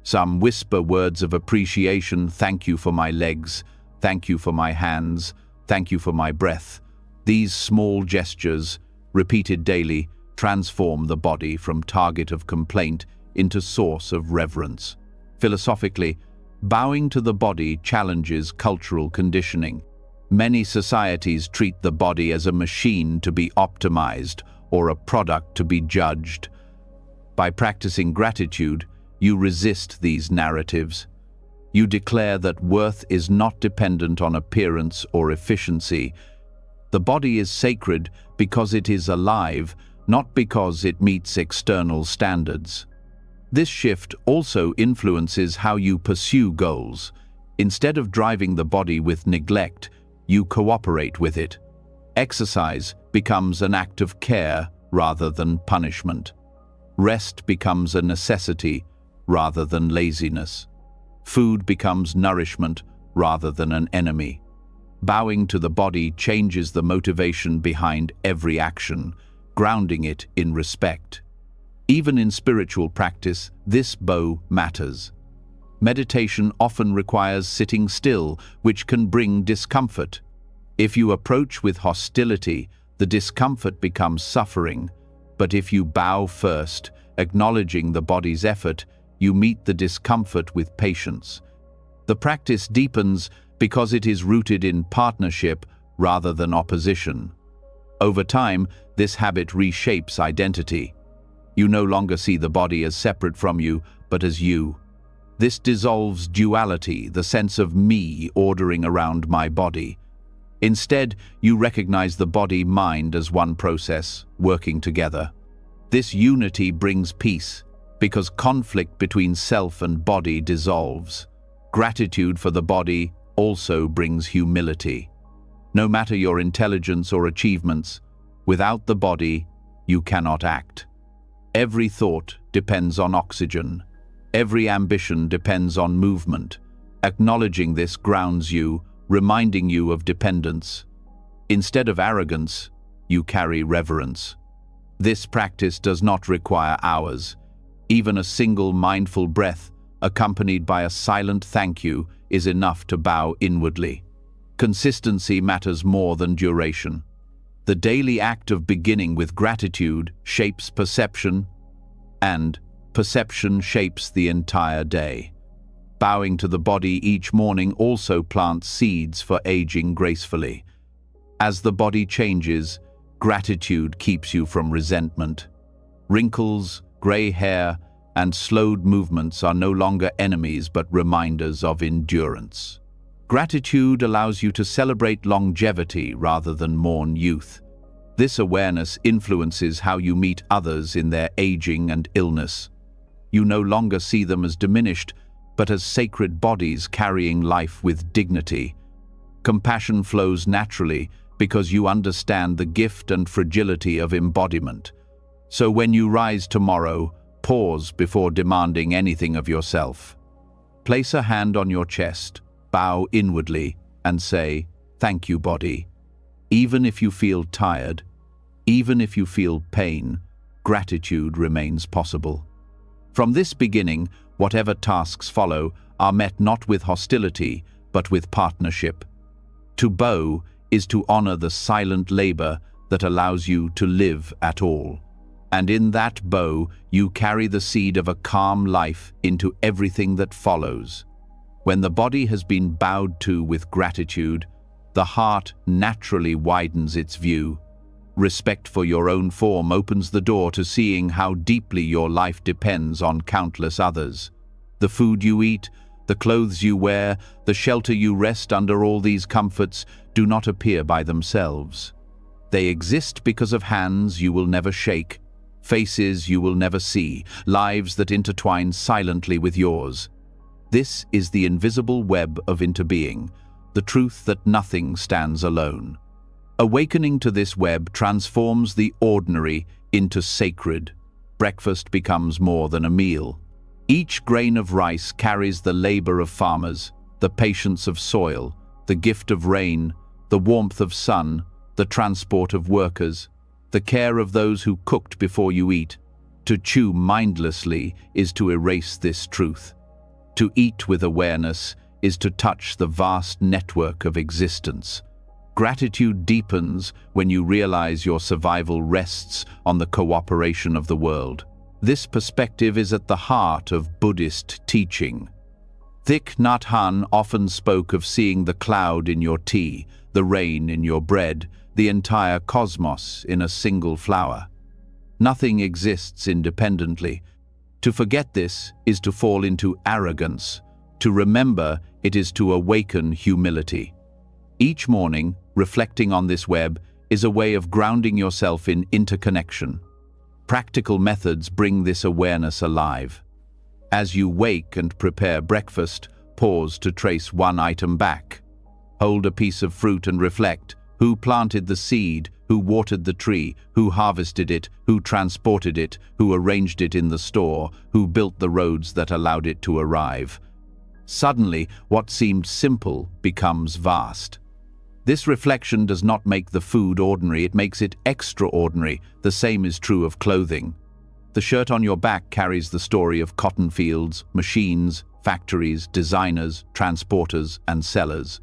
Some whisper words of appreciation: thank you for my legs, thank you for my hands, thank you for my breath. These small gestures, repeated daily, transform the body from target of complaint into source of reverence. Philosophically, bowing to the body challenges cultural conditioning. Many societies treat the body as a machine to be optimized or a product to be judged. By practicing gratitude, you resist these narratives. You declare that worth is not dependent on appearance or efficiency. The body is sacred because it is alive, not because it meets external standards. This shift also influences how you pursue goals. Instead of driving the body with neglect, you cooperate with it. Exercise becomes an act of care rather than punishment. Rest becomes a necessity rather than laziness. Food becomes nourishment rather than an enemy. Bowing to the body changes the motivation behind every action, grounding it in respect. Even in spiritual practice, this bow matters. Meditation often requires sitting still, which can bring discomfort. If you approach with hostility, the discomfort becomes suffering. But if you bow first, acknowledging the body's effort, you meet the discomfort with patience. The practice deepens because it is rooted in partnership rather than opposition. Over time, this habit reshapes identity. You no longer see the body as separate from you, but as you. This dissolves duality, the sense of me ordering around my body. Instead, you recognize the body-mind as one process, working together. This unity brings peace, because conflict between self and body dissolves. Gratitude for the body also brings humility. No matter your intelligence or achievements, without the body, you cannot act. Every thought depends on oxygen. Every ambition depends on movement. Acknowledging this grounds you, reminding you of dependence. Instead of arrogance, you carry reverence. This practice does not require hours. Even a single mindful breath, accompanied by a silent thank you, is enough to bow inwardly. Consistency matters more than duration. The daily act of beginning with gratitude shapes perception, and perception shapes the entire day. Bowing to the body each morning also plants seeds for aging gracefully. As the body changes, gratitude keeps you from resentment. Wrinkles, gray hair, and slowed movements are no longer enemies but reminders of endurance. Gratitude allows you to celebrate longevity rather than mourn youth. This awareness influences how you meet others in their aging and illness. You no longer see them as diminished, but as sacred bodies carrying life with dignity. Compassion flows naturally because you understand the gift and fragility of embodiment. So when you rise tomorrow, pause before demanding anything of yourself. Place a hand on your chest, bow inwardly, and say, "Thank you, body." Even if you feel tired, even if you feel pain, gratitude remains possible. From this beginning, whatever tasks follow are met not with hostility, but with partnership. To bow is to honor the silent labor that allows you to live at all. And in that bow, you carry the seed of a calm life into everything that follows. When the body has been bowed to with gratitude, the heart naturally widens its view. Respect for your own form opens the door to seeing how deeply your life depends on countless others. The food you eat, the clothes you wear, the shelter you rest under, all these comforts do not appear by themselves. They exist because of hands you will never shake, faces you will never see, lives that intertwine silently with yours. This is the invisible web of interbeing, the truth that nothing stands alone. Awakening to this web transforms the ordinary into sacred. Breakfast becomes more than a meal. Each grain of rice carries the labor of farmers, the patience of soil, the gift of rain, the warmth of sun, the transport of workers, the care of those who cooked before you eat. To chew mindlessly is to erase this truth. To eat with awareness is to touch the vast network of existence. Gratitude deepens when you realize your survival rests on the cooperation of the world. This perspective is at the heart of Buddhist teaching. Thich Nhat Hanh often spoke of seeing the cloud in your tea, the rain in your bread, the entire cosmos in a single flower. Nothing exists independently. To forget this is to fall into arrogance. To remember it is to awaken humility. Each morning, reflecting on this web is a way of grounding yourself in interconnection. Practical methods bring this awareness alive. As you wake and prepare breakfast, pause to trace one item back. Hold a piece of fruit and reflect: who planted the seed, who watered the tree, who harvested it, who transported it, who arranged it in the store, who built the roads that allowed it to arrive. Suddenly, what seemed simple becomes vast. This reflection does not make the food ordinary, it makes it extraordinary. The same is true of clothing. The shirt on your back carries the story of cotton fields, machines, factories, designers, transporters, and sellers.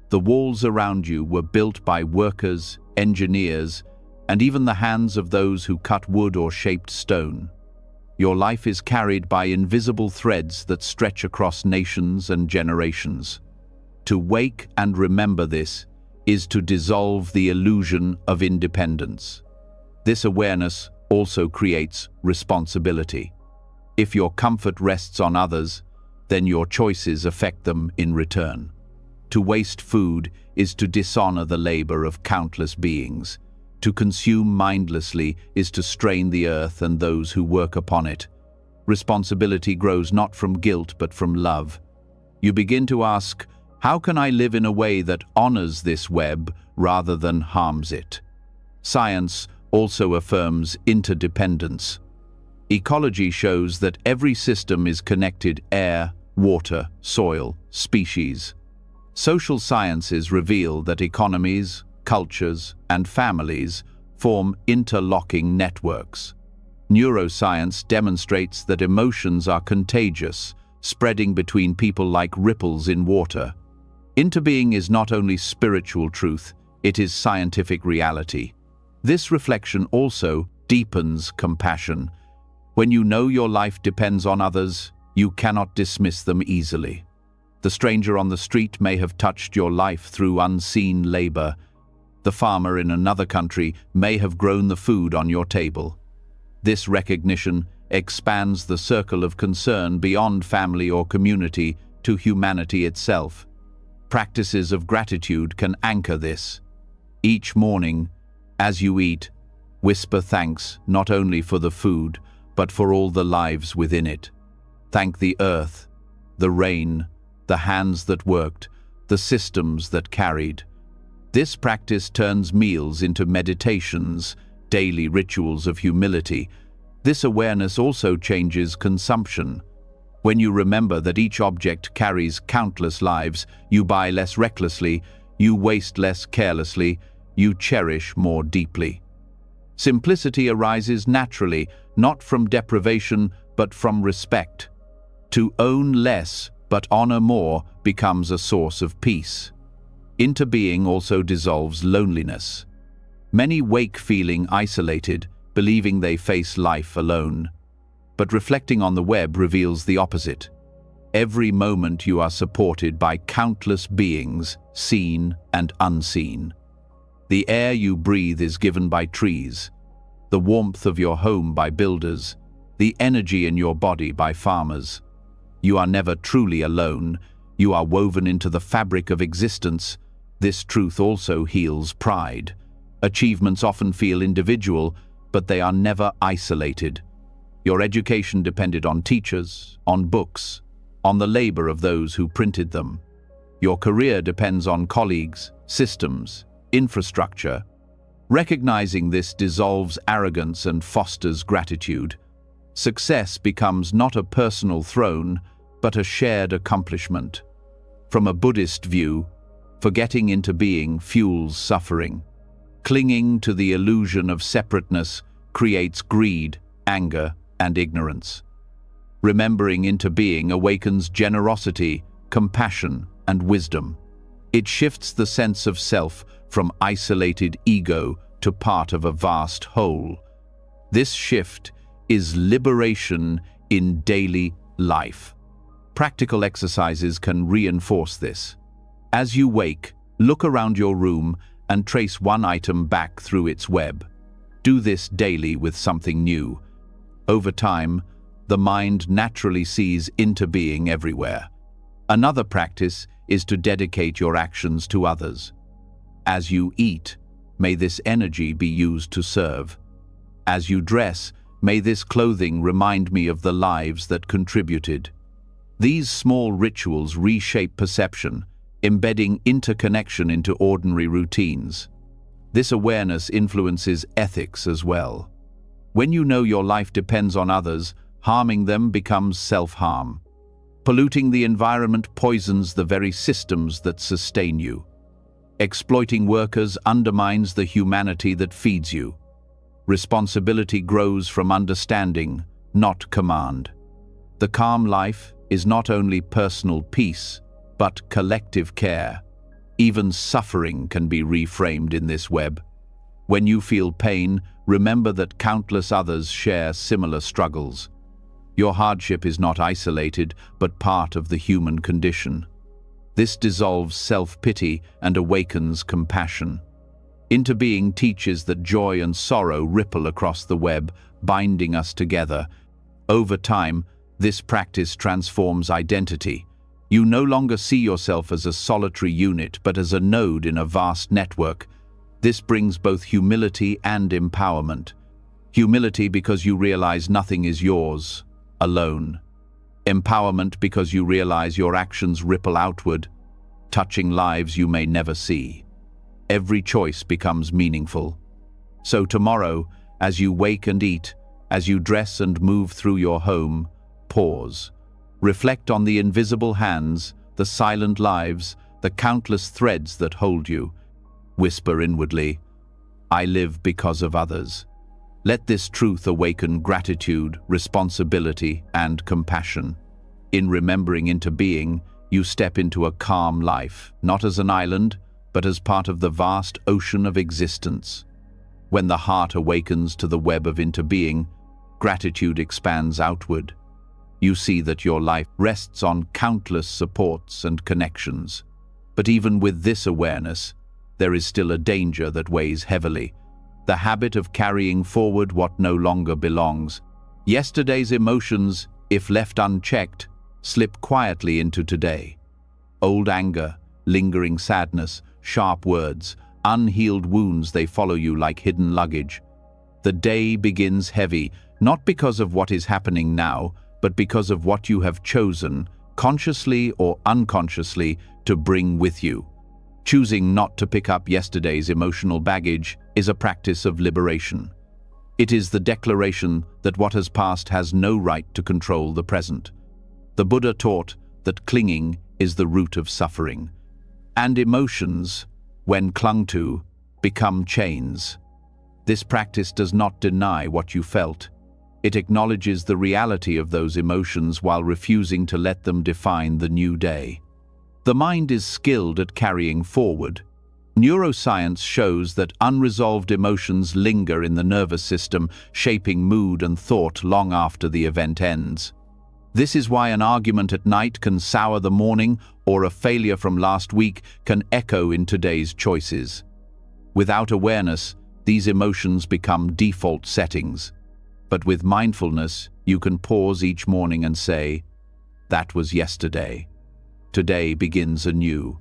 The walls around you were built by workers, engineers, and even the hands of those who cut wood or shaped stone. Your life is carried by invisible threads that stretch across nations and generations. To wake and remember this is to dissolve the illusion of independence. This awareness also creates responsibility. If your comfort rests on others, then your choices affect them in return. To waste food is to dishonor the labor of countless beings. To consume mindlessly is to strain the earth and those who work upon it. Responsibility grows not from guilt but from love. You begin to ask, how can I live in a way that honors this web rather than harms it? Science also affirms interdependence. Ecology shows that every system is connected: air, water, soil, species. Social sciences reveal that economies, cultures, and families form interlocking networks. Neuroscience demonstrates that emotions are contagious, spreading between people like ripples in water. Interbeing is not only spiritual truth, it is scientific reality. This reflection also deepens compassion. When you know your life depends on others, you cannot dismiss them easily. The stranger on the street may have touched your life through unseen labor. The farmer in another country may have grown the food on your table. This recognition expands the circle of concern beyond family or community to humanity itself. Practices of gratitude can anchor this. Each morning, as you eat, whisper thanks not only for the food, but for all the lives within it. Thank the earth, the rain, the hands that worked, the systems that carried. This practice turns meals into meditations, daily rituals of humility. This awareness also changes consumption. When you remember that each object carries countless lives, you buy less recklessly, you waste less carelessly, you cherish more deeply. Simplicity arises naturally, not from deprivation, but from respect. To own less but honor more becomes a source of peace. Interbeing also dissolves loneliness. Many wake feeling isolated, believing they face life alone. But reflecting on the web reveals the opposite. Every moment you are supported by countless beings, seen and unseen. The air you breathe is given by trees, the warmth of your home by builders, the energy in your body by farmers. You are never truly alone. You are woven into the fabric of existence. This truth also heals pride. Achievements often feel individual, but they are never isolated. Your education depended on teachers, on books, on the labor of those who printed them. Your career depends on colleagues, systems, infrastructure. Recognizing this dissolves arrogance and fosters gratitude. Success becomes not a personal throne, but a shared accomplishment. From a Buddhist view, Forgetting into being fuels suffering. Clinging to the illusion of separateness creates greed, anger, and ignorance. Remembering into being awakens generosity, compassion, and wisdom. It shifts the sense of self from isolated ego to part of a vast whole. This shift is liberation in daily life. Practical exercises can reinforce this. As you wake, look around your room and trace one item back through its web. Do this daily with something new. Over time, the mind naturally sees into being everywhere. Another practice is to dedicate your actions to others. As you eat, may this energy be used to serve. As you dress, may this clothing remind me of the lives that contributed. These small rituals reshape perception, embedding interconnection into ordinary routines. This awareness influences ethics as well. When you know your life depends on others, harming them becomes self-harm. Polluting the environment poisons the very systems that sustain you. Exploiting workers undermines the humanity that feeds you. Responsibility grows from understanding, not command. The calm life is not only personal peace, but collective care. Even suffering can be reframed in this web. When you feel pain, remember that countless others share similar struggles. Your hardship is not isolated, but part of the human condition. This dissolves self-pity and awakens compassion. Into being teaches that joy and sorrow ripple across the web, binding us together. Over time, this practice transforms identity. You no longer see yourself as a solitary unit, but as a node in a vast network. This brings both humility and empowerment. Humility because you realize nothing is yours alone. Empowerment because you realize your actions ripple outward, touching lives you may never see. Every choice becomes meaningful. So tomorrow, as you wake and eat, as you dress and move through your home, pause. Reflect on the invisible hands, the silent lives, the countless threads that hold you. Whisper inwardly, "I live because of others." Let this truth awaken gratitude, responsibility, and compassion. In remembering into being, you step into a calm life, not as an island, but as part of the vast ocean of existence. When the heart awakens to the web of into being, gratitude expands outward. You see that your life rests on countless supports and connections. But even with this awareness, there is still a danger that weighs heavily. The habit of carrying forward what no longer belongs. Yesterday's emotions, if left unchecked, slip quietly into today. Old anger, lingering sadness, sharp words, unhealed wounds, they follow you like hidden luggage. The day begins heavy, not because of what is happening now, but because of what you have chosen, consciously or unconsciously, to bring with you. Choosing not to pick up yesterday's emotional baggage is a practice of liberation. It is the declaration that what has passed has no right to control the present. The Buddha taught that clinging is the root of suffering, and emotions, when clung to, become chains. This practice does not deny what you felt. It acknowledges the reality of those emotions while refusing to let them define the new day. The mind is skilled at carrying forward. Neuroscience shows that unresolved emotions linger in the nervous system, shaping mood and thought long after the event ends. This is why an argument at night can sour the morning, or a failure from last week can echo in today's choices. Without awareness, these emotions become default settings. But with mindfulness, you can pause each morning and say, "That was yesterday. Today begins anew."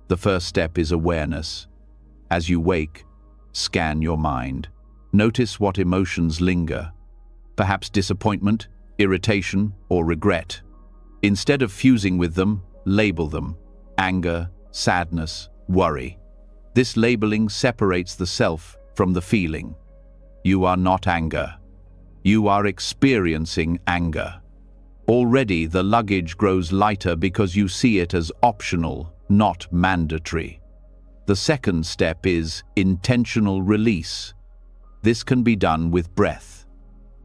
The first step is awareness. As you wake, scan your mind. Notice what emotions linger. Perhaps disappointment, irritation, or regret. Instead of fusing with them, label them: anger, sadness, worry. This labeling separates the self from the feeling. You are not anger. You are experiencing anger. Already the luggage grows lighter because you see it as optional not mandatory. The second step is intentional release. This can be done with breath.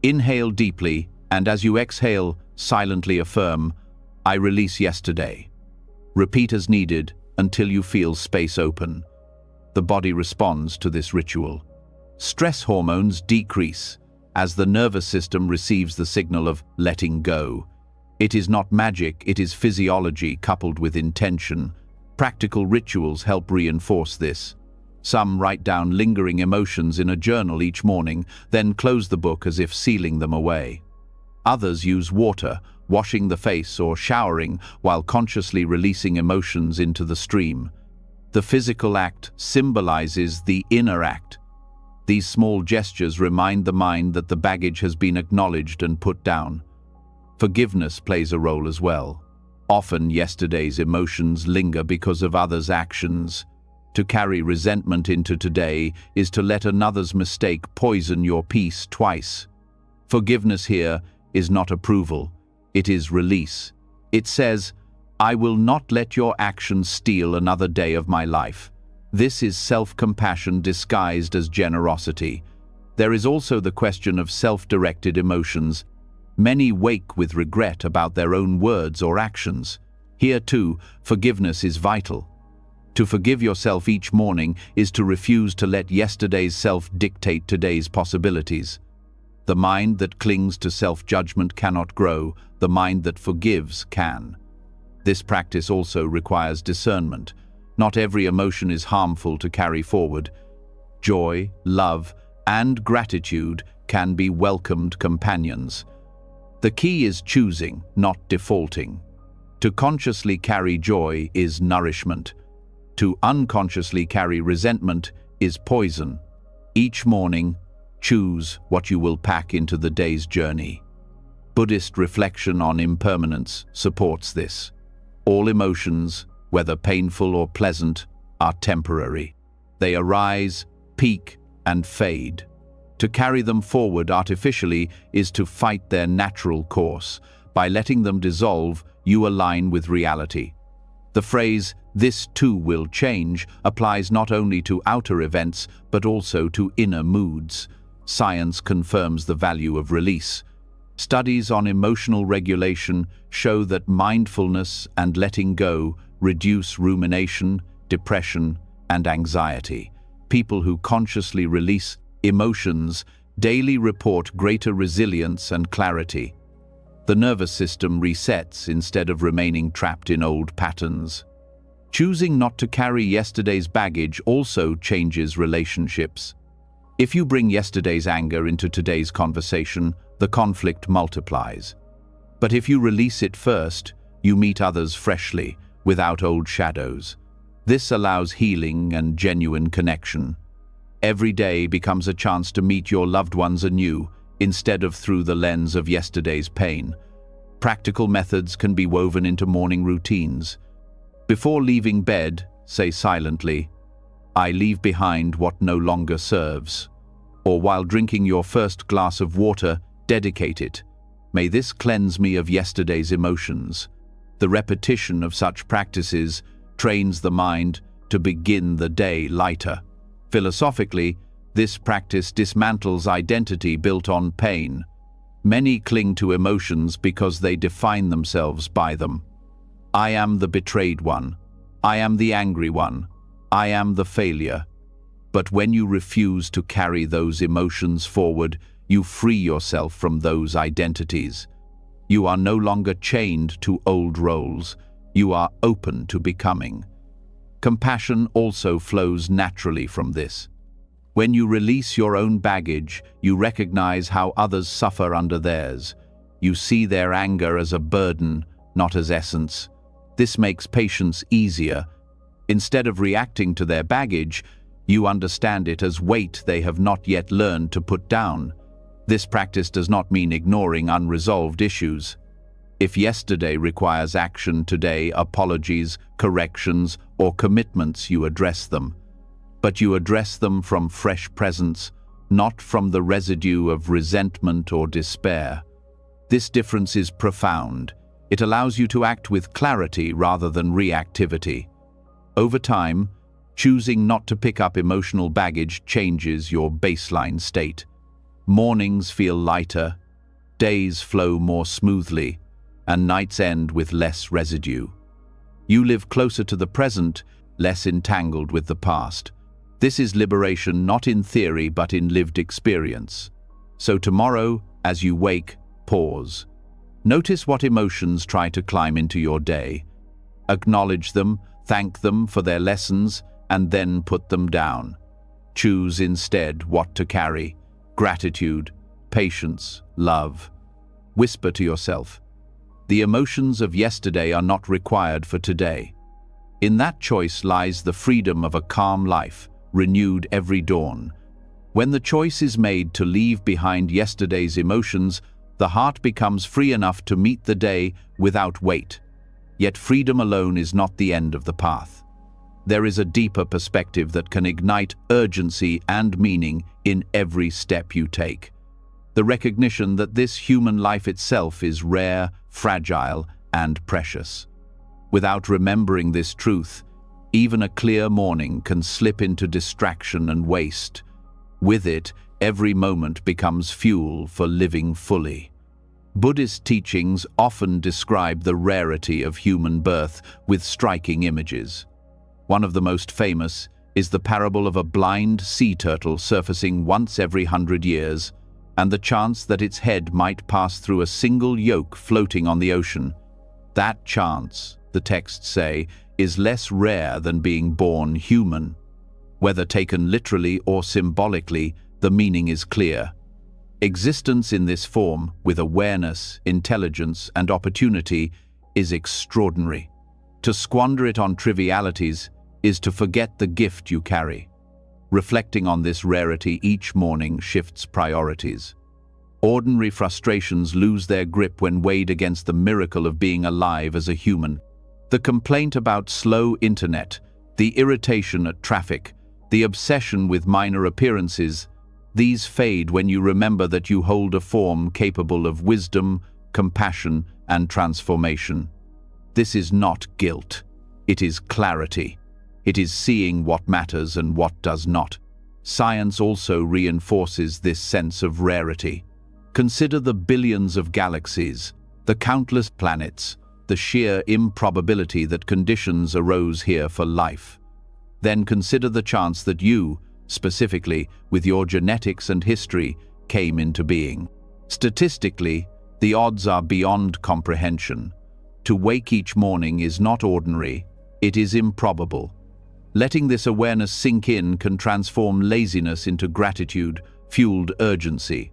Inhale deeply, and as you exhale, silently affirm, "I release yesterday." Repeat as needed until you feel space open. The body responds to this ritual. Stress hormones decrease as the nervous system receives the signal of letting go. It is not magic, it is physiology coupled with intention. Practical rituals help reinforce this. Some write down lingering emotions in a journal each morning, then close the book as if sealing them away. Others use water, washing the face or showering while consciously releasing emotions into the stream. The physical act symbolizes the inner act. These small gestures remind the mind that the baggage has been acknowledged and put down. Forgiveness plays a role as well. Often yesterday's emotions linger because of others' actions. To carry resentment into today is to let another's mistake poison your peace twice. Forgiveness here is not approval, it is release. It says, "I will not let your actions steal another day of my life." This is self-compassion disguised as generosity. There is also the question of self-directed emotions. Many wake with regret about their own words or actions. Here too, forgiveness is vital. To forgive yourself each morning is to refuse to let yesterday's self dictate today's possibilities. The mind that clings to self-judgment cannot grow, the mind that forgives can. This practice also requires discernment. Not every emotion is harmful to carry forward. Joy, love, and gratitude can be welcomed companions. The key is choosing, not defaulting. To consciously carry joy is nourishment. To unconsciously carry resentment is poison. Each morning, choose what you will pack into the day's journey. Buddhist reflection on impermanence supports this. All emotions, whether painful or pleasant, are temporary. They arise, peak, and fade. To carry them forward artificially is to fight their natural course. By letting them dissolve, you align with reality. The phrase, "this too will change," applies not only to outer events, but also to inner moods. Science confirms the value of release. Studies on emotional regulation show that mindfulness and letting go reduce rumination, depression, and anxiety. People who consciously release emotions daily report greater resilience and clarity. The nervous system resets instead of remaining trapped in old patterns. Choosing not to carry yesterday's baggage also changes relationships. If you bring yesterday's anger into today's conversation, the conflict multiplies. But if you release it first, you meet others freshly, without old shadows. This allows healing and genuine connection. Every day becomes a chance to meet your loved ones anew, instead of through the lens of yesterday's pain. Practical methods can be woven into morning routines. Before leaving bed, say silently, "I leave behind what no longer serves." Or while drinking your first glass of water, dedicate it. "May this cleanse me of yesterday's emotions." The repetition of such practices trains the mind to begin the day lighter. Philosophically, this practice dismantles identity built on pain. Many cling to emotions because they define themselves by them. I am the betrayed one. I am the angry one. I am the failure. But when you refuse to carry those emotions forward, you free yourself from those identities. You are no longer chained to old roles. You are open to becoming. Compassion also flows naturally from this. When you release your own baggage, you recognize how others suffer under theirs. You see their anger as a burden, not as essence. This makes patience easier. Instead of reacting to their baggage, you understand it as weight they have not yet learned to put down. This practice does not mean ignoring unresolved issues. If yesterday requires action, today apologies, corrections, or commitments, you address them. But you address them from fresh presence, not from the residue of resentment or despair. This difference is profound. It allows you to act with clarity rather than reactivity. Over time, choosing not to pick up emotional baggage changes your baseline state. Mornings feel lighter, days flow more smoothly, and nights end with less residue. You live closer to the present, less entangled with the past. This is liberation not in theory but in lived experience. So tomorrow, as you wake, pause. Notice what emotions try to climb into your day. Acknowledge them, thank them for their lessons, and then put them down. Choose instead what to carry: gratitude, patience, love. Whisper to yourself, the emotions of yesterday are not required for today. In that choice lies the freedom of a calm life, renewed every dawn. When the choice is made to leave behind yesterday's emotions, the heart becomes free enough to meet the day without weight. Yet freedom alone is not the end of the path. There is a deeper perspective that can ignite urgency and meaning in every step you take. The recognition that this human life itself is rare, fragile, and precious. Without remembering this truth, even a clear morning can slip into distraction and waste. With it, every moment becomes fuel for living fully. Buddhist teachings often describe the rarity of human birth with striking images. One of the most famous is the parable of a blind sea turtle surfacing once every 100 years, and the chance that its head might pass through a single yoke floating on the ocean. That chance, the texts say, is less rare than being born human. Whether taken literally or symbolically, the meaning is clear. Existence in this form, with awareness, intelligence, and opportunity, is extraordinary. To squander it on trivialities is to forget the gift you carry. Reflecting on this rarity each morning shifts priorities. Ordinary frustrations lose their grip when weighed against the miracle of being alive as a human. The complaint about slow internet, the irritation at traffic, the obsession with minor appearances, these fade when you remember that you hold a form capable of wisdom, compassion, and transformation. This is not guilt. It is clarity. It is seeing what matters and what does not. Science also reinforces this sense of rarity. Consider the billions of galaxies, the countless planets, the sheer improbability that conditions arose here for life. Then consider the chance that you, specifically with your genetics and history, came into being. Statistically, the odds are beyond comprehension. To wake each morning is not ordinary, it is improbable. Letting this awareness sink in can transform laziness into gratitude, fueled urgency.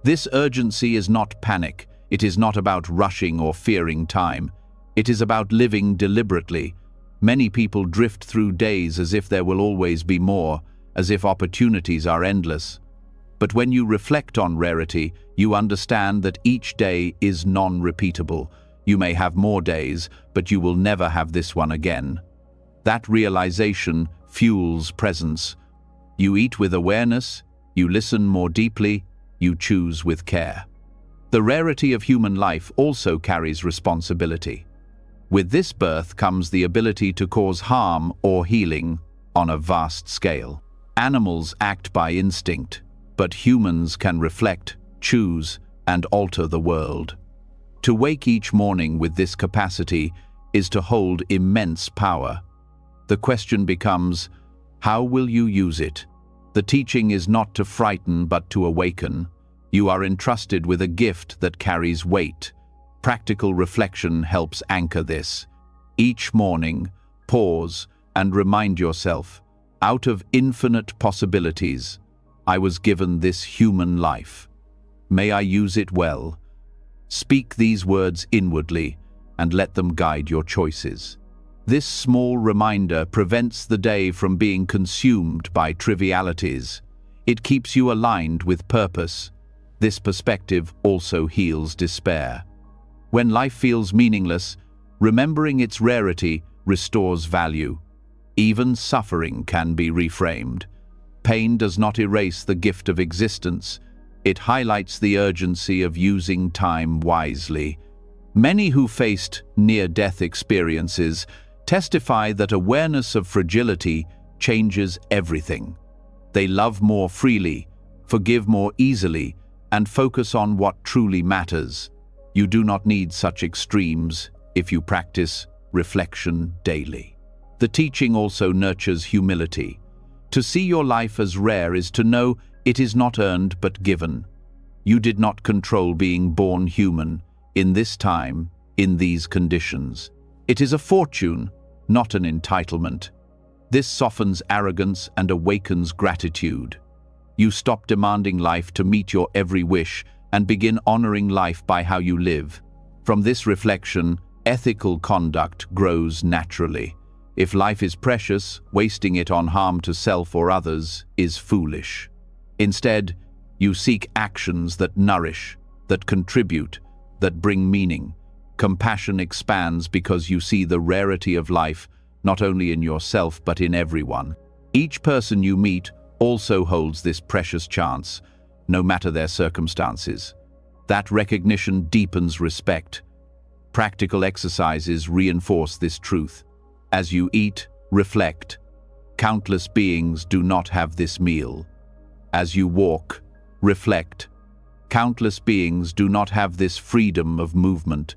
This urgency is not panic. It is not about rushing or fearing time. It is about living deliberately. Many people drift through days as if there will always be more, as if opportunities are endless. But when you reflect on rarity, you understand that each day is non-repeatable. You may have more days, but you will never have this one again. That realization fuels presence. You eat with awareness, you listen more deeply, you choose with care. The rarity of human life also carries responsibility. With this birth comes the ability to cause harm or healing on a vast scale. Animals act by instinct, but humans can reflect, choose, and alter the world. To wake each morning with this capacity is to hold immense power. The question becomes, how will you use it? The teaching is not to frighten but to awaken. You are entrusted with a gift that carries weight. Practical reflection helps anchor this. Each morning, pause and remind yourself, out of infinite possibilities, I was given this human life. May I use it well? Speak these words inwardly and let them guide your choices. This small reminder prevents the day from being consumed by trivialities. It keeps you aligned with purpose. This perspective also heals despair. When life feels meaningless, remembering its rarity restores value. Even suffering can be reframed. Pain does not erase the gift of existence. It highlights the urgency of using time wisely. Many who faced near-death experiences testify that awareness of fragility changes everything. They love more freely, forgive more easily, and focus on what truly matters. You do not need such extremes if you practice reflection daily. The teaching also nurtures humility. To see your life as rare is to know it is not earned but given. You did not control being born human, in this time, in these conditions. It is a fortune, not an entitlement. This softens arrogance and awakens gratitude. You stop demanding life to meet your every wish and begin honoring life by how you live. From this reflection, ethical conduct grows naturally. If life is precious, wasting it on harm to self or others is foolish. Instead, you seek actions that nourish, that contribute, that bring meaning. Compassion expands because you see the rarity of life, not only in yourself but in everyone. Each person you meet also holds this precious chance, no matter their circumstances. That recognition deepens respect. Practical exercises reinforce this truth. As you eat, reflect. Countless beings do not have this meal. As you walk, reflect. Countless beings do not have this freedom of movement.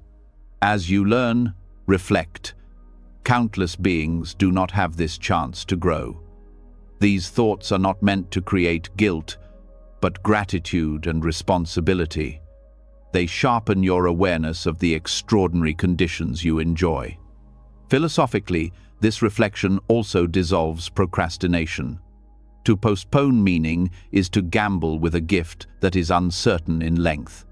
As you learn, reflect. Countless beings do not have this chance to grow. These thoughts are not meant to create guilt, but gratitude and responsibility. They sharpen your awareness of the extraordinary conditions you enjoy. Philosophically, this reflection also dissolves procrastination. To postpone meaning is to gamble with a gift that is uncertain in length.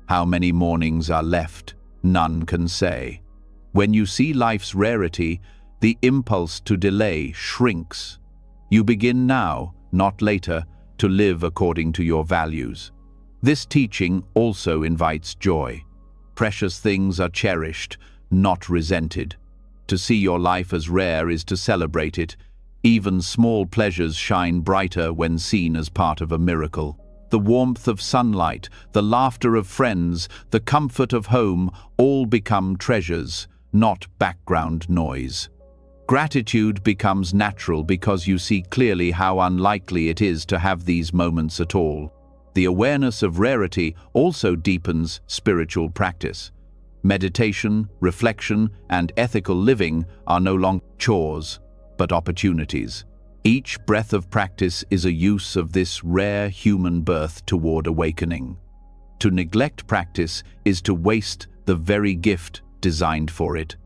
How many mornings are left? None can say. When you see life's rarity, the impulse to delay shrinks. You begin now, not later, to live according to your values. This teaching also invites joy. Precious things are cherished, not resented. To see your life as rare is to celebrate it. Even small pleasures shine brighter when seen as part of a miracle. The warmth of sunlight, the laughter of friends, the comfort of home all become treasures, not background noise. Gratitude becomes natural because you see clearly how unlikely it is to have these moments at all. The awareness of rarity also deepens spiritual practice. Meditation, reflection, and ethical living are no longer chores, but opportunities. Each breath of practice is a use of this rare human birth toward awakening. To neglect practice is to waste the very gift designed for it.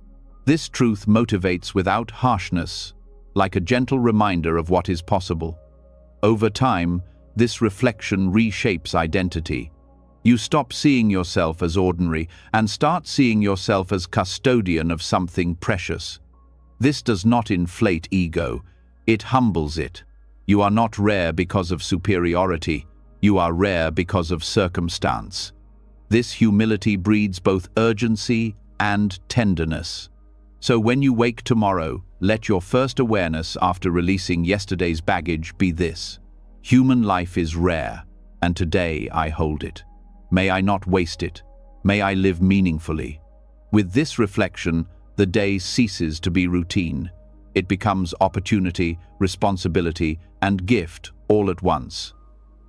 This truth motivates without harshness, like a gentle reminder of what is possible. Over time, this reflection reshapes identity. You stop seeing yourself as ordinary and start seeing yourself as custodian of something precious. This does not inflate ego, it humbles it. You are not rare because of superiority, you are rare because of circumstance. This humility breeds both urgency and tenderness. So when you wake tomorrow, let your first awareness after releasing yesterday's baggage be this: human life is rare, and today I hold it. May I not waste it. May I live meaningfully. With this reflection, the day ceases to be routine. It becomes opportunity, responsibility, and gift all at once.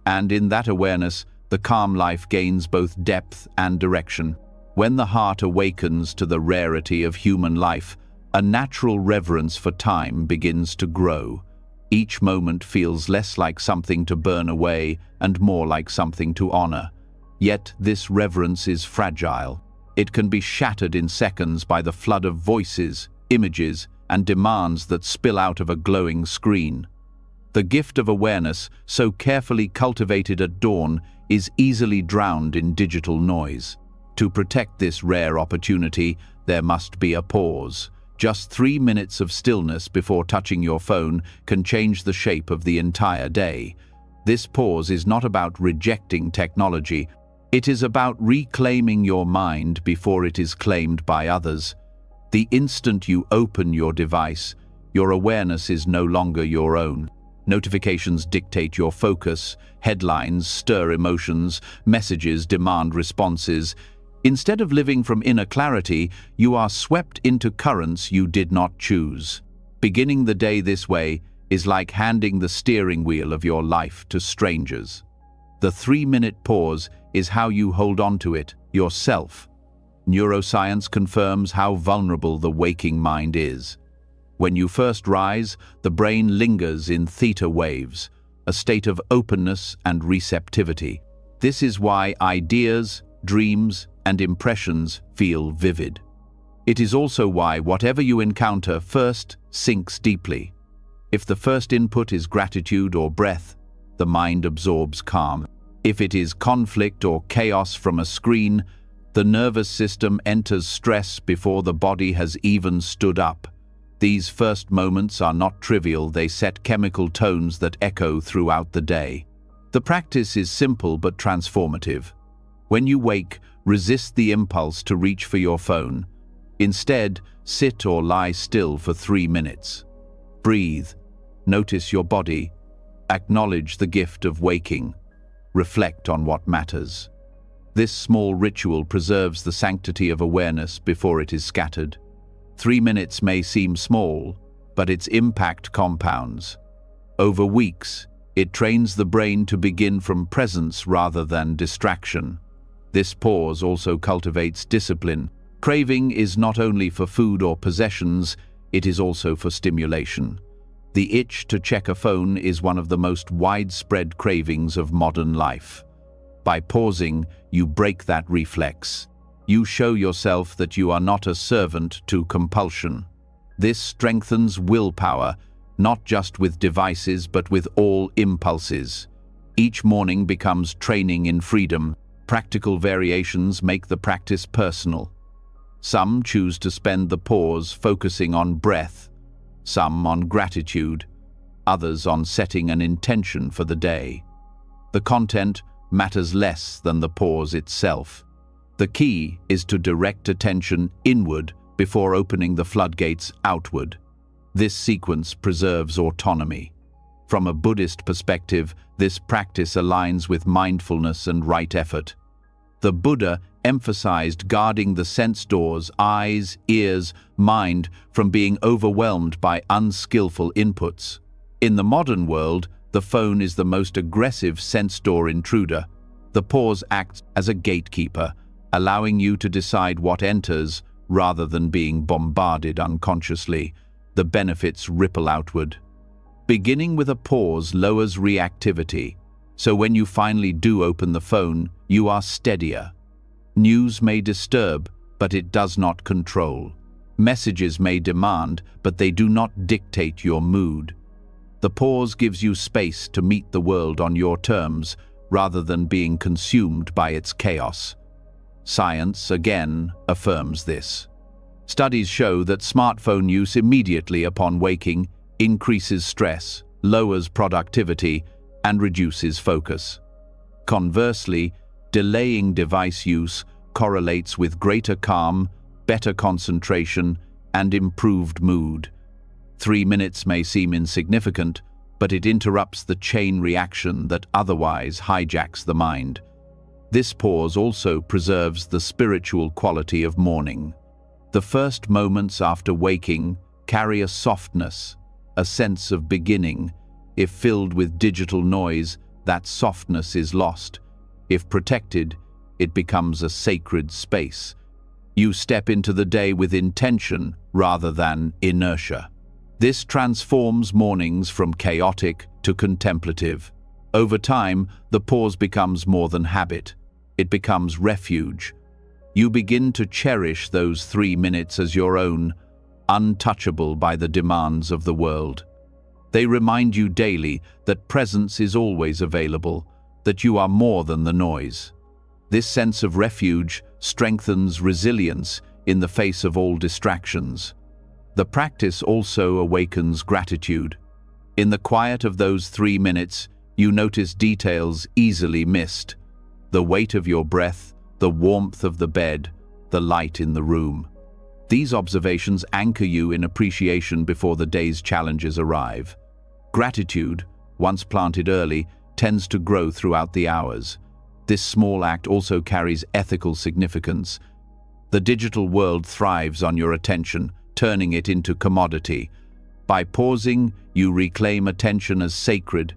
And in that awareness, the calm life gains both depth and direction. When the heart awakens to the rarity of human life, a natural reverence for time begins to grow. Each moment feels less like something to burn away and more like something to honor. Yet this reverence is fragile. It can be shattered in seconds by the flood of voices, images, and demands that spill out of a glowing screen. The gift of awareness, so carefully cultivated at dawn, is easily drowned in digital noise. To protect this rare opportunity, there must be a pause. Just 3 minutes of stillness before touching your phone can change the shape of the entire day. This pause is not about rejecting technology. It is about reclaiming your mind before it is claimed by others. The instant you open your device, your awareness is no longer your own. Notifications dictate your focus, headlines stir emotions, messages demand responses. Instead of living from inner clarity, you are swept into currents you did not choose. Beginning the day this way is like handing the steering wheel of your life to strangers. The 3-minute pause is how you hold on to it yourself. Neuroscience confirms how vulnerable the waking mind is. When you first rise, the brain lingers in theta waves, a state of openness and receptivity. This is why ideas, dreams, and impressions feel vivid. It is also why whatever you encounter first sinks deeply. If the first input is gratitude or breath, the mind absorbs calm. If it is conflict or chaos from a screen, the nervous system enters stress before the body has even stood up. These first moments are not trivial, they set chemical tones that echo throughout the day. The practice is simple but transformative. When you wake, resist the impulse to reach for your phone. Instead, sit or lie still for 3 minutes. Breathe. Notice your body. Acknowledge the gift of waking. Reflect on what matters. This small ritual preserves the sanctity of awareness before it is scattered. 3 minutes may seem small, but its impact compounds. Over weeks, it trains the brain to begin from presence rather than distraction. This pause also cultivates discipline. Craving is not only for food or possessions, it is also for stimulation. The itch to check a phone is one of the most widespread cravings of modern life. By pausing, you break that reflex. You show yourself that you are not a servant to compulsion. This strengthens willpower, not just with devices but with all impulses. Each morning becomes training in freedom. Practical variations make the practice personal. Some choose to spend the pause focusing on breath, some on gratitude, others on setting an intention for the day. The content matters less than the pause itself. The key is to direct attention inward before opening the floodgates outward. This sequence preserves autonomy. From a Buddhist perspective, this practice aligns with mindfulness and right effort. The Buddha emphasized guarding the sense doors, eyes, ears, mind from being overwhelmed by unskillful inputs. In the modern world, the phone is the most aggressive sense door intruder. The pause acts as a gatekeeper, allowing you to decide what enters rather than being bombarded unconsciously. The benefits ripple outward. Beginning with a pause lowers reactivity, so when you finally do open the phone, you are steadier. News may disturb, but it does not control. Messages may demand, but they do not dictate your mood. The pause gives you space to meet the world on your terms, rather than being consumed by its chaos. Science, again, affirms this. Studies show that smartphone use immediately upon waking increases stress, lowers productivity, and reduces focus. Conversely, delaying device use correlates with greater calm, better concentration, and improved mood. 3 minutes may seem insignificant, but it interrupts the chain reaction that otherwise hijacks the mind. This pause also preserves the spiritual quality of morning. The first moments after waking carry a softness, a sense of beginning. If filled with digital noise, that softness is lost. If protected, it becomes a sacred space. You step into the day with intention rather than inertia. This transforms mornings from chaotic to contemplative. Over time, the pause becomes more than habit. It becomes refuge. You begin to cherish those 3 minutes as your own, untouchable by the demands of the world. They remind you daily that presence is always available, that you are more than the noise. This sense of refuge strengthens resilience in the face of all distractions. The practice also awakens gratitude. In the quiet of those 3 minutes, you notice details easily missed. The weight of your breath, the warmth of the bed, the light in the room. These observations anchor you in appreciation before the day's challenges arrive. Gratitude, once planted early, tends to grow throughout the hours. This small act also carries ethical significance. The digital world thrives on your attention, turning it into commodity. By pausing, you reclaim attention as sacred.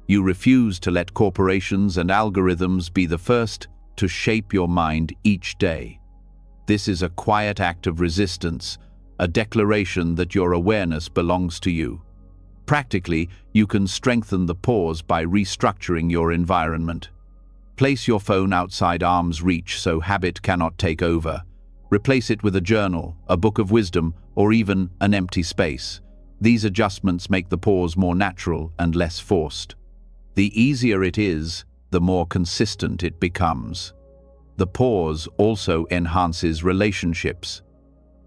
You refuse to let corporations and algorithms be the first to shape your mind each day. This is a quiet act of resistance, a declaration that your awareness belongs to you. Practically, you can strengthen the pause by restructuring your environment. Place your phone outside arm's reach so habit cannot take over. Replace it with a journal, a book of wisdom, or even an empty space. These adjustments make the pause more natural and less forced. The easier it is, the more consistent it becomes. The pause also enhances relationships.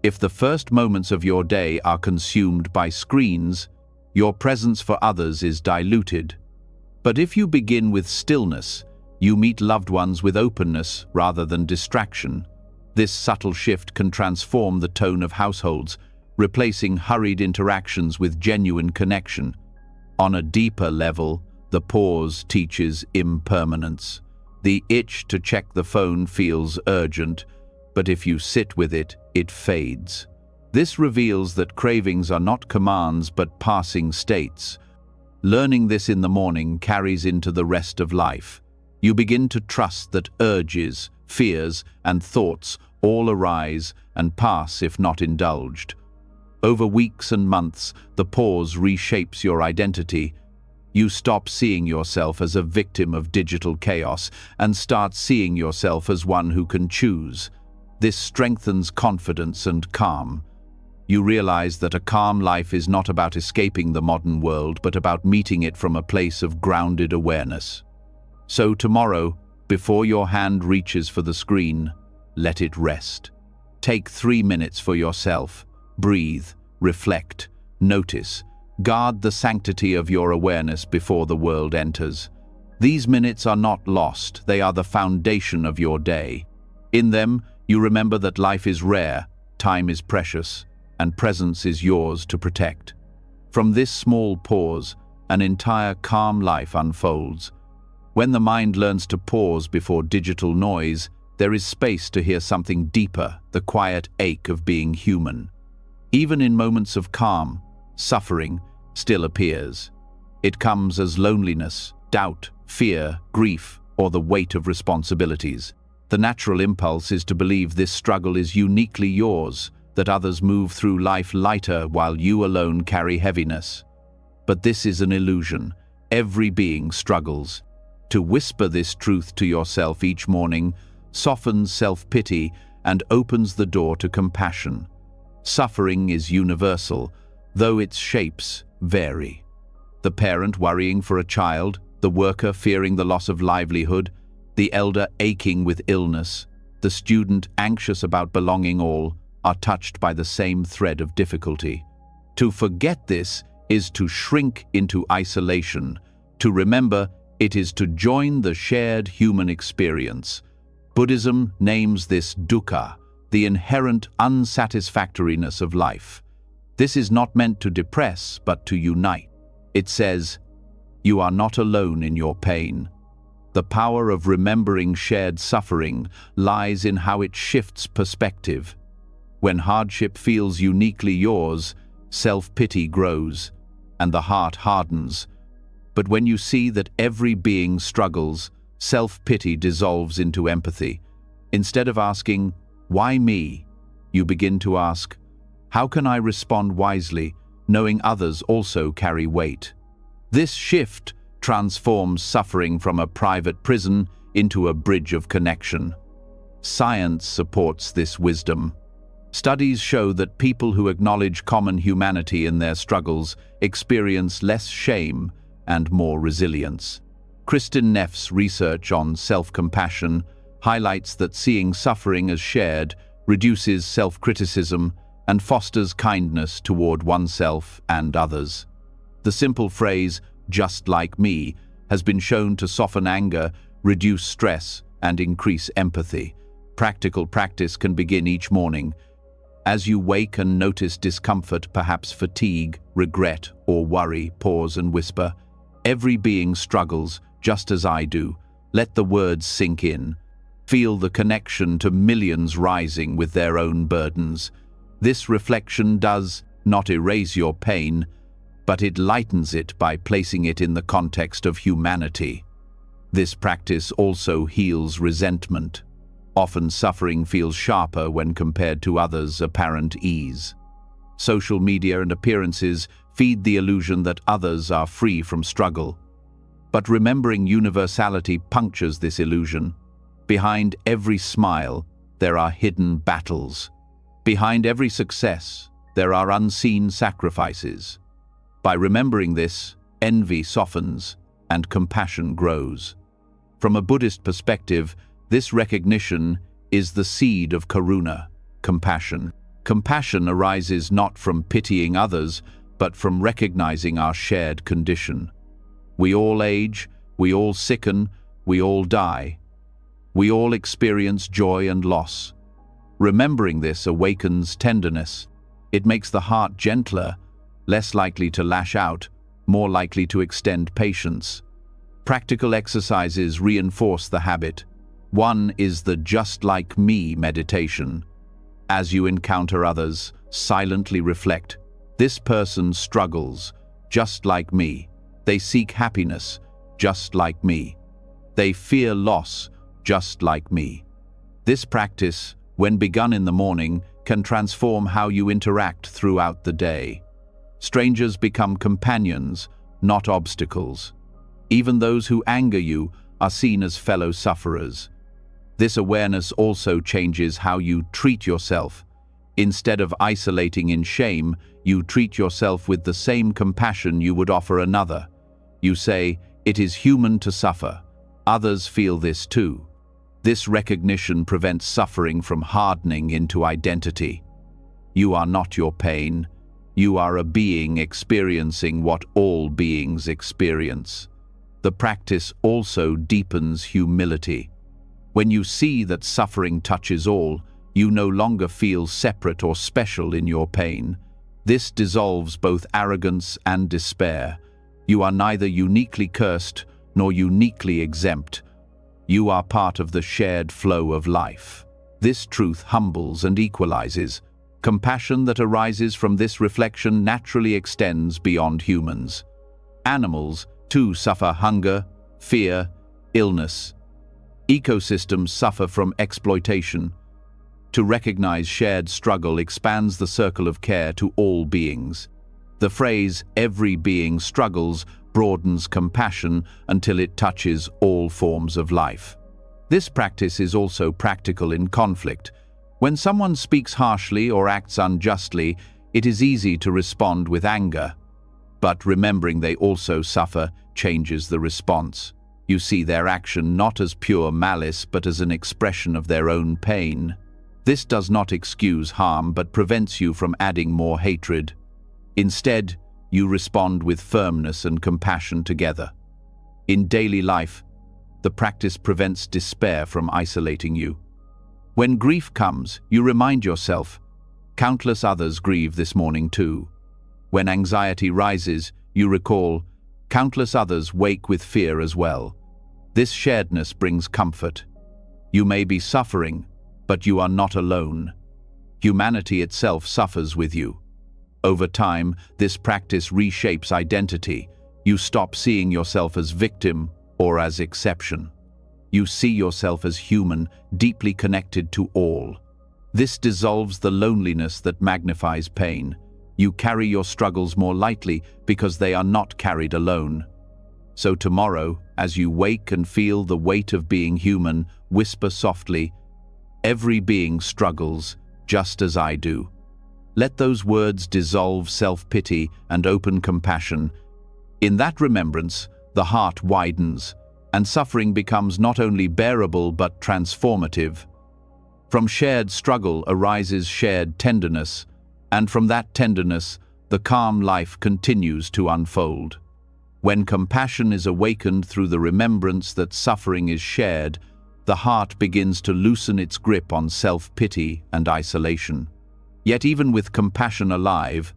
If the first moments of your day are consumed by screens, your presence for others is diluted. But if you begin with stillness, you meet loved ones with openness rather than distraction. This subtle shift can transform the tone of households, replacing hurried interactions with genuine connection. On a deeper level, the pause teaches impermanence. The itch to check the phone feels urgent, but if you sit with it, it fades. This reveals that cravings are not commands but passing states. Learning this in the morning carries into the rest of life. You begin to trust that urges, fears, and thoughts all arise and pass if not indulged. Over weeks and months, the pause reshapes your identity. You stop seeing yourself as a victim of digital chaos and start seeing yourself as one who can choose. This strengthens confidence and calm. You realize that a calm life is not about escaping the modern world, but about meeting it from a place of grounded awareness. So tomorrow, before your hand reaches for the screen, let it rest. Take 3 minutes for yourself. Breathe, reflect, notice. Guard the sanctity of your awareness before the world enters. These minutes are not lost, they are the foundation of your day. In them, you remember that life is rare, time is precious, and presence is yours to protect. From this small pause, an entire calm life unfolds. When the mind learns to pause before digital noise, there is space to hear something deeper, the quiet ache of being human. Even in moments of calm, suffering still appears. It comes as loneliness, doubt, fear, grief, or the weight of responsibilities. The natural impulse is to believe this struggle is uniquely yours, that others move through life lighter while you alone carry heaviness. But this is an illusion. Every being struggles. To whisper this truth to yourself each morning softens self-pity and opens the door to compassion. Suffering is universal, though its shapes vary. The parent worrying for a child, the worker fearing the loss of livelihood, the elder aching with illness, the student anxious about belonging, all are touched by the same thread of difficulty. To forget this is to shrink into isolation. To remember, it is to join the shared human experience. Buddhism names this dukkha, the inherent unsatisfactoriness of life. This is not meant to depress, but to unite. It says, "You are not alone in your pain." The power of remembering shared suffering lies in how it shifts perspective. When hardship feels uniquely yours, self-pity grows, and the heart hardens. But when you see that every being struggles, self-pity dissolves into empathy. Instead of asking, "Why me?" you begin to ask, "How can I respond wisely, knowing others also carry weight?" This shift transforms suffering from a private prison into a bridge of connection. Science supports this wisdom. Studies show that people who acknowledge common humanity in their struggles experience less shame and more resilience. Kristin Neff's research on self-compassion highlights that seeing suffering as shared reduces self-criticism and fosters kindness toward oneself and others. The simple phrase, "just like me," has been shown to soften anger, reduce stress, and increase empathy. Practical practice can begin each morning. As you wake and notice discomfort, perhaps fatigue, regret, or worry, pause and whisper, "Every being struggles, just as I do. Let the words sink in. Feel the connection to millions rising with their own burdens. This reflection does not erase your pain, but it lightens it by placing it in the context of humanity. This practice also heals resentment. Often suffering feels sharper when compared to others' apparent ease. Social media and appearances feed the illusion that others are free from struggle. But remembering universality punctures this illusion. Behind every smile, there are hidden battles. Behind every success, there are unseen sacrifices. By remembering this, envy softens and compassion grows. From a Buddhist perspective, this recognition is the seed of karuna, compassion. Compassion arises not from pitying others, but from recognizing our shared condition. We all age, we all sicken, we all die. We all experience joy and loss. Remembering this awakens tenderness. It makes the heart gentler, less likely to lash out, more likely to extend patience. Practical exercises reinforce the habit. One is the just like me meditation. As you encounter others, silently reflect. This person struggles, just like me. They seek happiness, just like me. They fear loss, just like me. This practice, when begun in the morning, can transform how you interact throughout the day. Strangers become companions, not obstacles. Even those who anger you are seen as fellow sufferers. This awareness also changes how you treat yourself. Instead of isolating in shame, you treat yourself with the same compassion you would offer another. You say, "It is human to suffer. Others feel this too." This recognition prevents suffering from hardening into identity. You are not your pain. You are a being experiencing what all beings experience. The practice also deepens humility. When you see that suffering touches all, you no longer feel separate or special in your pain. This dissolves both arrogance and despair. You are neither uniquely cursed nor uniquely exempt. You are part of the shared flow of life. This truth humbles and equalizes. Compassion that arises from this reflection naturally extends beyond humans. Animals, too, suffer hunger, fear, illness. Ecosystems suffer from exploitation. To recognize shared struggle expands the circle of care to all beings. The phrase, "every being struggles," broadens compassion until it touches all forms of life. This practice is also practical in conflict. When someone speaks harshly or acts unjustly, it is easy to respond with anger. But remembering they also suffer changes the response. You see their action not as pure malice, but as an expression of their own pain. This does not excuse harm, but prevents you from adding more hatred. Instead, you respond with firmness and compassion together. In daily life, the practice prevents despair from isolating you. When grief comes, you remind yourself, countless others grieve this morning too. When anxiety rises, you recall, countless others wake with fear as well. This sharedness brings comfort. You may be suffering, but you are not alone. Humanity itself suffers with you. Over time, this practice reshapes identity. You stop seeing yourself as victim or as exception. You see yourself as human, deeply connected to all. This dissolves the loneliness that magnifies pain. You carry your struggles more lightly because they are not carried alone. So tomorrow, as you wake and feel the weight of being human, whisper softly, "Every being struggles, just as I do." Let those words dissolve self-pity and open compassion. In that remembrance, the heart widens, and suffering becomes not only bearable but transformative. From shared struggle arises shared tenderness, and from that tenderness, the calm life continues to unfold. When compassion is awakened through the remembrance that suffering is shared, the heart begins to loosen its grip on self-pity and isolation. Yet even with compassion alive,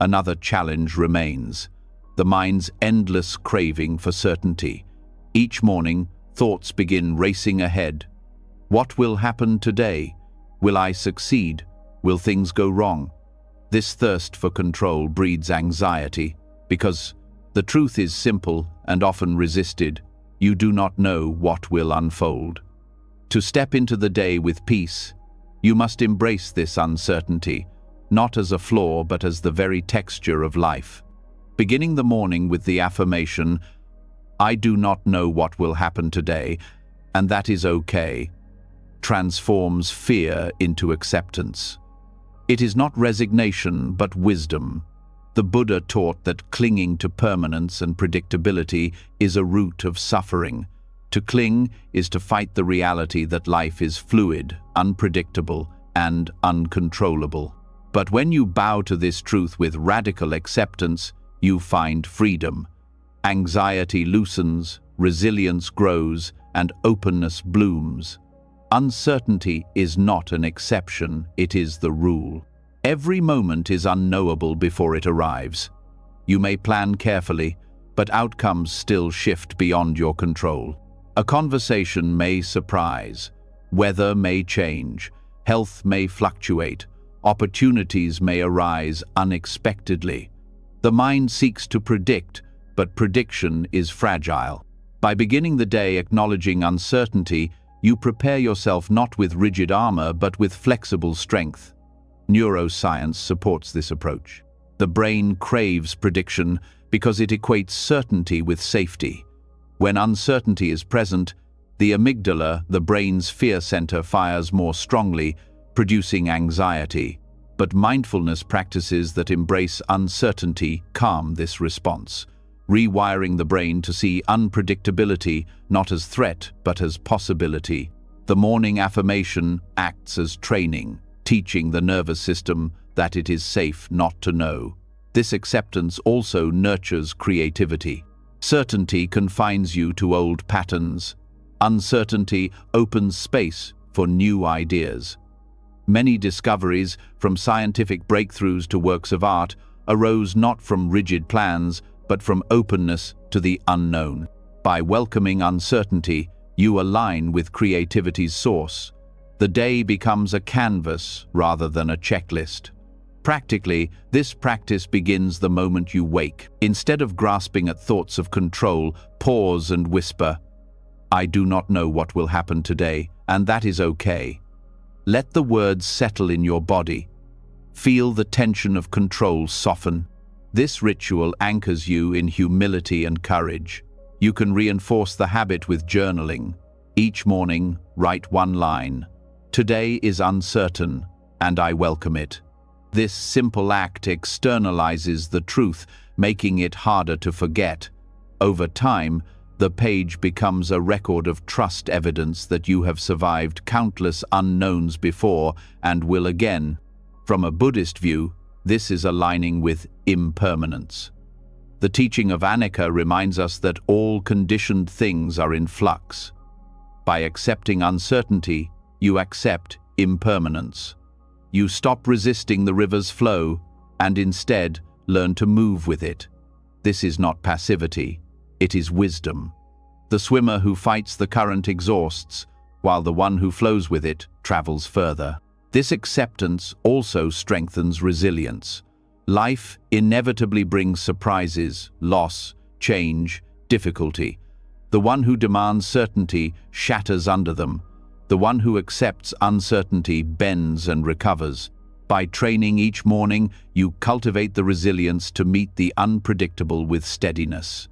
another challenge remains: the mind's endless craving for certainty. Each morning, thoughts begin racing ahead. What will happen today? Will I succeed? Will things go wrong? This thirst for control breeds anxiety, because the truth is simple and often resisted. You do not know what will unfold. To step into the day with peace, you must embrace this uncertainty, not as a flaw but as the very texture of life. Beginning the morning with the affirmation, "I do not know what will happen today, and that is okay," transforms fear into acceptance. It is not resignation but wisdom. The Buddha taught that clinging to permanence and predictability is a root of suffering. To cling is to fight the reality that life is fluid, unpredictable, and uncontrollable. But when you bow to this truth with radical acceptance, you find freedom. Anxiety loosens, resilience grows, and openness blooms. Uncertainty is not an exception, it is the rule. Every moment is unknowable before it arrives. You may plan carefully, but outcomes still shift beyond your control. A conversation may surprise, weather may change, health may fluctuate, opportunities may arise unexpectedly. The mind seeks to predict, but prediction is fragile. By beginning the day acknowledging uncertainty, you prepare yourself not with rigid armor, but with flexible strength. Neuroscience supports this approach. The brain craves prediction because it equates certainty with safety. When uncertainty is present, the amygdala, the brain's fear center, fires more strongly, producing anxiety. But mindfulness practices that embrace uncertainty calm this response, rewiring the brain to see unpredictability not as threat but as possibility. The morning affirmation acts as training, teaching the nervous system that it is safe not to know. This acceptance also nurtures creativity. Certainty confines you to old patterns. Uncertainty opens space for new ideas. Many discoveries, from scientific breakthroughs to works of art, arose not from rigid plans, but from openness to the unknown. By welcoming uncertainty, you align with creativity's source. The day becomes a canvas rather than a checklist. Practically, this practice begins the moment you wake. Instead of grasping at thoughts of control, pause and whisper, "I do not know what will happen today, and that is okay." Let the words settle in your body. Feel the tension of control soften. This ritual anchors you in humility and courage. You can reinforce the habit with journaling. Each morning, write one line. "Today is uncertain, and I welcome it." This simple act externalizes the truth, making it harder to forget. Over time, the page becomes a record of trust, evidence that you have survived countless unknowns before and will again. From a Buddhist view, this is aligning with impermanence. The teaching of Anicca reminds us that all conditioned things are in flux. By accepting uncertainty, you accept impermanence. You stop resisting the river's flow and instead learn to move with it. This is not passivity, it is wisdom. The swimmer who fights the current exhausts, while the one who flows with it travels further. This acceptance also strengthens resilience. Life inevitably brings surprises, loss, change, difficulty. The one who demands certainty shatters under them. The one who accepts uncertainty bends and recovers. By training each morning, you cultivate the resilience to meet the unpredictable with steadiness.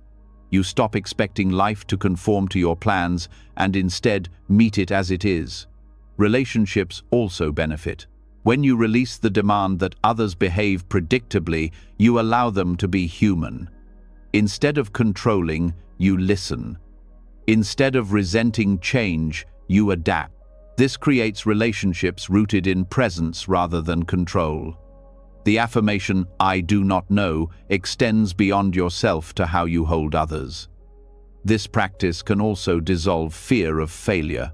You stop expecting life to conform to your plans and instead meet it as it is. Relationships also benefit. When you release the demand that others behave predictably, you allow them to be human. Instead of controlling, you listen. Instead of resenting change, you adapt. This creates relationships rooted in presence rather than control. The affirmation, "I do not know," extends beyond yourself to how you hold others. This practice can also dissolve fear of failure.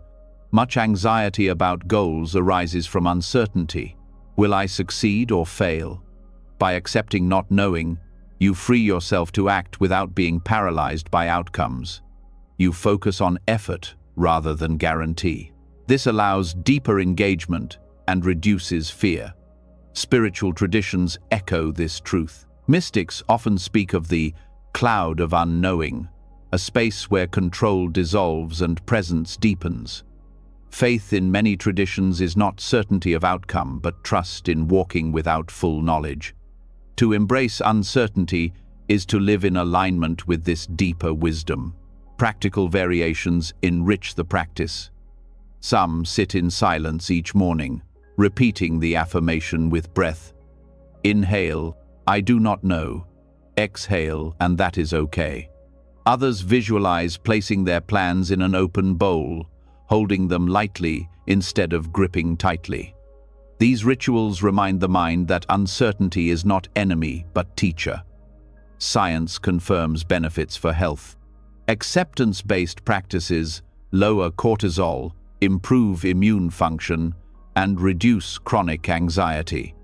Much anxiety about goals arises from uncertainty. Will I succeed or fail? By accepting not knowing, you free yourself to act without being paralyzed by outcomes. You focus on effort rather than guarantee. This allows deeper engagement and reduces fear. Spiritual traditions echo this truth. Mystics often speak of the cloud of unknowing, a space where control dissolves and presence deepens. Faith in many traditions is not certainty of outcome, but trust in walking without full knowledge. To embrace uncertainty is to live in alignment with this deeper wisdom. Practical variations enrich the practice. Some sit in silence each morning, repeating the affirmation with breath. Inhale, I do not know. Exhale, and that is okay. Others visualize placing their plans in an open bowl, holding them lightly instead of gripping tightly. These rituals remind the mind that uncertainty is not enemy but teacher. Science confirms benefits for health. Acceptance-based practices lower cortisol, improve immune function, and reduce chronic anxiety.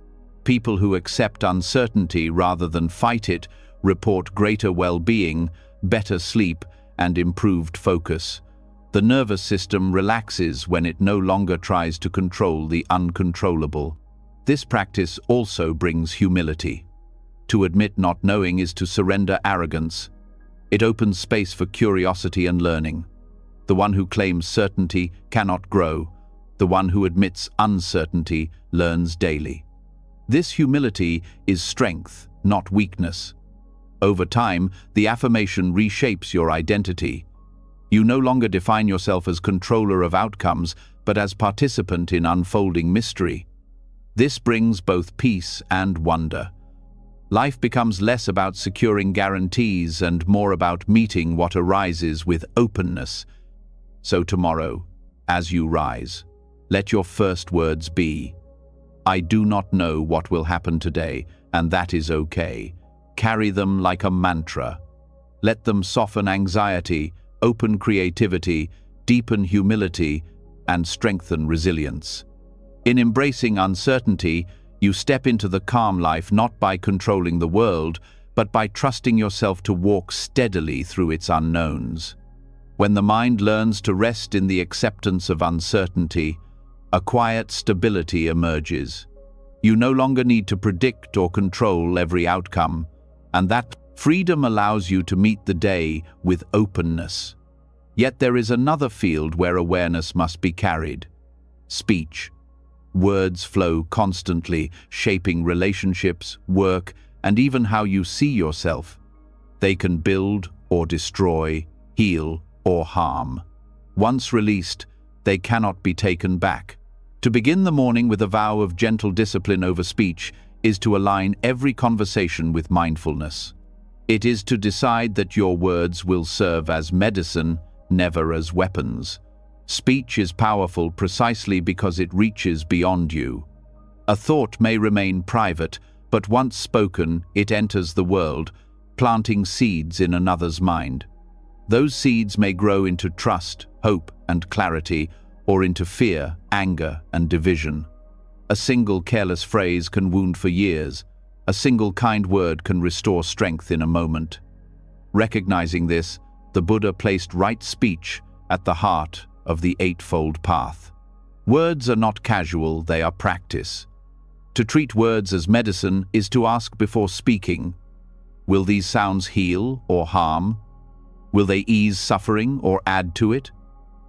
People who accept uncertainty rather than fight it report greater well-being, better sleep, and improved focus. The nervous system relaxes when it no longer tries to control the uncontrollable. This practice also brings humility. To admit not knowing is to surrender arrogance. It opens space for curiosity and learning. The one who claims certainty cannot grow. The one who admits uncertainty learns daily. This humility is strength, not weakness. Over time, the affirmation reshapes your identity. You no longer define yourself as controller of outcomes, but as participant in unfolding mystery. This brings both peace and wonder. Life becomes less about securing guarantees and more about meeting what arises with openness. So tomorrow, as you rise, let your first words be, I do not know what will happen today, and that is okay. Carry them like a mantra. Let them soften anxiety, open creativity, deepen humility, and strengthen resilience. In embracing uncertainty, you step into the calm life not by controlling the world, but by trusting yourself to walk steadily through its unknowns. When the mind learns to rest in the acceptance of uncertainty, a quiet stability emerges. You no longer need to predict or control every outcome, and that freedom allows you to meet the day with openness. Yet there is another field where awareness must be carried: speech. Words flow constantly, shaping relationships, work, and even how you see yourself. They can build or destroy, heal or harm. Once released, they cannot be taken back. To begin the morning with a vow of gentle discipline over speech is to align every conversation with mindfulness. It is to decide that your words will serve as medicine, never as weapons. Speech is powerful precisely because it reaches beyond you. A thought may remain private, but once spoken, it enters the world, planting seeds in another's mind. Those seeds may grow into trust, hope, and clarity, or into fear, anger, and division. A single careless phrase can wound for years. A single kind word can restore strength in a moment. Recognizing this, the Buddha placed right speech at the heart of the Eightfold Path. Words are not casual, they are practice. To treat words as medicine is to ask before speaking, will these sounds heal or harm? Will they ease suffering or add to it?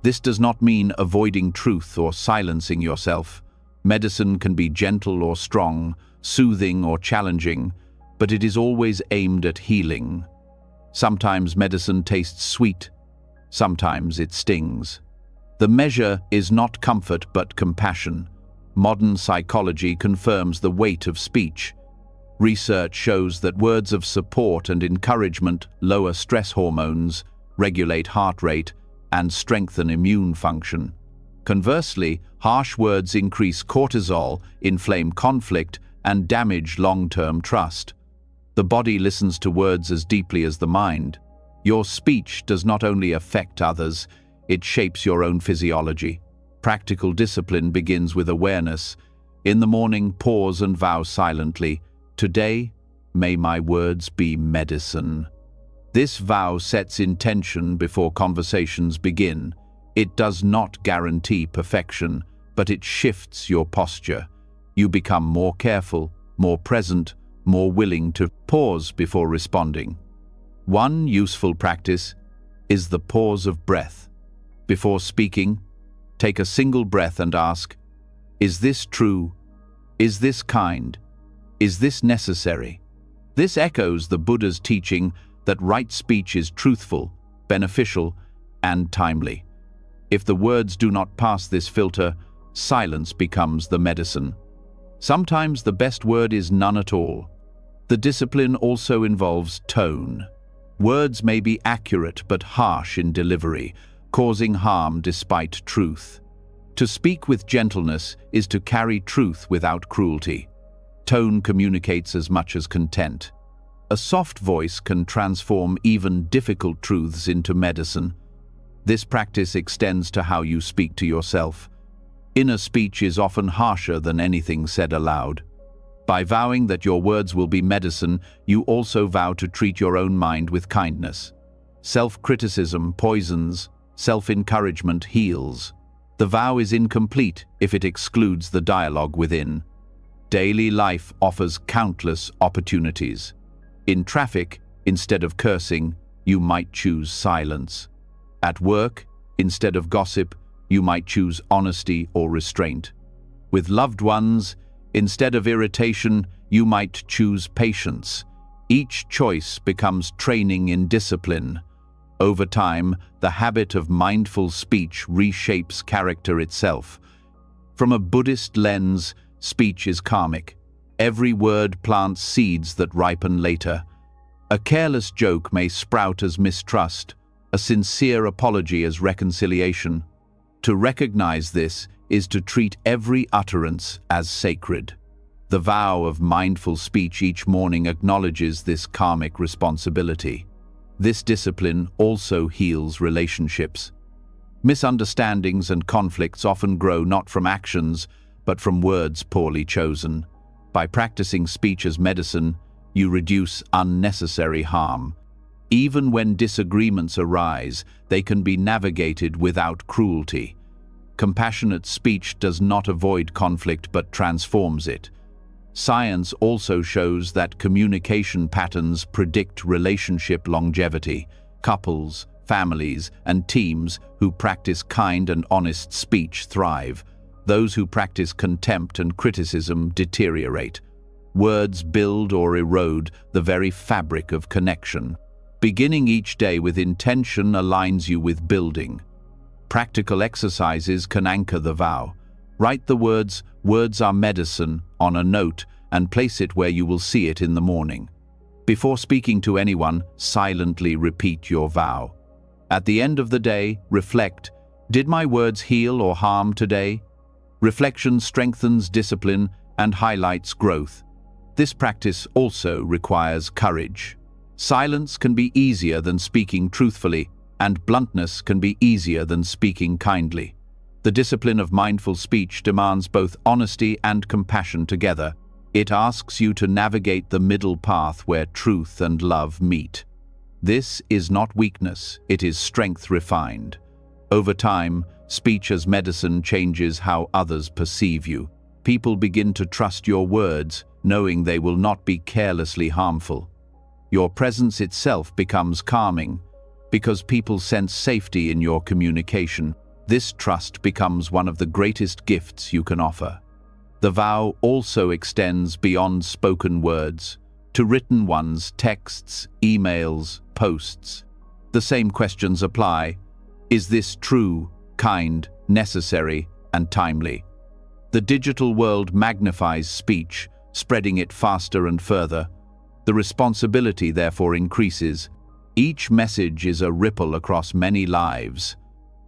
This does not mean avoiding truth or silencing yourself. Medicine can be gentle or strong, soothing or challenging, but it is always aimed at healing. Sometimes medicine tastes sweet, sometimes it stings. The measure is not comfort but compassion. Modern psychology confirms the weight of speech. Research shows that words of support and encouragement lower stress hormones, regulate heart rate, and strengthen immune function. Conversely, harsh words increase cortisol, inflame conflict, and damage long-term trust. The body listens to words as deeply as the mind. Your speech does not only affect others, it shapes your own physiology. Practical discipline begins with awareness. In the morning, pause and vow silently, today, may my words be medicine. This vow sets intention before conversations begin. It does not guarantee perfection, but it shifts your posture. You become more careful, more present, more willing to pause before responding. One useful practice is the pause of breath. Before speaking, take a single breath and ask, "Is this true? Is this kind? Is this necessary?" This echoes the Buddha's teaching that right speech is truthful, beneficial, and timely. If the words do not pass this filter, silence becomes the medicine. Sometimes the best word is none at all. The discipline also involves tone. Words may be accurate but harsh in delivery, causing harm despite truth. To speak with gentleness is to carry truth without cruelty. Tone communicates as much as content. A soft voice can transform even difficult truths into medicine. This practice extends to how you speak to yourself. Inner speech is often harsher than anything said aloud. By vowing that your words will be medicine, you also vow to treat your own mind with kindness. Self-criticism poisons, self-encouragement heals. The vow is incomplete if it excludes the dialogue within. Daily life offers countless opportunities. In traffic, instead of cursing, you might choose silence. At work, instead of gossip, you might choose honesty or restraint. With loved ones, instead of irritation, you might choose patience. Each choice becomes training in discipline. Over time, the habit of mindful speech reshapes character itself. From a Buddhist lens, speech is karmic. Every word plants seeds that ripen later. A careless joke may sprout as mistrust, a sincere apology as reconciliation. To recognize this is to treat every utterance as sacred. The vow of mindful speech each morning acknowledges this karmic responsibility. This discipline also heals relationships. Misunderstandings and conflicts often grow not from actions, but from words poorly chosen. By practicing speech as medicine, you reduce unnecessary harm. Even when disagreements arise, they can be navigated without cruelty. Compassionate speech does not avoid conflict but transforms it. Science also shows that communication patterns predict relationship longevity. Couples, families, and teams who practice kind and honest speech thrive. Those who practice contempt and criticism deteriorate. Words build or erode the very fabric of connection. Beginning each day with intention aligns you with building. Practical exercises can anchor the vow. Write the words, "Words are medicine," on a note and place it where you will see it in the morning. Before speaking to anyone, silently repeat your vow. At the end of the day, reflect, did my words heal or harm today? Reflection strengthens discipline and highlights growth. This practice also requires courage. Silence can be easier than speaking truthfully, and bluntness can be easier than speaking kindly. The discipline of mindful speech demands both honesty and compassion together. It asks you to navigate the middle path where truth and love meet. This is not weakness, it is strength refined. Over time, speech as medicine changes how others perceive you. People begin to trust your words, knowing they will not be carelessly harmful. Your presence itself becomes calming, because people sense safety in your communication. This trust becomes one of the greatest gifts you can offer. The vow also extends beyond spoken words, to written ones, texts, emails, posts. The same questions apply. Is this true, kind, necessary, and timely? The digital world magnifies speech, spreading it faster and further. The responsibility therefore increases. Each message is a ripple across many lives.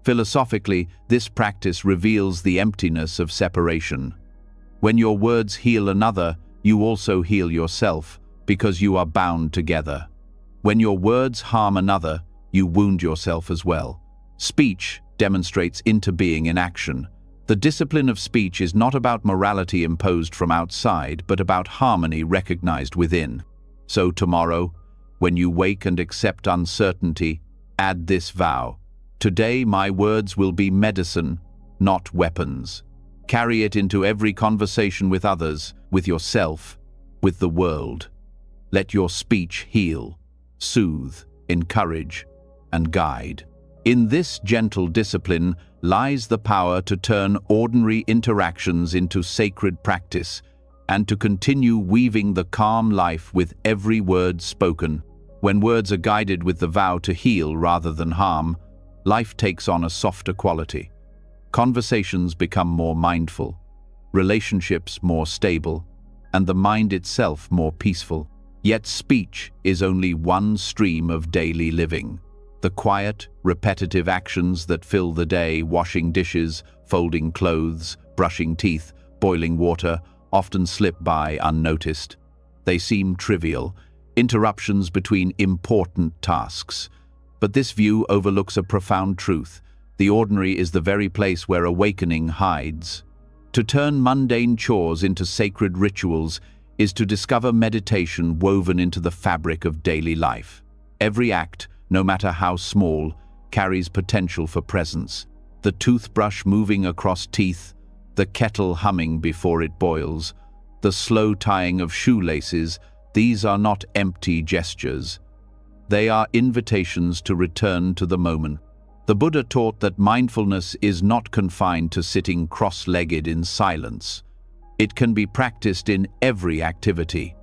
Philosophically, this practice reveals the emptiness of separation. When your words heal another, you also heal yourself, because you are bound together. When your words harm another, you wound yourself as well. Speech demonstrates interbeing in action. The discipline of speech is not about morality imposed from outside, but about harmony recognized within. So tomorrow, When you wake and accept uncertainty, add this vow: today my words will be medicine, not weapons. Carry it into every conversation with others, with yourself, with the world. Let your speech heal, soothe, encourage, and guide. In this gentle discipline lies the power to turn ordinary interactions into sacred practice and to continue weaving the calm life with every word spoken. When words are guided with the vow to heal rather than harm, life takes on a softer quality. Conversations become more mindful, relationships more stable, and the mind itself more peaceful. Yet speech is only one stream of daily living. The quiet, repetitive actions that fill the day, washing dishes, folding clothes, brushing teeth, boiling water, often slip by unnoticed. They seem trivial, interruptions between important tasks. But this view overlooks a profound truth. The ordinary is the very place where awakening hides. To turn mundane chores into sacred rituals is to discover meditation woven into the fabric of daily life. Every act, no matter how small, carries potential for presence. The toothbrush moving across teeth, the kettle humming before it boils, the slow tying of shoelaces, these are not empty gestures. They are invitations to return to the moment. The Buddha taught that mindfulness is not confined to sitting cross-legged in silence. It can be practiced in every activity.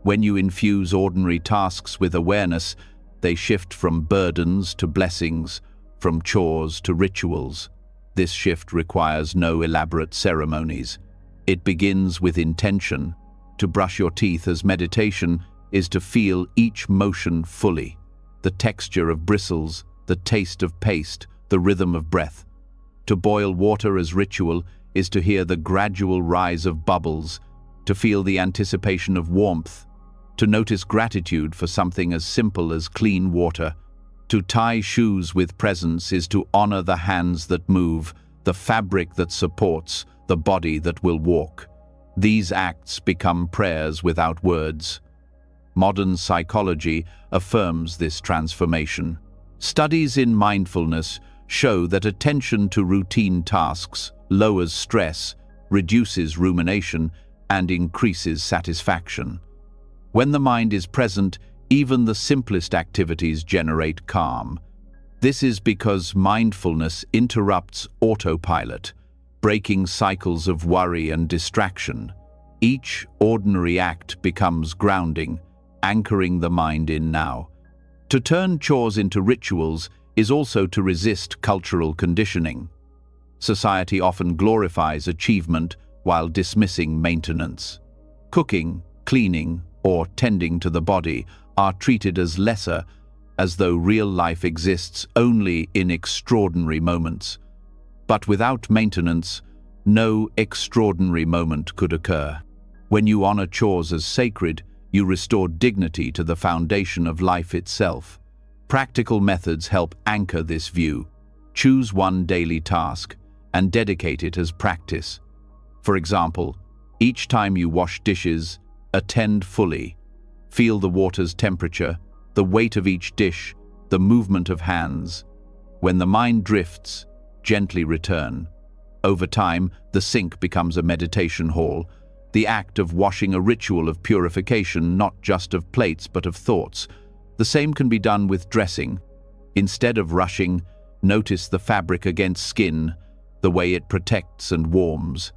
When you infuse ordinary tasks with awareness, they shift from burdens to blessings, from chores to rituals. This shift requires no elaborate ceremonies. It begins with intention. To brush your teeth as meditation is to feel each motion fully. The texture of bristles, the taste of paste, the rhythm of breath. To boil water as ritual is to hear the gradual rise of bubbles, to feel the anticipation of warmth, to notice gratitude for something as simple as clean water. To tie shoes with presence is to honor the hands that move, the fabric that supports, the body that will walk. These acts become prayers without words. Modern psychology affirms this transformation. Studies in mindfulness show that attention to routine tasks lowers stress, reduces rumination, and increases satisfaction. When the mind is present, even the simplest activities generate calm. This is because mindfulness interrupts autopilot, breaking cycles of worry and distraction. Each ordinary act becomes grounding, anchoring the mind in now. To turn chores into rituals is also to resist cultural conditioning. Society often glorifies achievement while dismissing maintenance. Cooking, cleaning, or tending to the body are treated as lesser, as though real life exists only in extraordinary moments. But without maintenance, no extraordinary moment could occur. When you honor chores as sacred, you restore dignity to the foundation of life itself. Practical methods help anchor this view. Choose one daily task and dedicate it as practice. For example, each time you wash dishes, attend fully. Feel the water's temperature, the weight of each dish, the movement of hands. When the mind drifts, gently return. Over time, the sink becomes a meditation hall, the act of washing a ritual of purification, not just of plates but of thoughts. The same can be done with dressing. Instead of rushing, notice the fabric against skin, the way it protects and warms.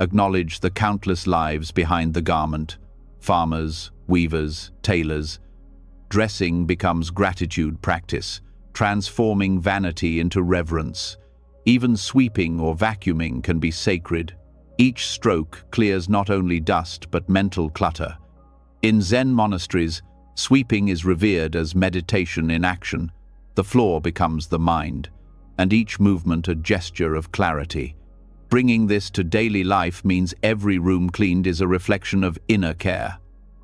Acknowledge the countless lives behind the garment: farmers, weavers, tailors. Dressing becomes gratitude practice, transforming vanity into reverence. Even sweeping or vacuuming can be sacred. Each stroke clears not only dust but mental clutter. In Zen monasteries, sweeping is revered as meditation in action. The floor becomes the mind, and each movement a gesture of clarity. Bringing this to daily life means every room cleaned is a reflection of inner care.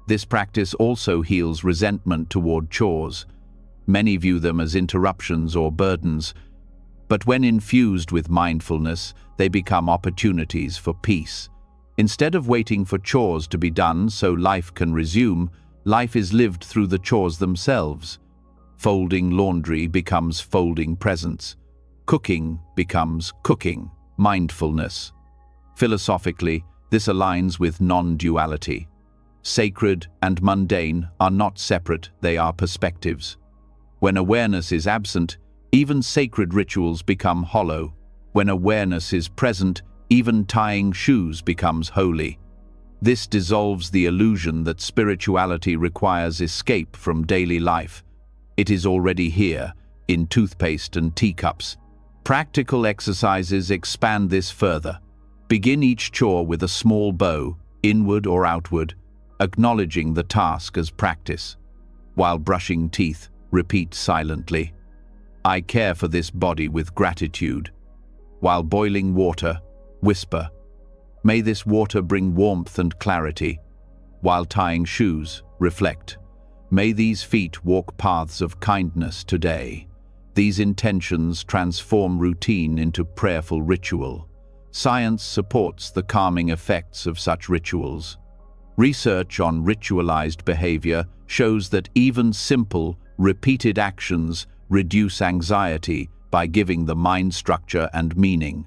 This practice also heals resentment toward chores. Many view them as interruptions or burdens, but when infused with mindfulness, they become opportunities for peace. Instead of waiting for chores to be done so life can resume, life is lived through the chores themselves. Folding laundry becomes folding presents. Cooking becomes cooking mindfulness. Philosophically, this aligns with non-duality. Sacred and mundane are not separate, they are perspectives. When awareness is absent, even sacred rituals become hollow. When awareness is present, even tying shoes becomes holy. This dissolves the illusion that spirituality requires escape from daily life. It is already here, in toothpaste and teacups. Practical exercises expand this further. Begin each chore with a small bow, inward or outward, acknowledging the task as practice. While brushing teeth, repeat silently, "I care for this body with gratitude." While boiling water, whisper, "May this water bring warmth and clarity." While tying shoes, reflect, "May these feet walk paths of kindness today." These intentions transform routine into prayerful ritual. Science supports the calming effects of such rituals. Research on ritualized behavior shows that even simple, repeated actions reduce anxiety by giving the mind structure and meaning.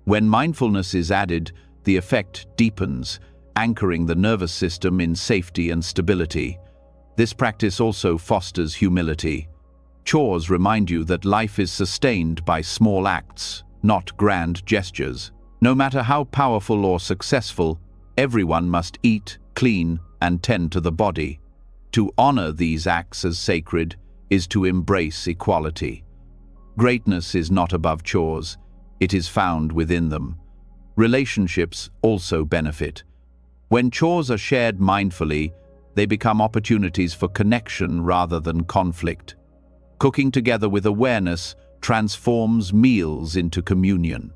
When mindfulness is added, the effect deepens, anchoring the nervous system in safety and stability. This practice also fosters humility. Chores remind you that life is sustained by small acts, not grand gestures. No matter how powerful or successful, everyone must eat, clean, and tend to the body. To honor these acts as sacred is to embrace equality. Greatness is not above chores, it is found within them. Relationships also benefit. When chores are shared mindfully, they become opportunities for connection rather than conflict. Cooking together with awareness transforms meals into communion.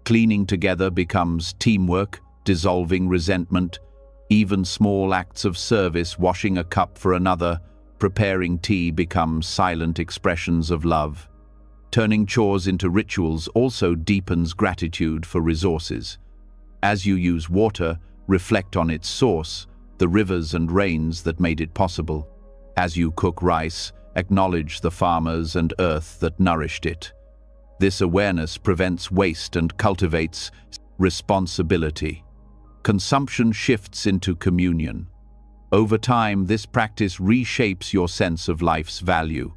Cleaning together becomes teamwork, dissolving resentment. Even small acts of service, washing a cup for another, preparing tea, become silent expressions of love. Turning chores into rituals also deepens gratitude for resources. As you use water, reflect on its source, the rivers and rains that made it possible. As you cook rice, acknowledge the farmers and earth that nourished it. This awareness prevents waste and cultivates responsibility. Consumption shifts into communion. Over time, this practice reshapes your sense of life's value.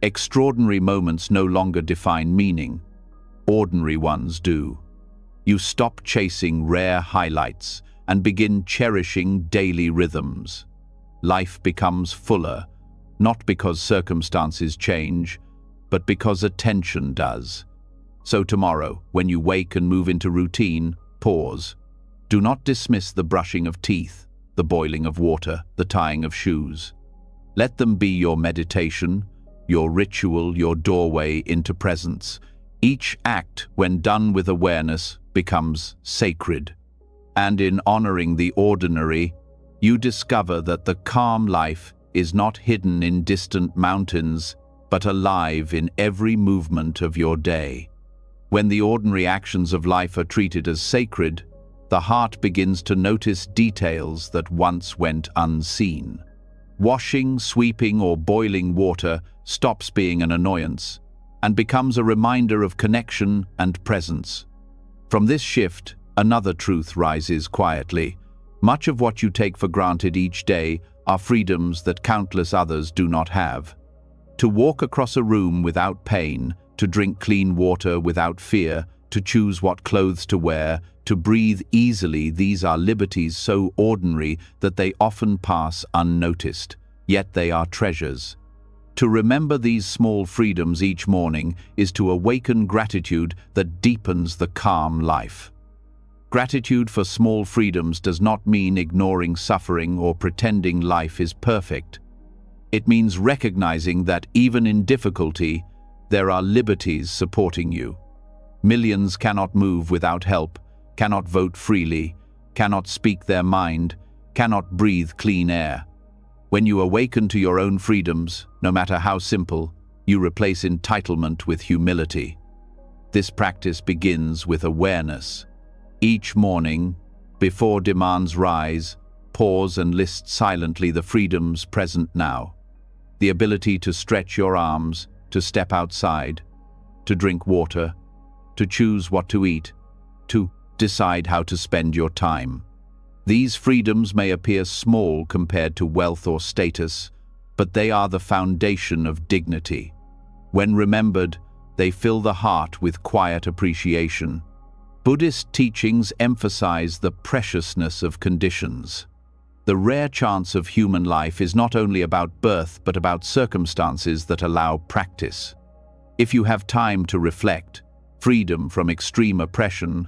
Extraordinary moments no longer define meaning. Ordinary ones do. You stop chasing rare highlights and begin cherishing daily rhythms. Life becomes fuller, not because circumstances change, but because attention does. So tomorrow, when you wake and move into routine, pause. Do not dismiss the brushing of teeth, the boiling of water, the tying of shoes. Let them be your meditation, your ritual, your doorway into presence. Each act, when done with awareness, becomes sacred. And in honoring the ordinary, you discover that the calm life is not hidden in distant mountains, but alive in every movement of your day. When the ordinary actions of life are treated as sacred, the heart begins to notice details that once went unseen. Washing, sweeping, or boiling water stops being an annoyance and becomes a reminder of connection and presence. From this shift, another truth rises quietly. Much of what you take for granted each day are freedoms that countless others do not have. To walk across a room without pain, to drink clean water without fear, to choose what clothes to wear, to breathe easily, these are liberties so ordinary that they often pass unnoticed, yet they are treasures. To remember these small freedoms each morning is to awaken gratitude that deepens the calm life. Gratitude for small freedoms does not mean ignoring suffering or pretending life is perfect. It means recognizing that even in difficulty, there are liberties supporting you. Millions cannot move without help, cannot vote freely, cannot speak their mind, cannot breathe clean air. When you awaken to your own freedoms, no matter how simple, you replace entitlement with humility. This practice begins with awareness. Each morning, before demands rise, pause and list silently the freedoms present now. The ability to stretch your arms, to step outside, to drink water, to choose what to eat, to decide how to spend your time. These freedoms may appear small compared to wealth or status, but they are the foundation of dignity. When remembered, they fill the heart with quiet appreciation. Buddhist teachings emphasize the preciousness of conditions. The rare chance of human life is not only about birth, but about circumstances that allow practice. If you have time to reflect, freedom from extreme oppression,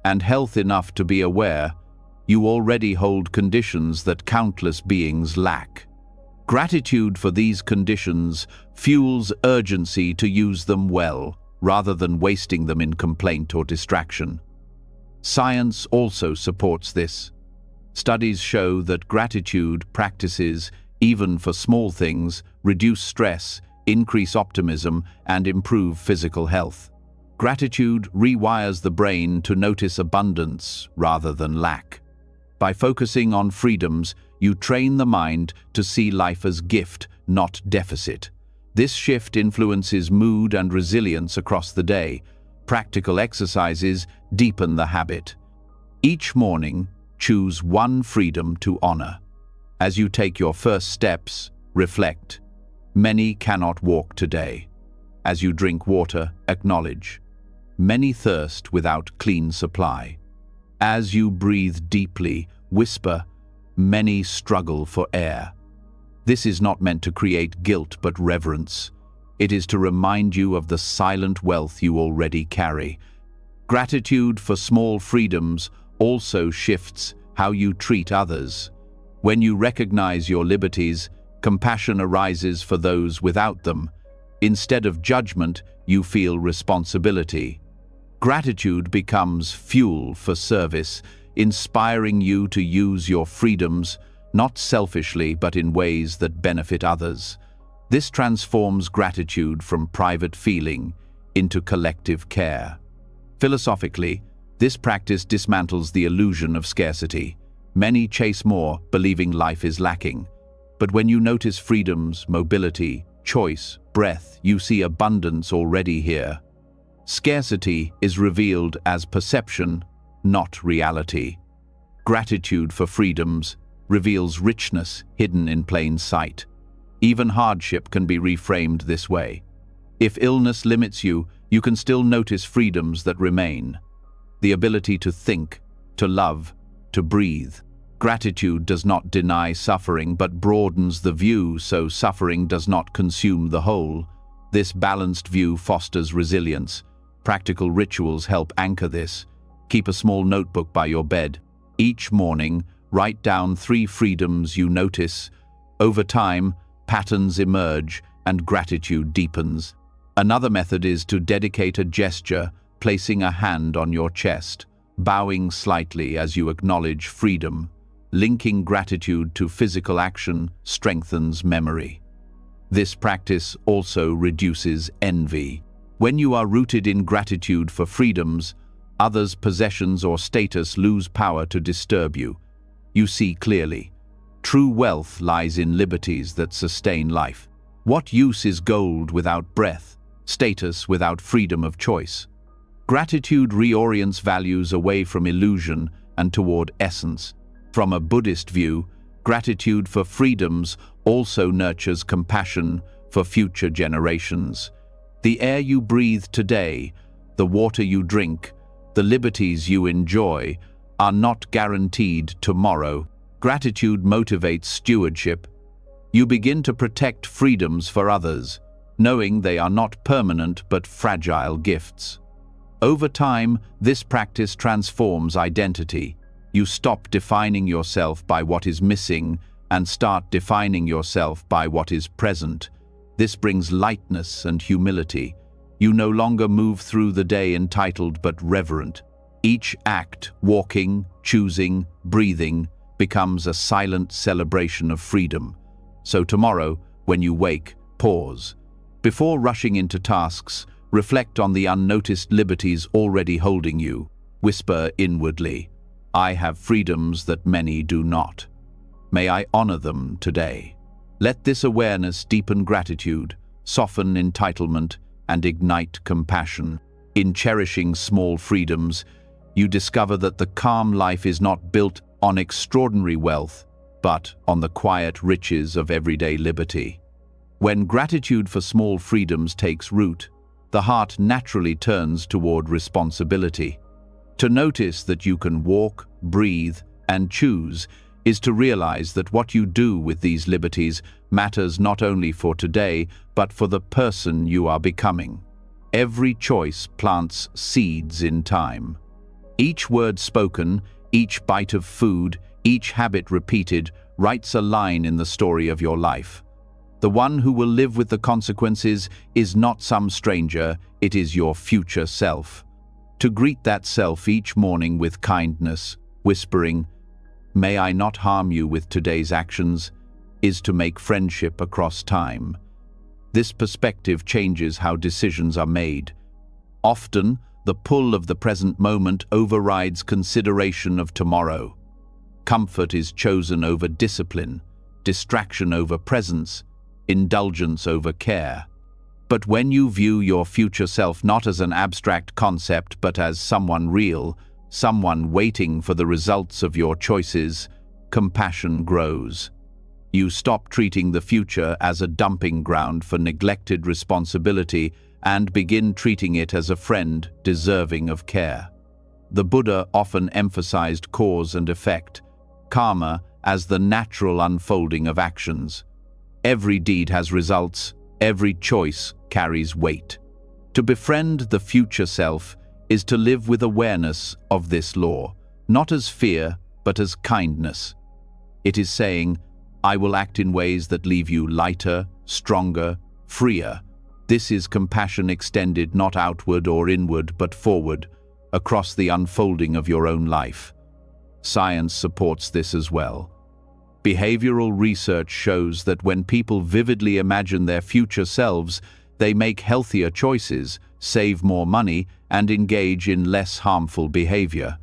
and health enough to be aware, you already hold conditions that countless beings lack. Gratitude for these conditions fuels urgency to use them well, rather than wasting them in complaint or distraction. Science also supports this. Studies show that gratitude practices, even for small things, reduce stress, increase optimism, and improve physical health. Gratitude rewires the brain to notice abundance rather than lack. By focusing on freedoms, you train the mind to see life as gift, not deficit. This shift influences mood and resilience across the day. Practical exercises deepen the habit. Each morning, choose one freedom to honor. As you take your first steps, reflect. Many cannot walk today. As you drink water, acknowledge. Many thirst without clean supply. As you breathe deeply, whisper, many struggle for air. This is not meant to create guilt but reverence. It is to remind you of the silent wealth you already carry. Gratitude for small freedoms also shifts how you treat others. When you recognize your liberties, compassion arises for those without them. Instead of judgment, you feel responsibility. Gratitude becomes fuel for service, inspiring you to use your freedoms, not selfishly but in ways that benefit others. This transforms gratitude from private feeling into collective care. Philosophically, this practice dismantles the illusion of scarcity. Many chase more, believing life is lacking. But when you notice freedoms, mobility, choice, breath, you see abundance already here. Scarcity is revealed as perception, not reality. Gratitude for freedoms reveals richness hidden in plain sight. Even hardship can be reframed this way. If illness limits you, you can still notice freedoms that remain. The ability to think, to love, to breathe. Gratitude does not deny suffering but broadens the view so suffering does not consume the whole. This balanced view fosters resilience. Practical rituals help anchor this. Keep a small notebook by your bed. Each morning, write down 3 freedoms you notice. Over time, patterns emerge and gratitude deepens. Another method is to dedicate a gesture, placing a hand on your chest, bowing slightly as you acknowledge freedom. Linking gratitude to physical action strengthens memory. This practice also reduces envy. When you are rooted in gratitude for freedoms, others' possessions or status lose power to disturb you. You see clearly. True wealth lies in liberties that sustain life. What use is gold without breath, status without freedom of choice? Gratitude reorients values away from illusion and toward essence. From a Buddhist view, gratitude for freedoms also nurtures compassion for future generations. The air you breathe today, the water you drink, the liberties you enjoy are not guaranteed tomorrow. Gratitude motivates stewardship. You begin to protect freedoms for others, knowing they are not permanent but fragile gifts. Over time, this practice transforms identity. You stop defining yourself by what is missing and start defining yourself by what is present. This brings lightness and humility. You no longer move through the day entitled but reverent. Each act, walking, choosing, breathing, becomes a silent celebration of freedom. So tomorrow, when you wake, pause. Before rushing into tasks, reflect on the unnoticed liberties already holding you. Whisper inwardly, I have freedoms that many do not. May I honor them today. Let this awareness deepen gratitude, soften entitlement, and ignite compassion. In cherishing small freedoms, you discover that the calm life is not built on extraordinary wealth, but on the quiet riches of everyday liberty. When gratitude for small freedoms takes root, the heart naturally turns toward responsibility. To notice that you can walk, breathe, and choose is to realize that what you do with these liberties matters not only for today, but for the person you are becoming. Every choice plants seeds in time. Each word spoken, each bite of food, each habit repeated, writes a line in the story of your life. The one who will live with the consequences is not some stranger, it is your future self. To greet that self each morning with kindness, whispering, "May I not harm you with today's actions," is to make friendship across time. This perspective changes how decisions are made. Often, the pull of the present moment overrides consideration of tomorrow. Comfort is chosen over discipline, distraction over presence, indulgence over care. But when you view your future self not as an abstract concept but as someone real, someone waiting for the results of your choices, compassion grows. You stop treating the future as a dumping ground for neglected responsibility and begin treating it as a friend deserving of care. The Buddha often emphasized cause and effect, karma as the natural unfolding of actions. Every deed has results, every choice carries weight. To befriend the future self is to live with awareness of this law, not as fear, but as kindness. It is saying, "I will act in ways that leave you lighter, stronger, freer." This is compassion extended not outward or inward, but forward, across the unfolding of your own life. Science supports this as well. Behavioral research shows that when people vividly imagine their future selves, they make healthier choices, save more money, and engage in less harmful behavior.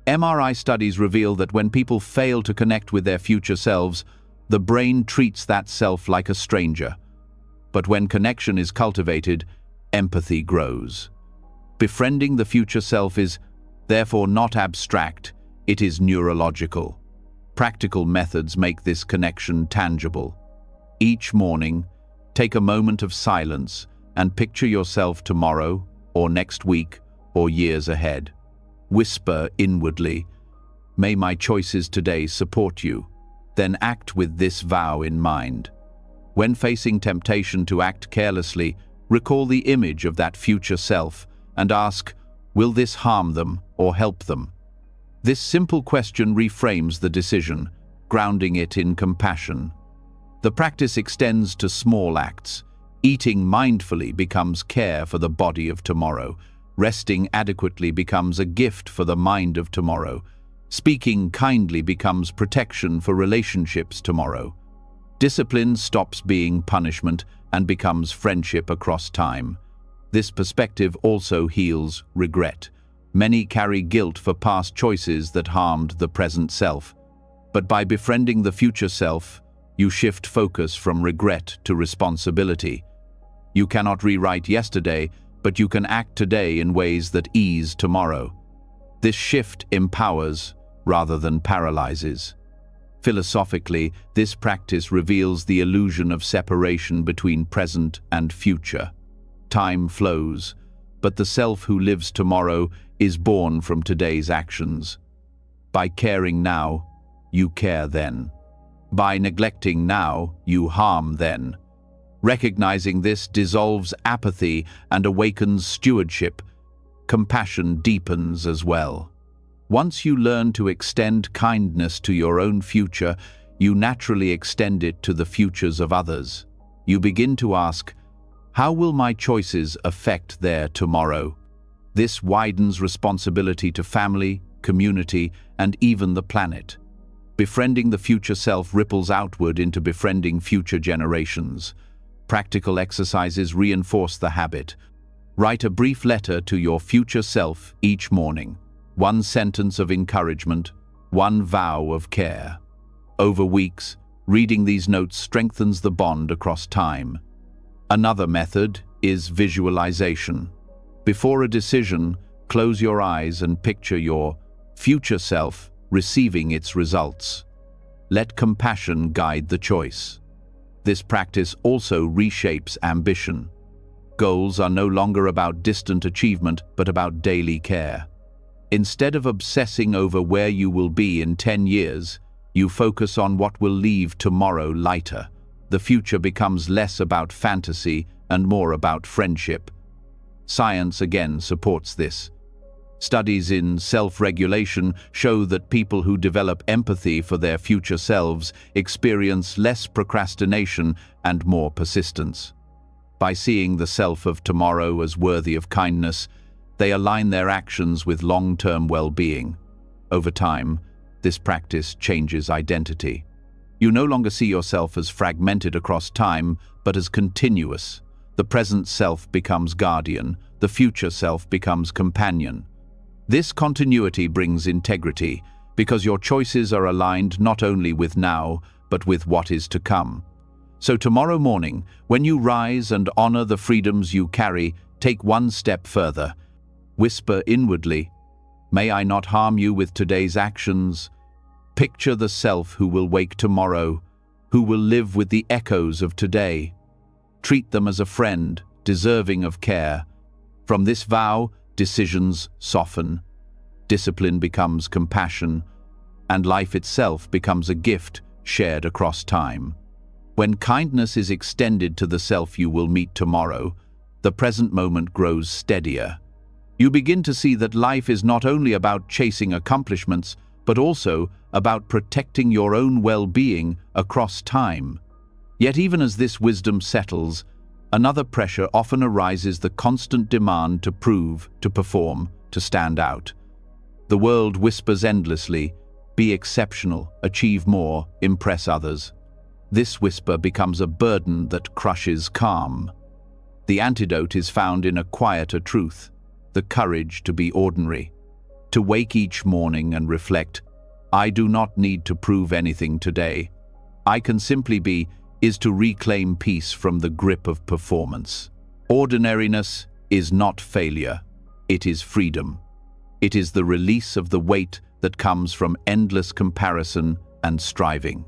MRI studies reveal that when people fail to connect with their future selves, the brain treats that self like a stranger. But when connection is cultivated, empathy grows. Befriending the future self is, therefore, not abstract, it is neurological. Practical methods make this connection tangible. Each morning, take a moment of silence and picture yourself tomorrow, or next week, or years ahead. Whisper inwardly, "May my choices today support you." Then act with this vow in mind. When facing temptation to act carelessly, recall the image of that future self and ask, "Will this harm them or help them?" This simple question reframes the decision, grounding it in compassion. The practice extends to small acts. Eating mindfully becomes care for the body of tomorrow. Resting adequately becomes a gift for the mind of tomorrow. Speaking kindly becomes protection for relationships tomorrow. Discipline stops being punishment and becomes friendship across time. This perspective also heals regret. Many carry guilt for past choices that harmed the present self. But by befriending the future self, you shift focus from regret to responsibility. You cannot rewrite yesterday, but you can act today in ways that ease tomorrow. This shift empowers rather than paralyzes. Philosophically, this practice reveals the illusion of separation between present and future. Time flows, but the self who lives tomorrow is born from today's actions. By caring now, you care then. By neglecting now, you harm then. Recognizing this dissolves apathy and awakens stewardship. Compassion deepens as well. Once you learn to extend kindness to your own future, you naturally extend it to the futures of others. You begin to ask, how will my choices affect their tomorrow? This widens responsibility to family, community, and even the planet. Befriending the future self ripples outward into befriending future generations. Practical exercises reinforce the habit. Write a brief letter to your future self each morning. One sentence of encouragement, one vow of care. Over weeks, reading these notes strengthens the bond across time. Another method is visualization. Before a decision, close your eyes and picture your future self receiving its results. Let compassion guide the choice. This practice also reshapes ambition. Goals are no longer about distant achievement, but about daily care. Instead of obsessing over where you will be in 10 years, you focus on what will leave tomorrow lighter. The future becomes less about fantasy and more about friendship. Science again supports this. Studies in self-regulation show that people who develop empathy for their future selves experience less procrastination and more persistence. By seeing the self of tomorrow as worthy of kindness, they align their actions with long-term well-being. Over time, this practice changes identity. You no longer see yourself as fragmented across time, but as continuous. The present self becomes guardian, the future self becomes companion. This continuity brings integrity, because your choices are aligned not only with now, but with what is to come. So tomorrow morning, when you rise and honor the freedoms you carry, take one step further. Whisper inwardly, "May I not harm you with today's actions." Picture the self who will wake tomorrow, who will live with the echoes of today. Treat them as a friend, deserving of care. From this vow, decisions soften, discipline becomes compassion, and life itself becomes a gift shared across time. When kindness is extended to the self you will meet tomorrow, the present moment grows steadier. You begin to see that life is not only about chasing accomplishments, but also about protecting your own well-being across time. Yet even as this wisdom settles, another pressure often arises: the constant demand to prove, to perform, to stand out. The world whispers endlessly, "Be exceptional, achieve more, impress others." This whisper becomes a burden that crushes calm. The antidote is found in a quieter truth: the courage to be ordinary. To wake each morning and reflect, "I do not need to prove anything today. I can simply be," is to reclaim peace from the grip of performance. Ordinariness is not failure, it is freedom. It is the release of the weight that comes from endless comparison and striving.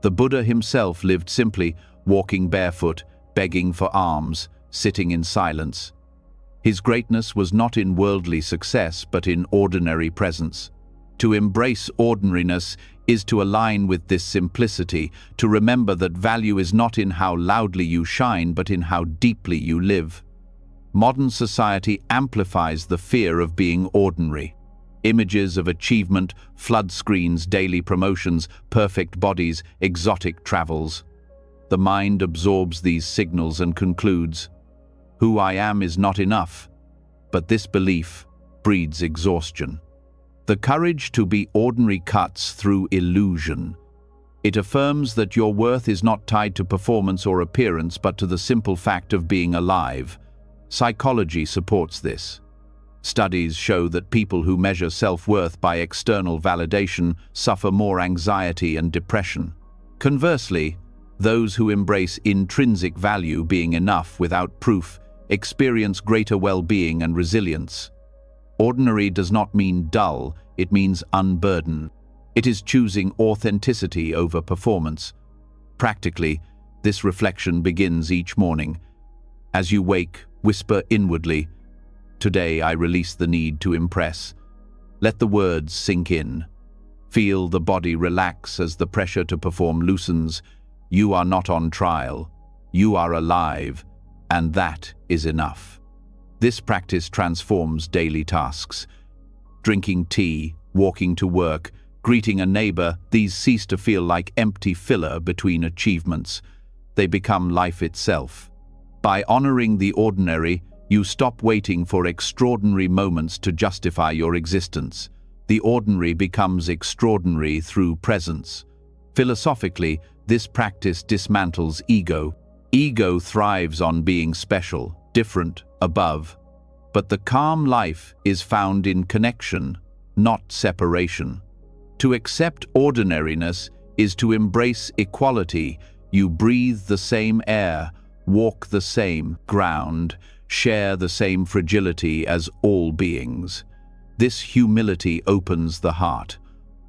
The Buddha himself lived simply, walking barefoot, begging for alms, sitting in silence. His greatness was not in worldly success, but in ordinary presence. To embrace ordinariness is to align with this simplicity, to remember that value is not in how loudly you shine, but in how deeply you live. Modern society amplifies the fear of being ordinary. Images of achievement, flood screens, daily promotions, perfect bodies, exotic travels. The mind absorbs these signals and concludes, "Who I am is not enough." But this belief breeds exhaustion. The courage to be ordinary cuts through illusion. It affirms that your worth is not tied to performance or appearance, but to the simple fact of being alive. Psychology supports this. Studies show that people who measure self-worth by external validation suffer more anxiety and depression. Conversely, those who embrace intrinsic value, being enough without proof, experience greater well-being and resilience. Ordinary does not mean dull, it means unburdened. It is choosing authenticity over performance. Practically, this reflection begins each morning. As you wake, whisper inwardly, "Today I release the need to impress." Let the words sink in. Feel the body relax as the pressure to perform loosens. You are not on trial. You are alive, and that is enough. This practice transforms daily tasks. Drinking tea, walking to work, greeting a neighbor, these cease to feel like empty filler between achievements. They become life itself. By honoring the ordinary, you stop waiting for extraordinary moments to justify your existence. The ordinary becomes extraordinary through presence. Philosophically, this practice dismantles ego. Ego thrives on being special, different, above. But the calm life is found in connection, not separation. To accept ordinariness is to embrace equality. You breathe the same air, walk the same ground, share the same fragility as all beings. This humility opens the heart.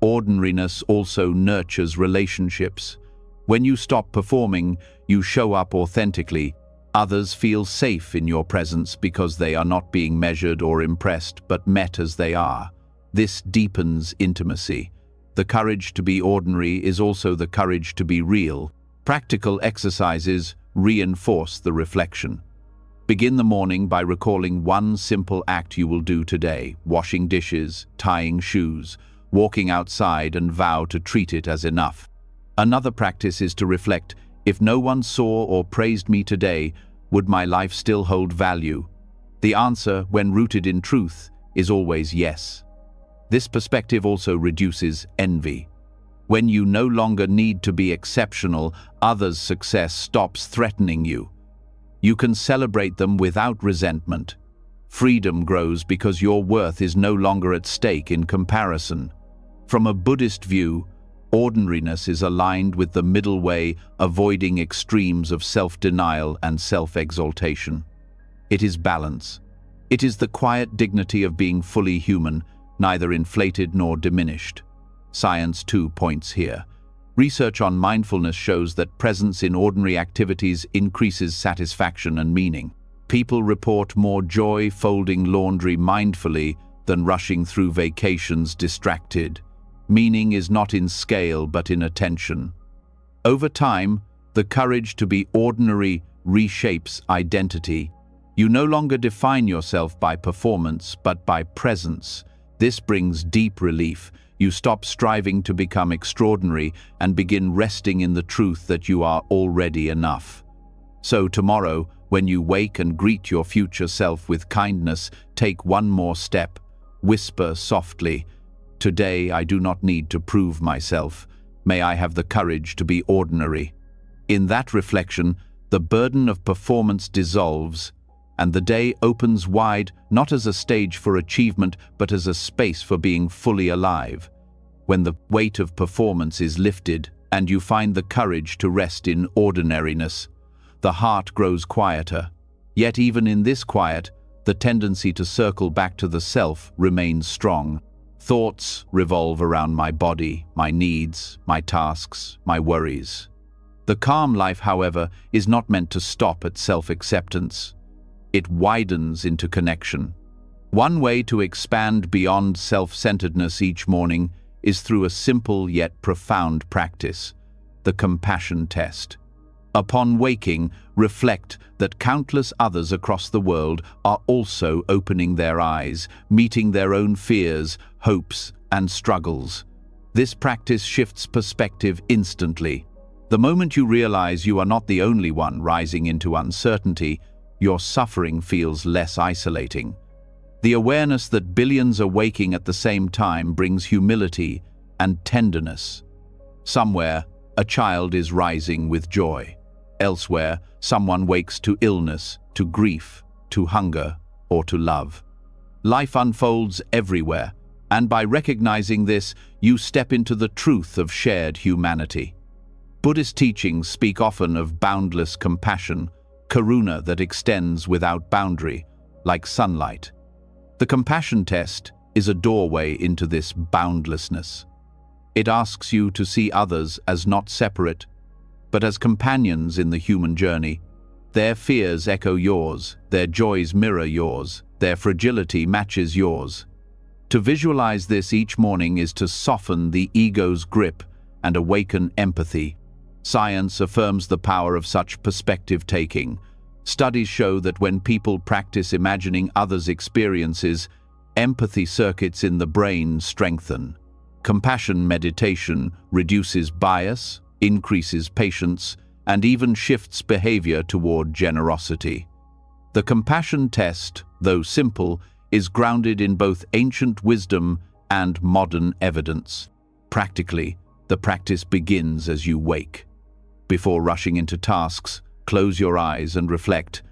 Ordinariness also nurtures relationships. When you stop performing, you show up authentically. Others feel safe in your presence because they are not being measured or impressed, but met as they are. This deepens intimacy. The courage to be ordinary is also the courage to be real. Practical exercises reinforce the reflection. Begin the morning by recalling one simple act you will do today: washing dishes, tying shoes, walking outside, and vow to treat it as enough. Another practice is to reflect, if no one saw or praised me today, would my life still hold value? The answer, when rooted in truth, is always yes. This perspective also reduces envy. When you no longer need to be exceptional, others' success stops threatening you. You can celebrate them without resentment. Freedom grows because your worth is no longer at stake in comparison. From a Buddhist view, ordinariness is aligned with the middle way, avoiding extremes of self-denial and self-exaltation. It is balance. It is the quiet dignity of being fully human, neither inflated nor diminished. Science too points here. Research on mindfulness shows that presence in ordinary activities increases satisfaction and meaning. People report more joy folding laundry mindfully than rushing through vacations distracted. Meaning is not in scale but in attention. Over time, the courage to be ordinary reshapes identity. You no longer define yourself by performance but by presence. This brings deep relief. You stop striving to become extraordinary and begin resting in the truth that you are already enough. So tomorrow, when you wake and greet your future self with kindness, take one more step. Whisper softly, "Today I do not need to prove myself. May I have the courage to be ordinary." In that reflection, the burden of performance dissolves, and the day opens wide, not as a stage for achievement, but as a space for being fully alive. When the weight of performance is lifted, and you find the courage to rest in ordinariness, the heart grows quieter. Yet even in this quiet, the tendency to circle back to the self remains strong. Thoughts revolve around my body, my needs, my tasks, my worries. The calm life, however, is not meant to stop at self-acceptance. It widens into connection. One way to expand beyond self-centeredness each morning is through a simple yet profound practice, the compassion test. Upon waking, reflect that countless others across the world are also opening their eyes, meeting their own fears, hopes, and struggles. This practice shifts perspective instantly. The moment you realize you are not the only one rising into uncertainty, your suffering feels less isolating. The awareness that billions are waking at the same time brings humility and tenderness. Somewhere, a child is rising with joy. Elsewhere, someone wakes to illness, to grief, to hunger, or to love. Life unfolds everywhere, and by recognizing this, you step into the truth of shared humanity. Buddhist teachings speak often of boundless compassion, karuna that extends without boundary, like sunlight. The compassion test is a doorway into this boundlessness. It asks you to see others as not separate, but as companions in the human journey. Their fears echo yours, their joys mirror yours, their fragility matches yours. To visualize this each morning is to soften the ego's grip and awaken empathy. Science affirms the power of such perspective-taking. Studies show that when people practice imagining others' experiences, empathy circuits in the brain strengthen. Compassion meditation reduces bias, increases patience, and even shifts behavior toward generosity. The compassion test, though simple, is grounded in both ancient wisdom and modern evidence. Practically, the practice begins as you wake. Before rushing into tasks, close your eyes and reflect.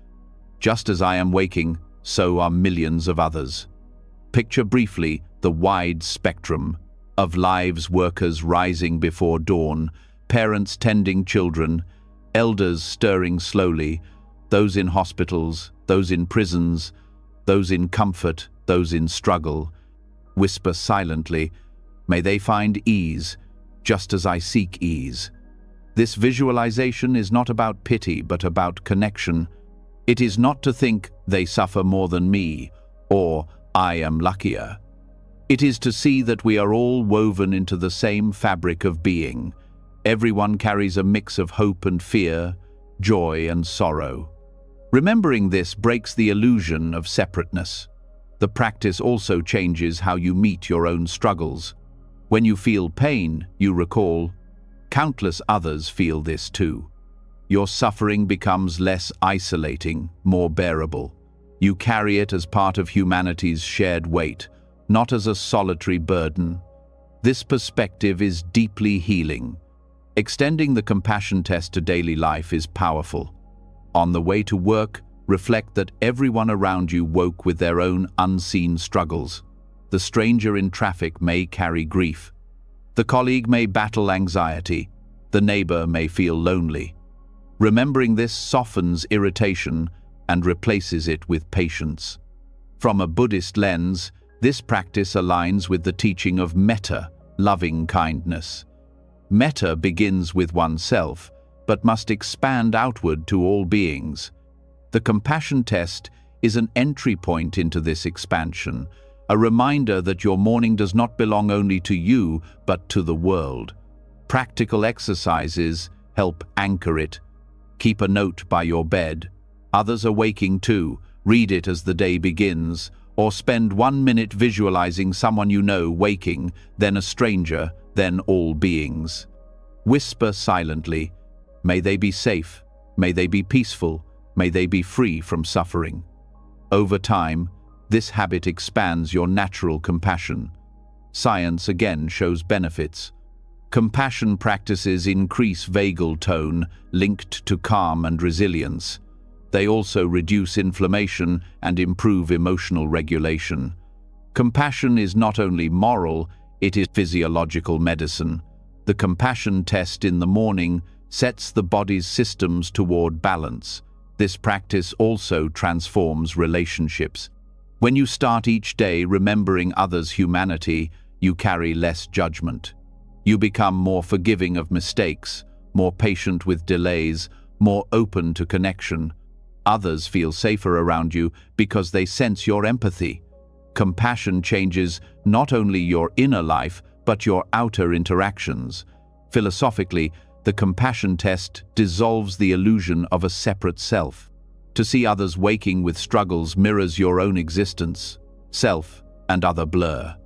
Just as I am waking, so are millions of others. Picture briefly the wide spectrum: of lives, workers rising before dawn, parents tending children, elders stirring slowly, those in hospitals, those in prisons, those in comfort, those in struggle. Whisper silently, may they find ease, just as I seek ease. This visualization is not about pity, but about connection. It is not to think they suffer more than me, or I am luckier. It is to see that we are all woven into the same fabric of being. Everyone carries a mix of hope and fear, joy and sorrow. Remembering this breaks the illusion of separateness. The practice also changes how you meet your own struggles. When you feel pain, you recall, countless others feel this too. Your suffering becomes less isolating, more bearable. You carry it as part of humanity's shared weight, not as a solitary burden. This perspective is deeply healing. Extending the compassion test to daily life is powerful. On the way to work, reflect that everyone around you woke with their own unseen struggles. The stranger in traffic may carry grief. The colleague may battle anxiety. The neighbor may feel lonely. Remembering this softens irritation and replaces it with patience. From a Buddhist lens, this practice aligns with the teaching of metta, loving kindness. Metta begins with oneself, but must expand outward to all beings. The compassion test is an entry point into this expansion, a reminder that your morning does not belong only to you, but to the world. Practical exercises help anchor it. Keep a note by your bed. Others are waking too. Read it as the day begins, or spend 1 minute visualizing someone you know waking, then a stranger, then all beings. Whisper silently, may they be safe, may they be peaceful, may they be free from suffering. Over time, this habit expands your natural compassion. Science again shows benefits. Compassion practices increase vagal tone, linked to calm and resilience. They also reduce inflammation and improve emotional regulation. Compassion is not only moral, it is physiological medicine. The compassion test in the morning sets the body's systems toward balance. This practice also transforms relationships. When you start each day remembering others' humanity, you carry less judgment. You become more forgiving of mistakes, more patient with delays, more open to connection. Others feel safer around you because they sense your empathy. Compassion changes not only your inner life, but your outer interactions. Philosophically, the compassion test dissolves the illusion of a separate self. To see others waking with struggles mirrors your own existence. Self and other blur.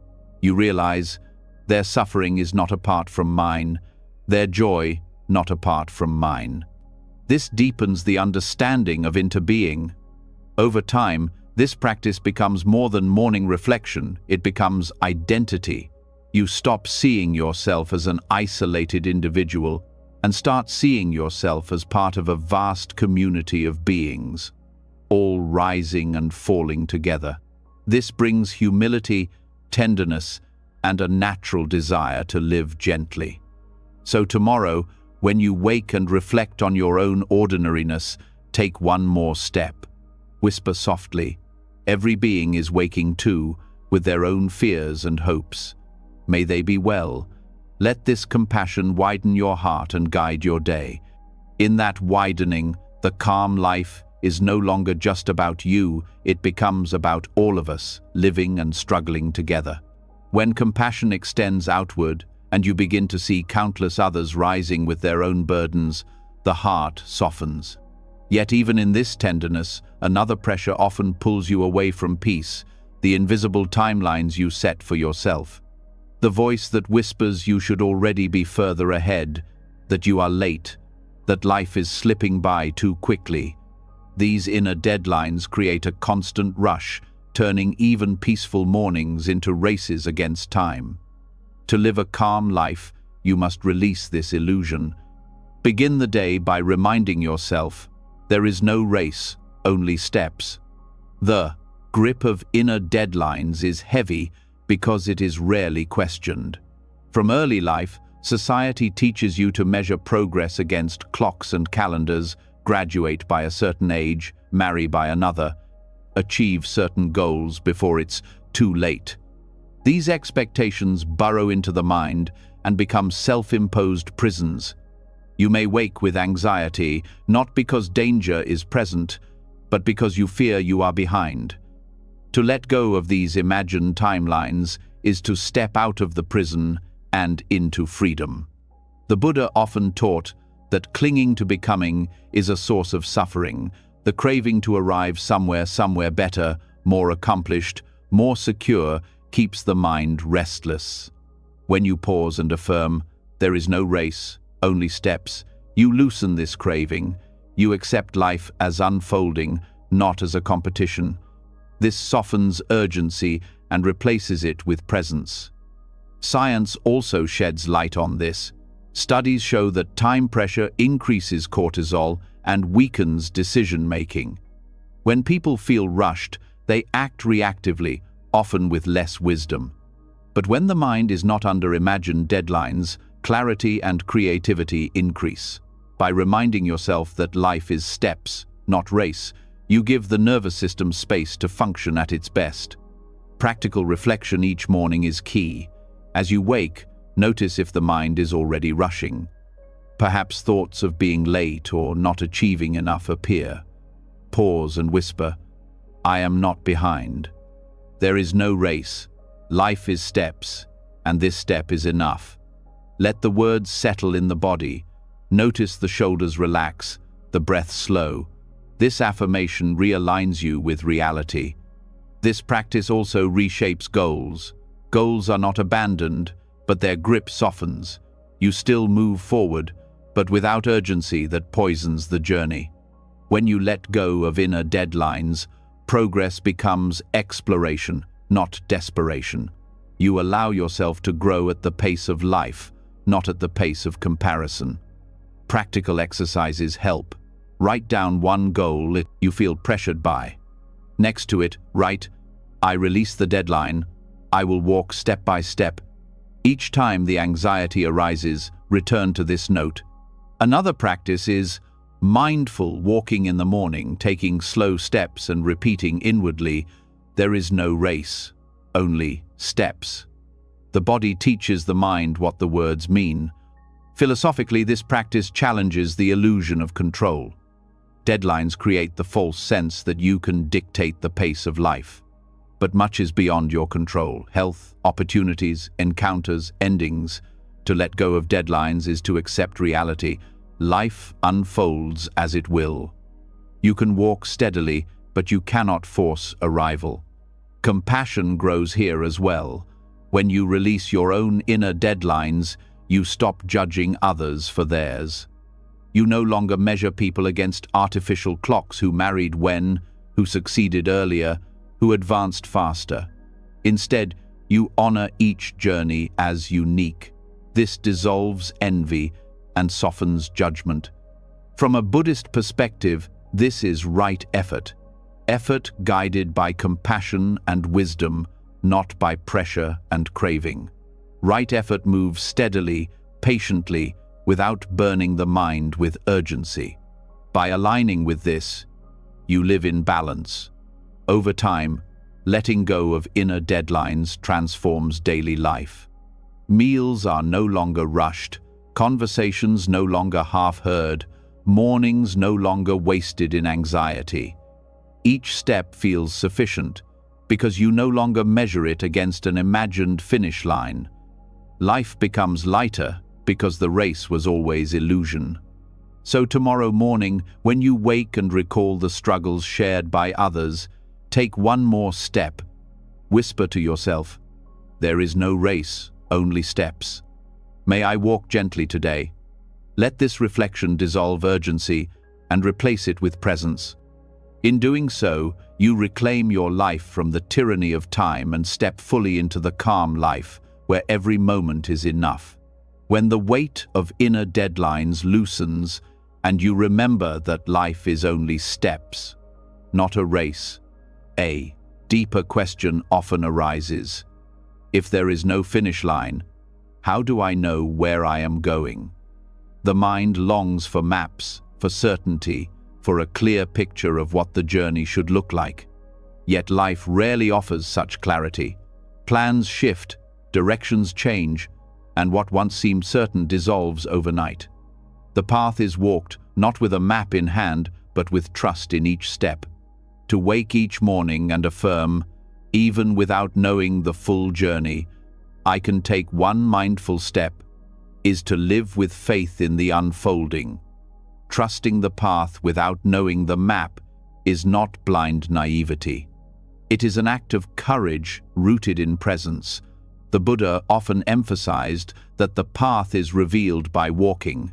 You realize their suffering is not apart from mine, their joy not apart from mine. This deepens the understanding of interbeing. Over time, this practice becomes more than morning reflection, it becomes identity. You stop seeing yourself as an isolated individual and start seeing yourself as part of a vast community of beings, all rising and falling together. This brings humility, tenderness, and a natural desire to live gently. So tomorrow, when you wake and reflect on your own ordinariness, take one more step. Whisper softly, every being is waking too, with their own fears and hopes. May they be well. Let this compassion widen your heart and guide your day. In that widening, the calm life is no longer just about you, it becomes about all of us, living and struggling together. When compassion extends outward, and you begin to see countless others rising with their own burdens, the heart softens. Yet even in this tenderness, another pressure often pulls you away from peace, the invisible timelines you set for yourself. The voice that whispers you should already be further ahead, that you are late, that life is slipping by too quickly. These inner deadlines create a constant rush, turning even peaceful mornings into races against time. To live a calm life, you must release this illusion. Begin the day by reminding yourself, there is no race, only steps. The grip of inner deadlines is heavy because it is rarely questioned. From early life, society teaches you to measure progress against clocks and calendars, graduate by a certain age, marry by another, achieve certain goals before it's too late. These expectations burrow into the mind and become self-imposed prisons. You may wake with anxiety, not because danger is present, but because you fear you are behind. To let go of these imagined timelines is to step out of the prison and into freedom. The Buddha often taught that clinging to becoming is a source of suffering, the craving to arrive somewhere better, more accomplished, more secure, keeps the mind restless. When you pause and affirm, there is no race, only steps, you loosen this craving. You accept life as unfolding, not as a competition. This softens urgency and replaces it with presence. Science also sheds light on this. Studies show that time pressure increases cortisol and weakens decision-making. When people feel rushed, they act reactively, often with less wisdom. But when the mind is not under imagined deadlines, clarity and creativity increase. By reminding yourself that life is steps, not race, you give the nervous system space to function at its best. Practical reflection each morning is key. As you wake, notice if the mind is already rushing. Perhaps thoughts of being late or not achieving enough appear. Pause and whisper, "I am not behind." There is no race. Life is steps, and this step is enough. Let the words settle in the body. Notice the shoulders relax, the breath slow. This affirmation realigns you with reality. This practice also reshapes goals. Goals are not abandoned, but their grip softens. You still move forward, but without urgency that poisons the journey. When you let go of inner deadlines, progress becomes exploration, not desperation. You allow yourself to grow at the pace of life, not at the pace of comparison. Practical exercises help. Write down one goal you feel pressured by. Next to it, write, "I release the deadline. I will walk step by step." Each time the anxiety arises, return to this note. Another practice is mindful walking in the morning, taking slow steps and repeating inwardly, "There is no race, only steps." The body teaches the mind what the words mean. Philosophically, this practice challenges the illusion of control. Deadlines create the false sense that you can dictate the pace of life. But much is beyond your control. Health, opportunities, encounters, endings. To let go of deadlines is to accept reality. Life unfolds as it will. You can walk steadily, but you cannot force arrival. Compassion grows here as well. When you release your own inner deadlines, you stop judging others for theirs. You no longer measure people against artificial clocks who married when, who succeeded earlier, who advanced faster. Instead, you honor each journey as unique. This dissolves envy and softens judgment. From a Buddhist perspective, this is right effort. Effort guided by compassion and wisdom, not by pressure and craving. Right effort moves steadily, patiently, without burning the mind with urgency. By aligning with this, you live in balance. Over time, letting go of inner deadlines transforms daily life. Meals are no longer rushed, conversations no longer half-heard, mornings no longer wasted in anxiety. Each step feels sufficient because you no longer measure it against an imagined finish line. Life becomes lighter because the race was always illusion. So tomorrow morning, when you wake and recall the struggles shared by others, take one more step. Whisper to yourself, "There is no race, only steps." May I walk gently today. Let this reflection dissolve urgency and replace it with presence. In doing so, you reclaim your life from the tyranny of time and step fully into the calm life where every moment is enough. When the weight of inner deadlines loosens and you remember that life is only steps, not a race, a deeper question often arises. If there is no finish line, How do I know where I am going? The mind longs for maps, for certainty, for a clear picture of what the journey should look like. Yet life rarely offers such clarity. Plans shift, directions change, and what once seemed certain dissolves overnight. The path is walked not with a map in hand, but with trust in each step. To wake each morning and affirm, even without knowing the full journey, I can take one mindful step, is to live with faith in the unfolding. Trusting the path without knowing the map is not blind naivety. It is an act of courage rooted in presence. The Buddha often emphasized that the path is revealed by walking.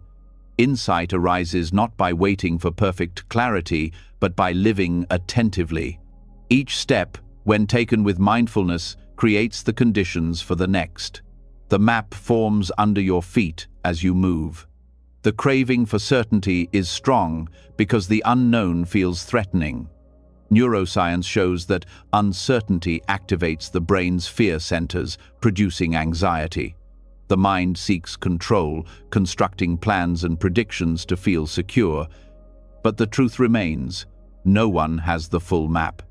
Insight arises not by waiting for perfect clarity, but by living attentively. Each step, when taken with mindfulness, creates the conditions for the next. The map forms under your feet as you move. The craving for certainty is strong because the unknown feels threatening. Neuroscience shows that uncertainty activates the brain's fear centers, producing anxiety. The mind seeks control, constructing plans and predictions to feel secure. But the truth remains, no one has the full map.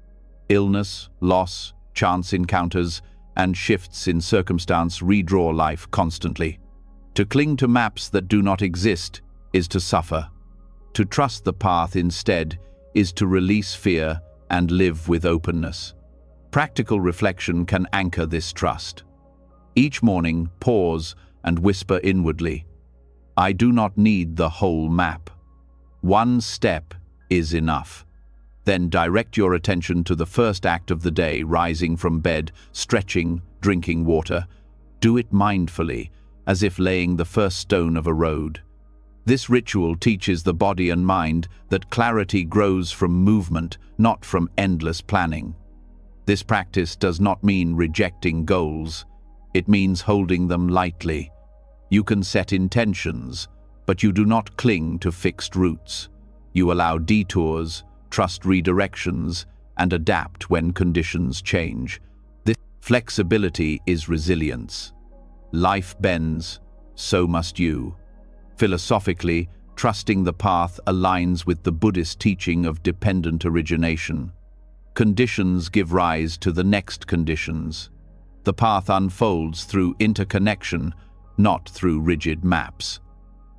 Illness, loss, chance encounters, and shifts in circumstance redraw life constantly. To cling to maps that do not exist is to suffer. To trust the path instead is to release fear and live with openness. Practical reflection can anchor this trust. Each morning, pause and whisper inwardly, I do not need the whole map. One step is enough. Then direct your attention to the first act of the day, rising from bed, stretching, drinking water. Do it mindfully, as if laying the first stone of a road. This ritual teaches the body and mind that clarity grows from movement, not from endless planning. This practice does not mean rejecting goals. It means holding them lightly. You can set intentions, but you do not cling to fixed routes. You allow detours, trust redirections, and adapt when conditions change. This flexibility is resilience. Life bends, so must you. Philosophically, trusting the path aligns with the Buddhist teaching of dependent origination. Conditions give rise to the next conditions. The path unfolds through interconnection, not through rigid maps.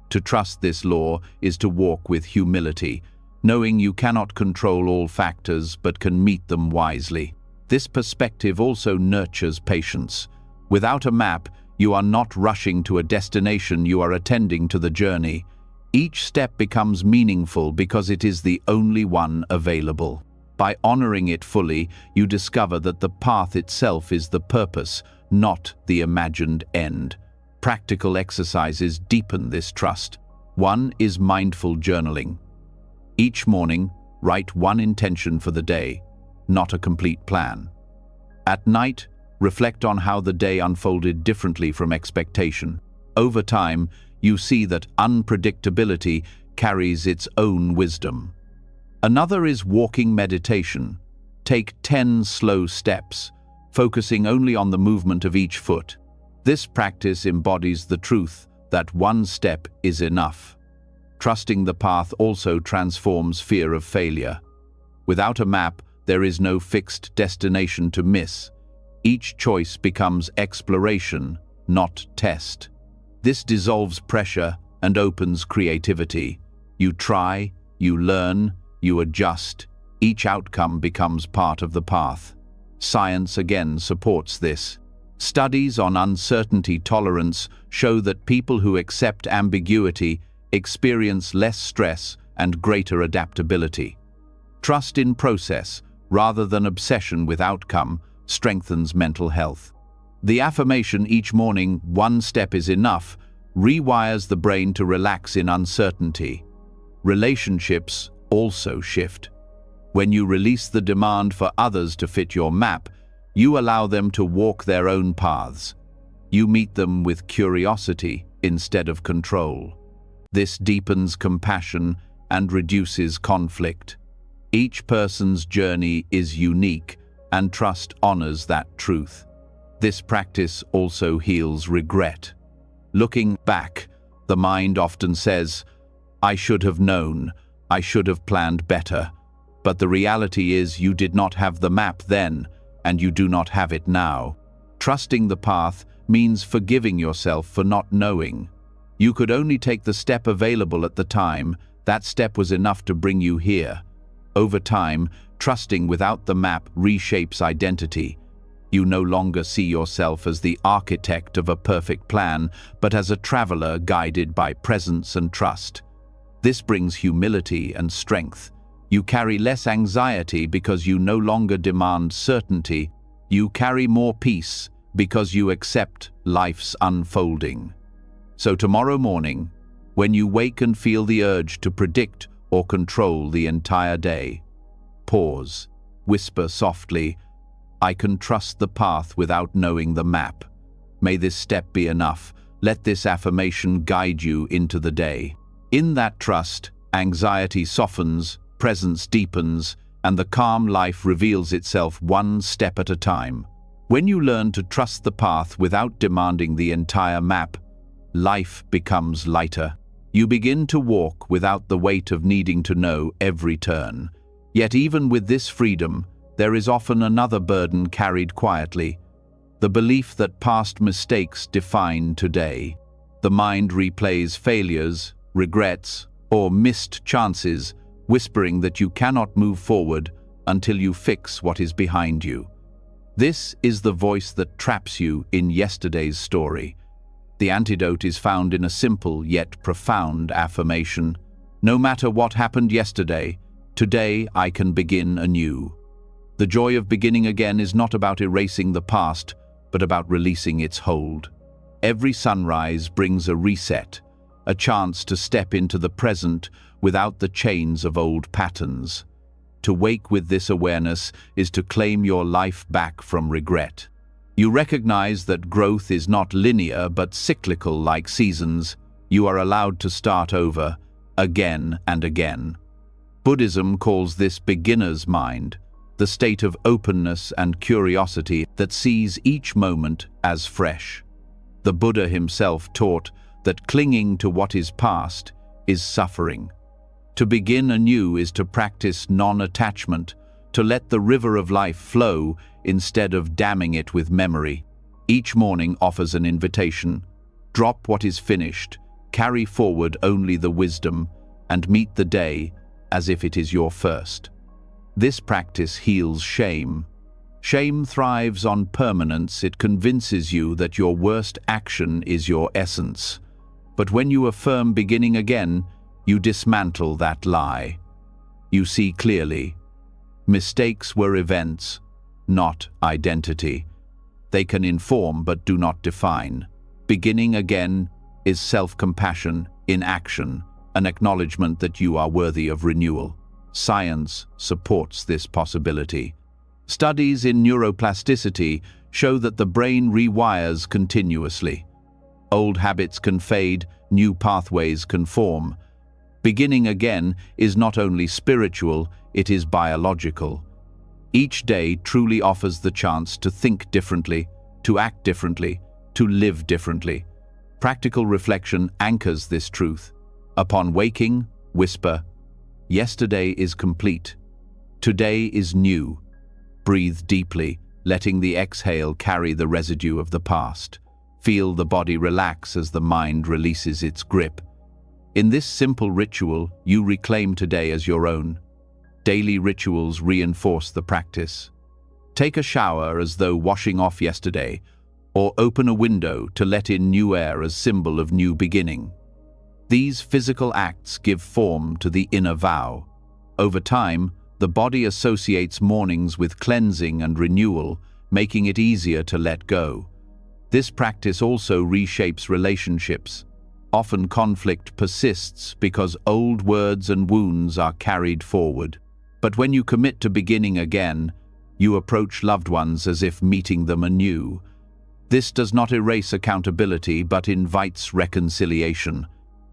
To trust this law is to walk with humility, knowing you cannot control all factors but can meet them wisely. This perspective also nurtures patience. Without a map, you are not rushing to a destination, you are attending to the journey. Each step becomes meaningful because it is the only one available. By honoring it fully, you discover that the path itself is the purpose, not the imagined end. Practical exercises deepen this trust. One is mindful journaling. Each morning, write one intention for the day, not a complete plan. At night, reflect on how the day unfolded differently from expectation. Over time, you see that unpredictability carries its own wisdom. Another is walking meditation. Take 10 slow steps, focusing only on the movement of each foot. This practice embodies the truth that one step is enough. Trusting the path also transforms fear of failure. Without a map, there is no fixed destination to miss. Each choice becomes exploration, not test. This dissolves pressure and opens creativity. You try, you learn, you adjust. Each outcome becomes part of the path. Science again supports this. Studies on uncertainty tolerance show that people who accept ambiguity experience less stress and greater adaptability. Trust in process, rather than obsession with outcome, strengthens mental health. The affirmation each morning, one step is enough, rewires the brain to relax in uncertainty. Relationships also shift. When you release the demand for others to fit your map, you allow them to walk their own paths. You meet them with curiosity instead of control. This deepens compassion and reduces conflict. Each person's journey is unique, and trust honors that truth. This practice also heals regret. Looking back, the mind often says, "I should have known, I should have planned better." But the reality is you did not have the map then, and you do not have it now. Trusting the path means forgiving yourself for not knowing. You could only take the step available at the time. That step was enough to bring you here. Over time, trusting without the map reshapes identity. You no longer see yourself as the architect of a perfect plan, but as a traveler guided by presence and trust. This brings humility and strength. You carry less anxiety because you no longer demand certainty. You carry more peace because you accept life's unfolding. So tomorrow morning, when you wake and feel the urge to predict or control the entire day, pause, whisper softly, "I can trust the path without knowing the map." May this step be enough. Let this affirmation guide you into the day. In that trust, anxiety softens, presence deepens, and the calm life reveals itself one step at a time. When you learn to trust the path without demanding the entire map, life becomes lighter. You begin to walk without the weight of needing to know every turn. Yet even with this freedom, there is often another burden carried quietly, the belief that past mistakes define today. The mind replays failures, regrets, or missed chances, whispering that you cannot move forward until you fix what is behind you. This is the voice that traps you in yesterday's story. The antidote is found in a simple yet profound affirmation. No matter what happened yesterday, today I can begin anew. The joy of beginning again is not about erasing the past, but about releasing its hold. Every sunrise brings a reset, a chance to step into the present without the chains of old patterns. To wake with this awareness is to claim your life back from regret. You recognize that growth is not linear but cyclical like seasons. You are allowed to start over, again and again. Buddhism calls this beginner's mind, the state of openness and curiosity that sees each moment as fresh. The Buddha himself taught that clinging to what is past is suffering. To begin anew is to practice non-attachment, to let the river of life flow instead of damming it with memory. Each morning offers an invitation. Drop what is finished, carry forward only the wisdom, and meet the day as if it is your first. This practice heals shame. Shame thrives on permanence. It convinces you that your worst action is your essence. But when you affirm beginning again, you dismantle that lie. You see clearly. Mistakes were events, not identity. They can inform but do not define. Beginning again is self-compassion in action, an acknowledgement that you are worthy of renewal. Science supports this possibility. Studies in neuroplasticity show that the brain rewires continuously. Old habits can fade, new pathways can form. Beginning again is not only spiritual, it is biological. Each day truly offers the chance to think differently, to act differently, to live differently. Practical reflection anchors this truth. Upon waking, whisper, "Yesterday is complete. Today is new." Breathe deeply, letting the exhale carry the residue of the past. Feel the body relax as the mind releases its grip. In this simple ritual, you reclaim today as your own. Daily rituals reinforce the practice. Take a shower as though washing off yesterday, or open a window to let in new air as symbol of new beginning. These physical acts give form to the inner vow. Over time, the body associates mornings with cleansing and renewal, making it easier to let go. This practice also reshapes relationships. Often conflict persists because old words and wounds are carried forward. But when you commit to beginning again, you approach loved ones as if meeting them anew. This does not erase accountability but invites reconciliation.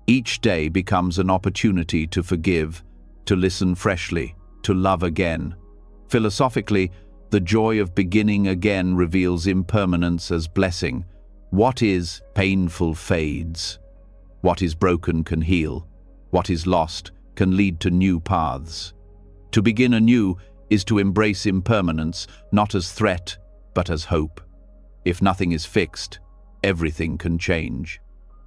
Each day becomes an opportunity to forgive, to listen freshly, to love again. Philosophically, the joy of beginning again reveals impermanence as blessing. What is painful fades. What is broken can heal. What is lost can lead to new paths. To begin anew is to embrace impermanence, not as threat, but as hope. If nothing is fixed, everything can change.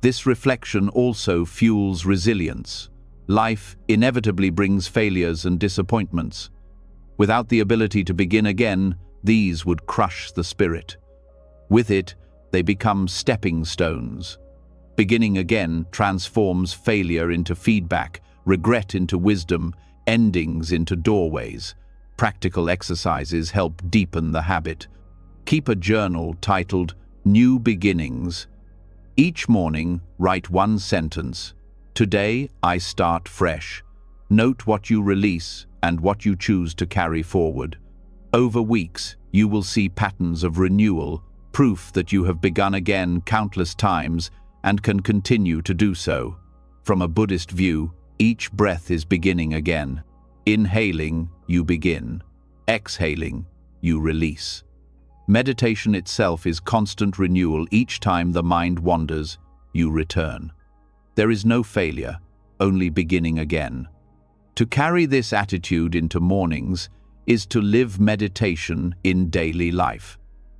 This reflection also fuels resilience. Life inevitably brings failures and disappointments. Without the ability to begin again, these would crush the spirit. With it, they become stepping stones. Beginning again transforms failure into feedback, regret into wisdom, endings into doorways. Practical exercises help deepen the habit. Keep a journal titled New Beginnings. Each morning, write one sentence. Today, I start fresh. Note what you release and what you choose to carry forward. Over weeks, you will see patterns of renewal, proof that you have begun again countless times and can continue to do so. From a Buddhist view, each breath is beginning again. Inhaling, you begin. Exhaling, you release. Meditation itself is constant renewal. Each time the mind wanders, you return. There is no failure, only beginning again. To carry this attitude into mornings is to live meditation in daily life.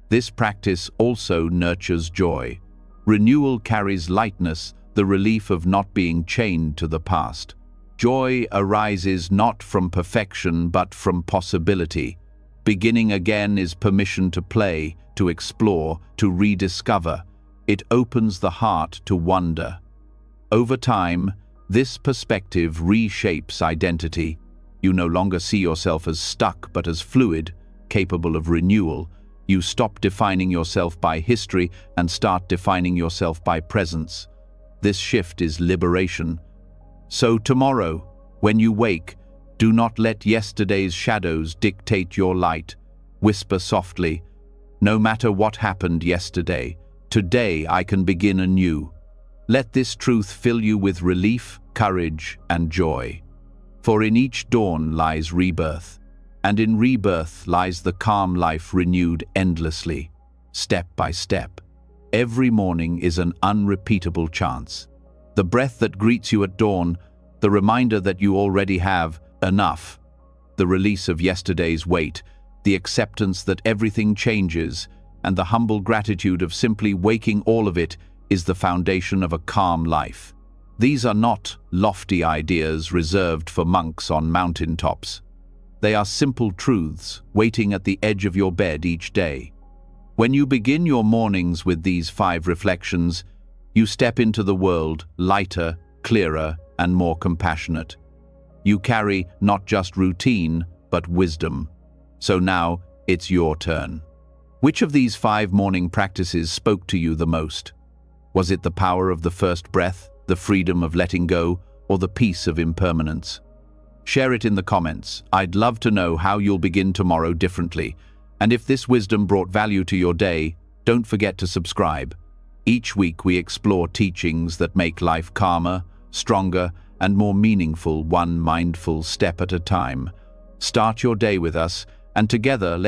This practice also nurtures joy. Renewal carries lightness, the relief of not being chained to the past. Joy arises not from perfection but from possibility. Beginning again is permission to play, to explore, to rediscover. It opens the heart to wonder. Over time, this perspective reshapes identity. You no longer see yourself as stuck but as fluid, capable of renewal. You stop defining yourself by history and start defining yourself by presence. This shift is liberation. So tomorrow, when you wake, do not let yesterday's shadows dictate your light. Whisper softly, no matter what happened yesterday, today I can begin anew. Let this truth fill you with relief, courage, and joy. For in each dawn lies rebirth, and in rebirth lies the calm life renewed endlessly, step by step. Every morning is an unrepeatable chance. The breath that greets you at dawn, the reminder that you already have enough, the release of yesterday's weight, the acceptance that everything changes, and the humble gratitude of simply waking all of it is the foundation of a calm life. These are not lofty ideas reserved for monks on mountaintops. They are simple truths waiting at the edge of your bed each day. When you begin your mornings with these 5 reflections, you step into the world lighter, clearer, and more compassionate. You carry not just routine, but wisdom. So now, it's your turn. Which of these 5 morning practices spoke to you the most? Was it the power of the first breath, the freedom of letting go, or the peace of impermanence? Share it in the comments. I'd love to know how you'll begin tomorrow differently. And if this wisdom brought value to your day, don't forget to subscribe. Each week we explore teachings that make life calmer, stronger, and more meaningful, one mindful step at a time. Start your day with us, and together let's